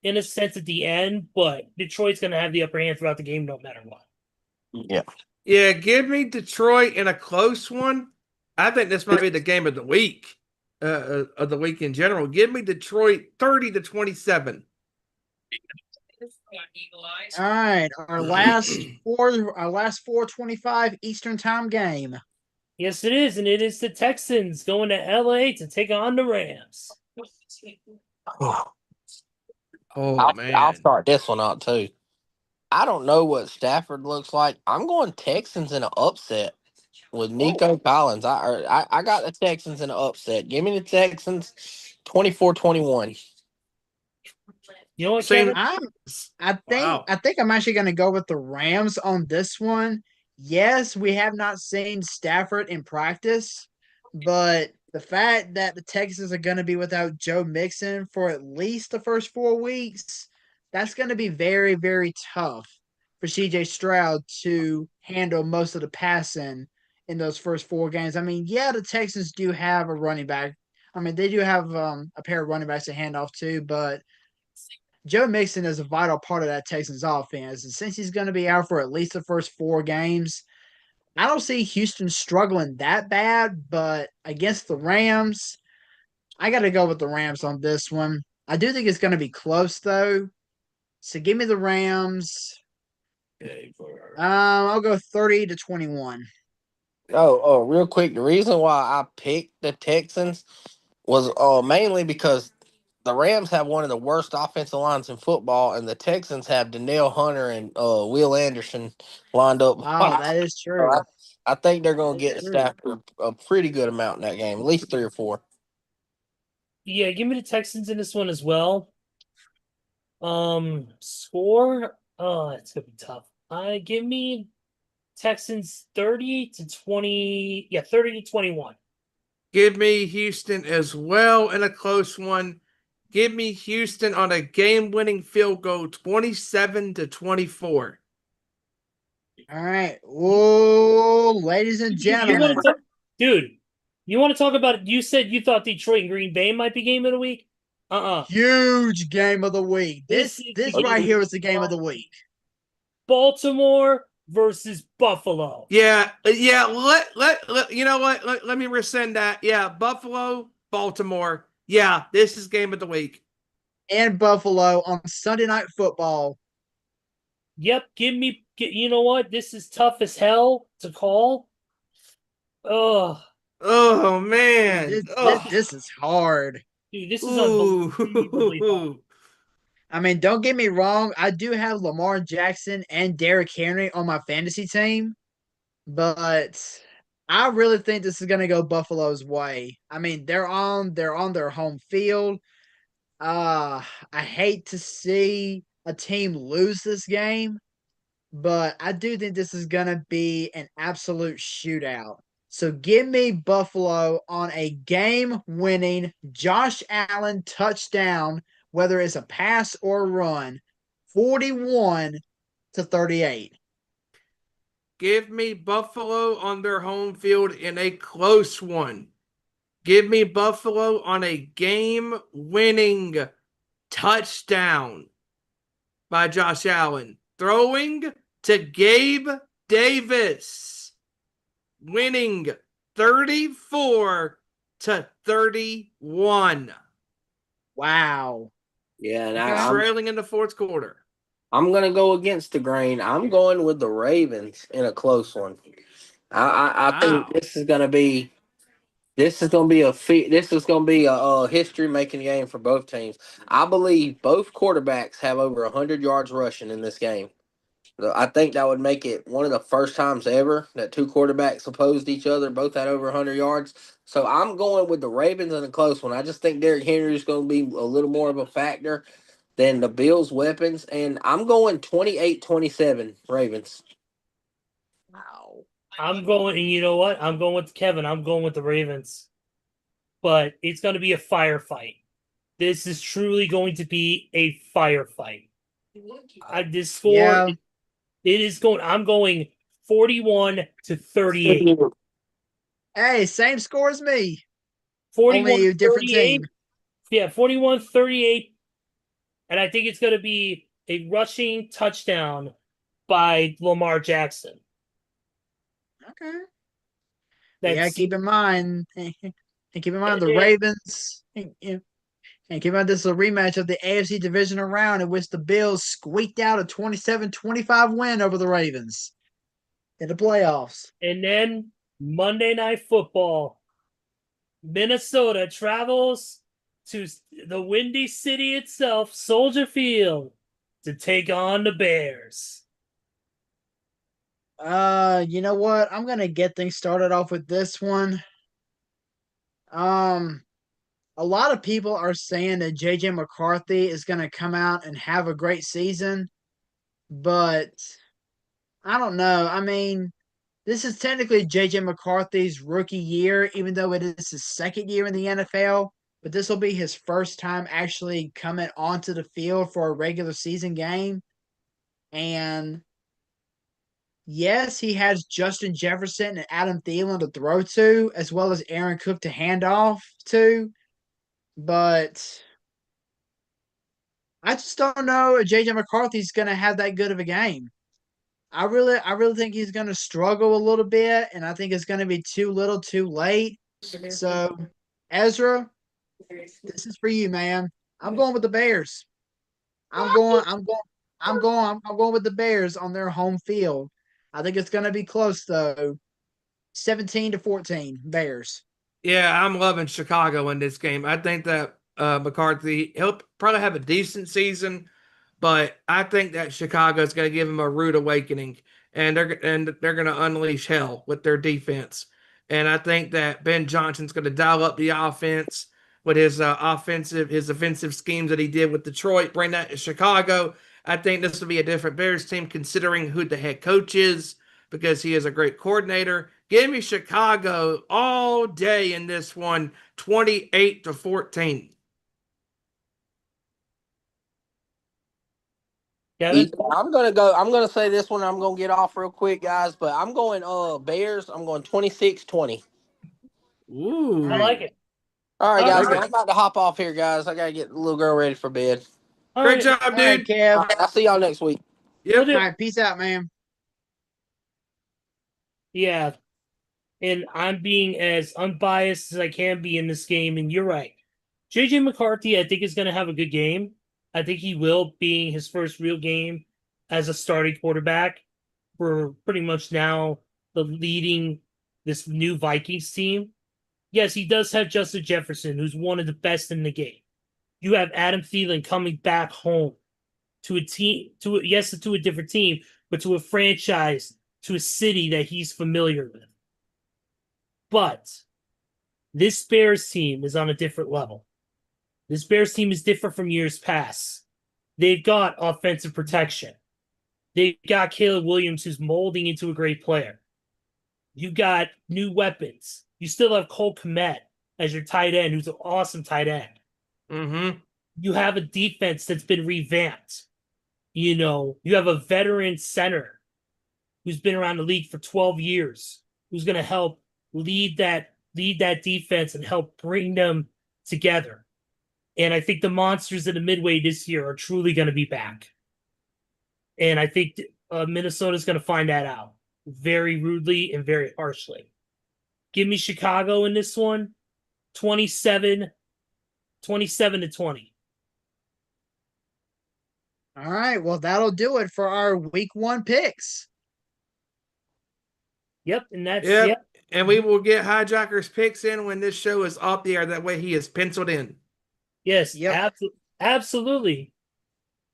[SPEAKER 3] in a sense at the end. But Detroit's going to have the upper hand throughout the game, no matter what.
[SPEAKER 6] Yeah.
[SPEAKER 5] Yeah, give me Detroit in a close one. I think this might be the game of the week, of the week in general. Give me Detroit 30-27.
[SPEAKER 4] All right, our last 4:25 Eastern Time game.
[SPEAKER 3] Yes, it is, and it is the Texans going to LA to take on the Rams.
[SPEAKER 6] I'll start this one out too. I don't know what Stafford looks like. I'm going Texans in an upset with Nico Collins. I got the Texans in an upset. Give me the Texans 24-21.
[SPEAKER 3] You know what,
[SPEAKER 5] Same.
[SPEAKER 3] Kevin?
[SPEAKER 4] I think I'm actually going to go with the Rams on this one. Yes, we have not seen Stafford in practice, but the fact that the Texans are going to be without Joe Mixon for at least the first 4 weeks, that's going to be very, very tough for CJ Stroud to handle most of the passing in those first 4 games. I mean, yeah, the Texans do have a running back. I mean, they do have a pair of running backs to hand off to, but Joe Mixon is a vital part of that Texans offense. And since he's going to be out for at least the first 4 games, I don't see Houston struggling that bad. But against the Rams, I got to go with the Rams on this one. I do think it's going to be close, though. So give me the Rams. I'll go 30-21.
[SPEAKER 6] Oh, real quick. The reason why I picked the Texans was mainly because the Rams have one of the worst offensive lines in football, and the Texans have Danielle Hunter and Will Anderson lined up.
[SPEAKER 4] Oh, that is
[SPEAKER 6] So
[SPEAKER 4] true.
[SPEAKER 6] I think they're going to
[SPEAKER 4] That
[SPEAKER 6] get
[SPEAKER 4] is true.
[SPEAKER 6] Stafford a pretty good amount in that game, at least 3 or 4.
[SPEAKER 3] Yeah, give me the Texans in this one as well. Score. Oh, it's gonna be tough. Give me Texans 30-20. Yeah, 30-21.
[SPEAKER 5] Give me Houston as well in a close one. Give me Houston on a game-winning field goal, 27-24.
[SPEAKER 4] All right. Whoa, ladies and gentlemen.
[SPEAKER 3] Dude, you want to talk about? You said you thought Detroit and Green Bay might be game of the week.
[SPEAKER 4] Huge game of the week. This right here is the game of the week.
[SPEAKER 3] Baltimore versus Buffalo.
[SPEAKER 5] Yeah. Let you know what? Let me rescind that. Yeah, Buffalo, Baltimore. Yeah, this is game of the week.
[SPEAKER 4] And Buffalo on Sunday Night Football.
[SPEAKER 3] Yep, you know what? This is tough as hell to call.
[SPEAKER 5] Oh man.
[SPEAKER 4] This is hard.
[SPEAKER 3] Dude, this is unbelievably hard.
[SPEAKER 4] I mean, don't get me wrong. I do have Lamar Jackson and Derrick Henry on my fantasy team, but I really think this is going to go Buffalo's way. I mean, they're on their home field. I hate to see a team lose this game, but I do think this is going to be an absolute shootout. So give me Buffalo on a game-winning Josh Allen touchdown, whether it's a pass or a run, 41-38.
[SPEAKER 5] Give me Buffalo on their home field in a close one. Give me Buffalo on a game-winning touchdown by Josh Allen. Throwing to Gabe Davis. Winning 34-31.
[SPEAKER 4] Wow.
[SPEAKER 6] Yeah, and
[SPEAKER 5] trailing in the fourth quarter.
[SPEAKER 6] I'm going to go against the grain. I'm going with the Ravens in a close one. I think this is going to be a history-making game for both teams. I believe both quarterbacks have over 100 yards rushing in this game. I think that would make it one of the first times ever that two quarterbacks opposed each other, both had over 100 yards. So I'm going with the Ravens in a close one. I just think Derrick Henry is going to be a little more of a factor than the Bills' weapons. And I'm going 28-27 Ravens.
[SPEAKER 4] Wow.
[SPEAKER 3] I'm going, and you know what? I'm going with Kevin. I'm going with the Ravens. But it's going to be a firefight. This is truly going to be a firefight. This score,
[SPEAKER 4] Yeah.
[SPEAKER 3] it is going. I'm going 41-38.
[SPEAKER 4] Hey, same score as me.
[SPEAKER 3] 41
[SPEAKER 4] Only a different
[SPEAKER 3] 38.
[SPEAKER 4] team.
[SPEAKER 3] Yeah, 41-38. And I think it's going to be a rushing touchdown by Lamar Jackson.
[SPEAKER 4] Okay.
[SPEAKER 3] That's
[SPEAKER 4] Keep in mind, the
[SPEAKER 3] and
[SPEAKER 4] Ravens. And keep in mind, this is a rematch of the AFC divisional round in which the Bills squeaked out a 27-25 win over the Ravens in the playoffs.
[SPEAKER 3] and then Monday Night Football. Minnesota travels to the Windy City itself, Soldier Field, to take on the Bears.
[SPEAKER 4] You know what? I'm gonna get things started off with this one. Um, a lot of people are saying that JJ McCarthy is gonna come out and have a great season, but I don't know. I mean, this is technically JJ McCarthy's rookie year, even though it is his second year in the NFL. But this will be his first time actually coming onto the field for a regular season game. And yes, he has Justin Jefferson and Adam Thielen to throw to, as well as Aaron Cook to hand off to. But I just don't know if JJ McCarthy's going to have that good of a game. I really think he's going to struggle a little bit, and I think it's going to be too little, too late. So, Ezra, this is for you, man. I'm going with the Bears. I'm going. I'm going. I'm going with the Bears on their home field. I think it's going to be close though. 17-14, Bears.
[SPEAKER 5] Yeah, I'm loving Chicago in this game. I think that McCarthy, he'll probably have a decent season, but I think that Chicago is going to give him a rude awakening, and they're going to unleash hell with their defense. And I think that Ben Johnson's going to dial up the offense with his offensive schemes that he did with Detroit. Bring that to Chicago. I think this will be a different Bears team considering who the head coach is because he is a great coordinator. Give me Chicago all day in this one, 28-14.
[SPEAKER 3] Kevin?
[SPEAKER 6] I'm gonna say this one. I'm gonna get off real quick, guys. But I'm going Bears. I'm going 26-20.
[SPEAKER 5] Ooh.
[SPEAKER 3] I like it.
[SPEAKER 6] All right,
[SPEAKER 3] All
[SPEAKER 6] guys.
[SPEAKER 3] right.
[SPEAKER 6] I'm about to hop off here, guys. I gotta get the little girl ready for bed.
[SPEAKER 3] All
[SPEAKER 5] Great
[SPEAKER 3] right.
[SPEAKER 5] job,
[SPEAKER 4] All right,
[SPEAKER 5] dude.
[SPEAKER 4] Kev.
[SPEAKER 6] All right, I'll see y'all next week.
[SPEAKER 3] We'll
[SPEAKER 5] Yep.
[SPEAKER 3] do.
[SPEAKER 4] All right, peace out, man.
[SPEAKER 3] Yeah. And I'm being as unbiased as I can be in this game. And you're right. JJ McCarthy, I think, is going to have a good game. I think he will, being his first real game as a starting quarterback for pretty much now the leading this new Vikings team. Yes, he does have Justin Jefferson, who's one of the best in the game. You have Adam Thielen coming back home to a team, to a different team, but to a franchise, to a city that he's familiar with. But this Bears team is on a different level. This Bears team is different from years past. They've got offensive protection. They've got Caleb Williams, who's molding into a great player. You got new weapons. You still have Cole Kmet as your tight end, who's an awesome tight end.
[SPEAKER 5] Mm-hmm.
[SPEAKER 3] You have a defense that's been revamped. You have a veteran center who's been around the league for 12 years, who's going to help lead that defense and help bring them together. And I think the monsters in the midway this year are truly going to be back. And I think Minnesota's going to find that out very rudely and very harshly. Give me Chicago in this one, 27-20.
[SPEAKER 4] All right, well, that'll do it for our week 1 picks.
[SPEAKER 3] Yep, and that's
[SPEAKER 5] Yep. And we will get Hijacker's picks in when this show is off the air. That way he is penciled in.
[SPEAKER 3] Yes,
[SPEAKER 4] Yep.
[SPEAKER 3] absolutely.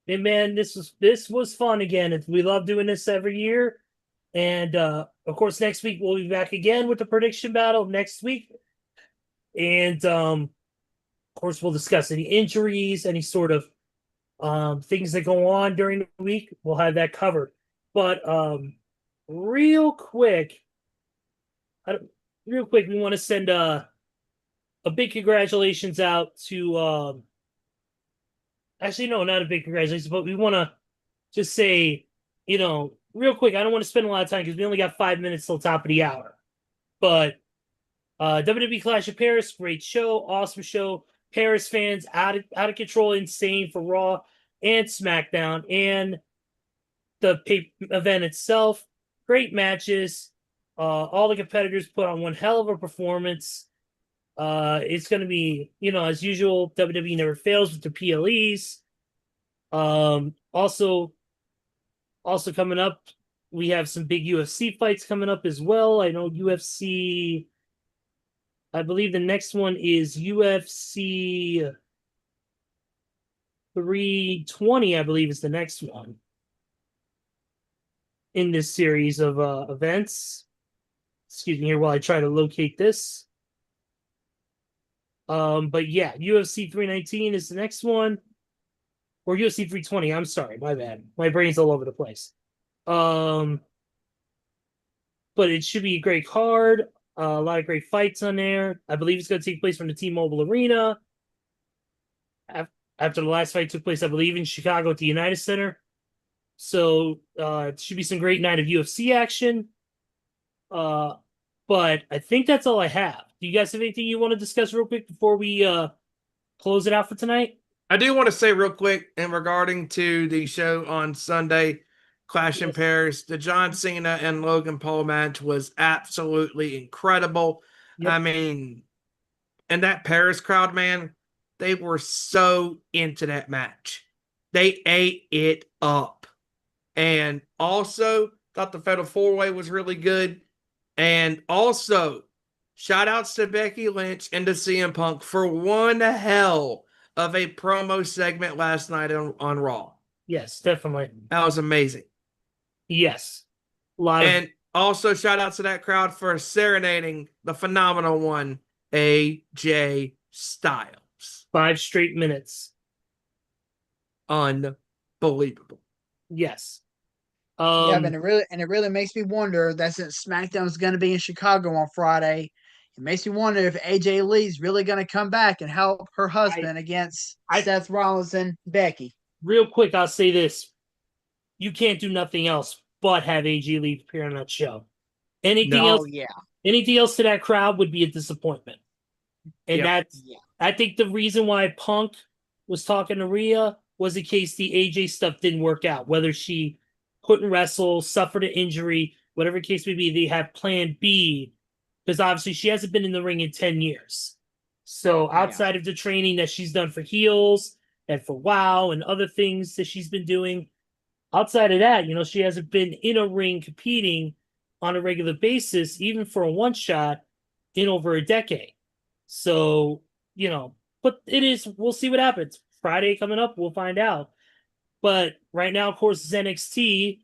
[SPEAKER 3] And man, this was fun again. We love doing this every year. And of course, next week we'll be back again with the prediction battle next week. And of course, we'll discuss any injuries, any sort of things that go on during the week. We'll have that covered. But real quick, we want to send a big congratulations out to. Actually, no, not a big congratulations, but we want to just say, real quick. I don't want to spend a lot of time because we only got 5 minutes till top of the hour. But WWE Clash of Paris, great show, awesome show. Paris fans out of control, insane for Raw and SmackDown, and the event itself. Great matches. All the competitors put on one hell of a performance. It's going to be, as usual, WWE never fails with the PLEs. Also coming up, we have some big UFC fights coming up as well. I know UFC. I believe the next one is UFC 320. I believe is the next one in this series of events. Excuse me here while I try to locate this. But yeah, UFC 319 is the next one. Or UFC 320. I'm sorry, my bad. My brain's all over the place. But it should be a great card. A lot of great fights on there. I believe it's going to take place from the T-Mobile Arena. After the last fight took place, I believe, in Chicago at the United Center. So it should be some great night of UFC action. But I think that's all I have. Do you guys have anything you want to discuss real quick before we close it out for tonight?
[SPEAKER 5] I do want to say real quick in regarding to the show on Sunday, Clash in Paris, the John Cena and Logan Paul match was absolutely incredible.
[SPEAKER 3] Yep.
[SPEAKER 5] I mean, and that Paris crowd, man, they were so into that match. They ate it up. And also thought the Fatal 4-Way was really good. And also, shout outs to Becky Lynch and to CM Punk for one hell of a promo segment last night on Raw.
[SPEAKER 3] Yes, definitely.
[SPEAKER 5] That was amazing.
[SPEAKER 3] Yes.
[SPEAKER 5] And also shout out to that crowd for serenading the phenomenal one, AJ Styles.
[SPEAKER 3] 5 straight minutes.
[SPEAKER 5] Unbelievable.
[SPEAKER 3] Yes.
[SPEAKER 4] Yeah, but it really makes me wonder that since SmackDown's going to be in Chicago on Friday, it makes me wonder if AJ Lee's really going to come back and help her husband against Seth Rollins and Becky.
[SPEAKER 3] Real quick, I'll say this. You can't do nothing else but have AJ Lee appear on that show. Anything else to that crowd would be a disappointment. And I think the reason why Punk was talking to Rhea was in case the AJ stuff didn't work out, whether she couldn't wrestle, suffered an injury, whatever case may be, they have plan B, because obviously she hasn't been in the ring in 10 years. So outside of the training that she's done for heels and for WOW and other things that she's been doing, outside of that, she hasn't been in a ring competing on a regular basis, even for a one-shot, in over a decade. So, but we'll see what happens. Friday coming up, we'll find out. But right now, of course, it's NXT,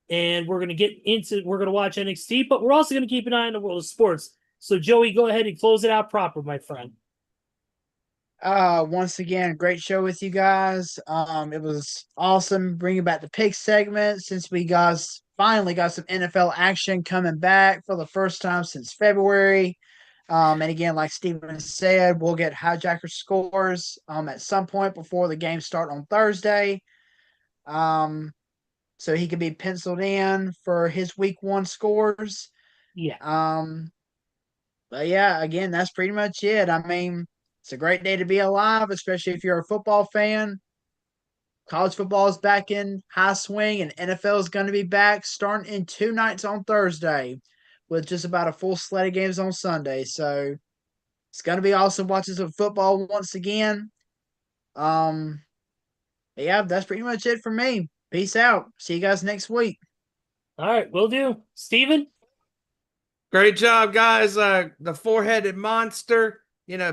[SPEAKER 3] and we're going to watch NXT, but we're also going to keep an eye on the world of sports. So, Joey, go ahead and close it out proper, my friend.
[SPEAKER 4] Once again, great show with you guys. It was awesome bringing back the pick segment since we finally got some NFL action coming back for the first time since February. And again, like Steven said, we'll get Hijacker scores at some point before the games start on Thursday. So he could be penciled in for his week 1 scores.
[SPEAKER 3] Yeah.
[SPEAKER 4] But yeah, again, that's pretty much it. I mean, it's a great day to be alive, especially if you're a football fan. College football is back in high swing, and NFL is going to be back starting in 2 nights on Thursday with just about a full slate of games on Sunday. So it's going to be awesome watching some football once again. Yeah, that's pretty much it for me. Peace out. See you guys next week.
[SPEAKER 3] All right, will do. Steven?
[SPEAKER 5] Great job, guys. The 4-headed monster,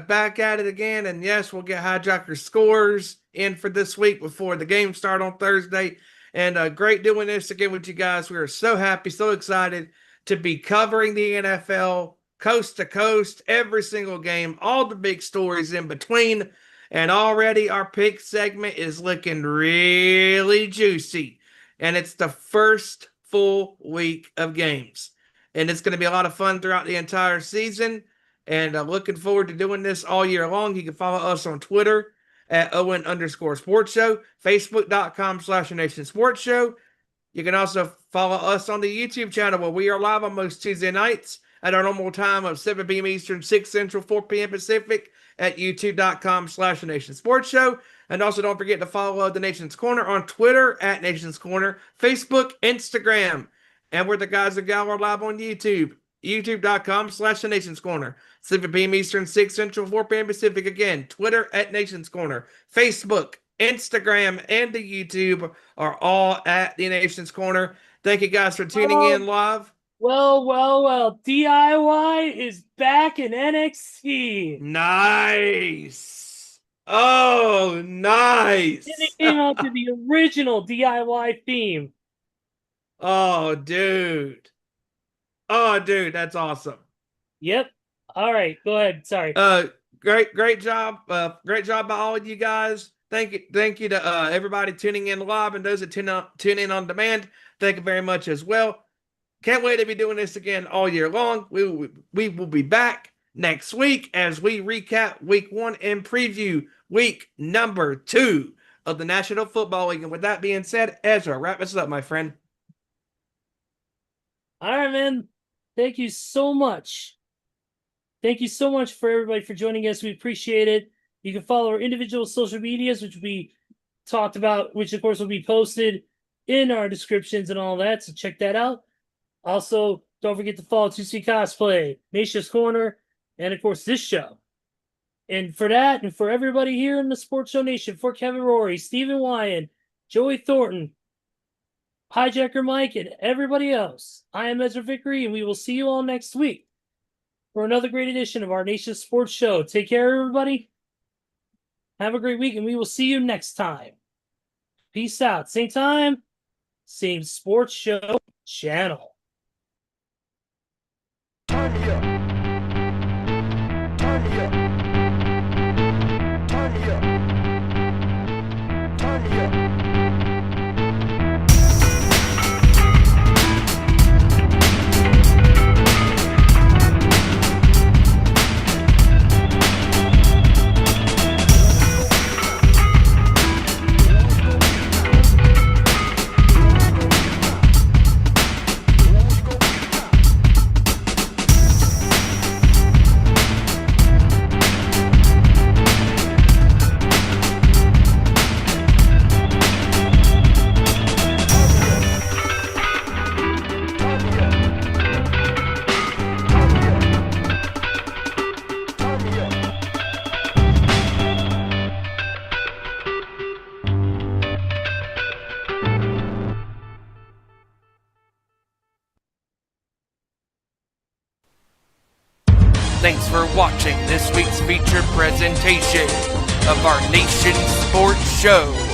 [SPEAKER 5] back at it again. And yes, we'll get Hijacker scores in for this week before the games start on Thursday. And great doing this again with you guys. We are so happy, so excited to be covering the NFL coast to coast, every single game, all the big stories in between. And already our pick segment is looking really juicy. And it's the first full week of games. And it's going to be a lot of fun throughout the entire season. And looking forward to doing this all year long. You can follow us on Twitter at Owen_Sports Show, Facebook.com/Nation Sports Show. You can also follow us on the YouTube channel where we are live on most Tuesday nights at our normal time of 7 p.m. Eastern, 6 Central, 4 p.m. Pacific at youtube.com/Nation Sports Show. And also don't forget to follow The Nation's Corner on Twitter at Nation's Corner, Facebook, Instagram. And we're the guys and gal are live on YouTube, youtube.com/The Nation's Corner. 7 p.m. Eastern, 6 Central, 4 p.m. Pacific. Again, Twitter at Nation's Corner, Facebook, Instagram, and the YouTube are all at The Nation's Corner. Thank you guys for tuning in live.
[SPEAKER 3] Well. DIY is back in NXT.
[SPEAKER 5] Nice. Oh, nice.
[SPEAKER 3] And it came out to the original DIY theme.
[SPEAKER 5] Oh, dude. That's awesome.
[SPEAKER 3] Yep. All right, go ahead. Sorry.
[SPEAKER 5] Great job. Great job by all of you guys. Thank you to everybody tuning in live and those that tune in on demand. Thank you very much as well. Can't wait to be doing this again all year long. We will be back next week as we recap week 1 and preview week number 2 of the National Football League. And with that being said, Ezra, wrap us up, my friend.
[SPEAKER 3] All right, man. Thank you so much. Thank you so much for everybody for joining us. We appreciate it. You can follow our individual social medias, which we talked about, which of course will be posted in our descriptions and all that. So check that out. Also, don't forget to follow 2C Cosplay, Nation's Corner, and of course this show. And for that, and for everybody here in the Sports Show Nation, for Kevin Rory, Stephen Wyand, Joey Thornton, Hijacker Mike, and everybody else, I am Ezra Vickery, and we will see you all next week for another great edition of our Nation's Sports Show. Take care, everybody. Have a great week, and we will see you next time. Peace out. Same time, same Sports Show channel.
[SPEAKER 2] Turn me up. Turn me up. Turn me up. Turn me up.
[SPEAKER 1] Thanks for watching this week's feature presentation of our Nation Sports Show.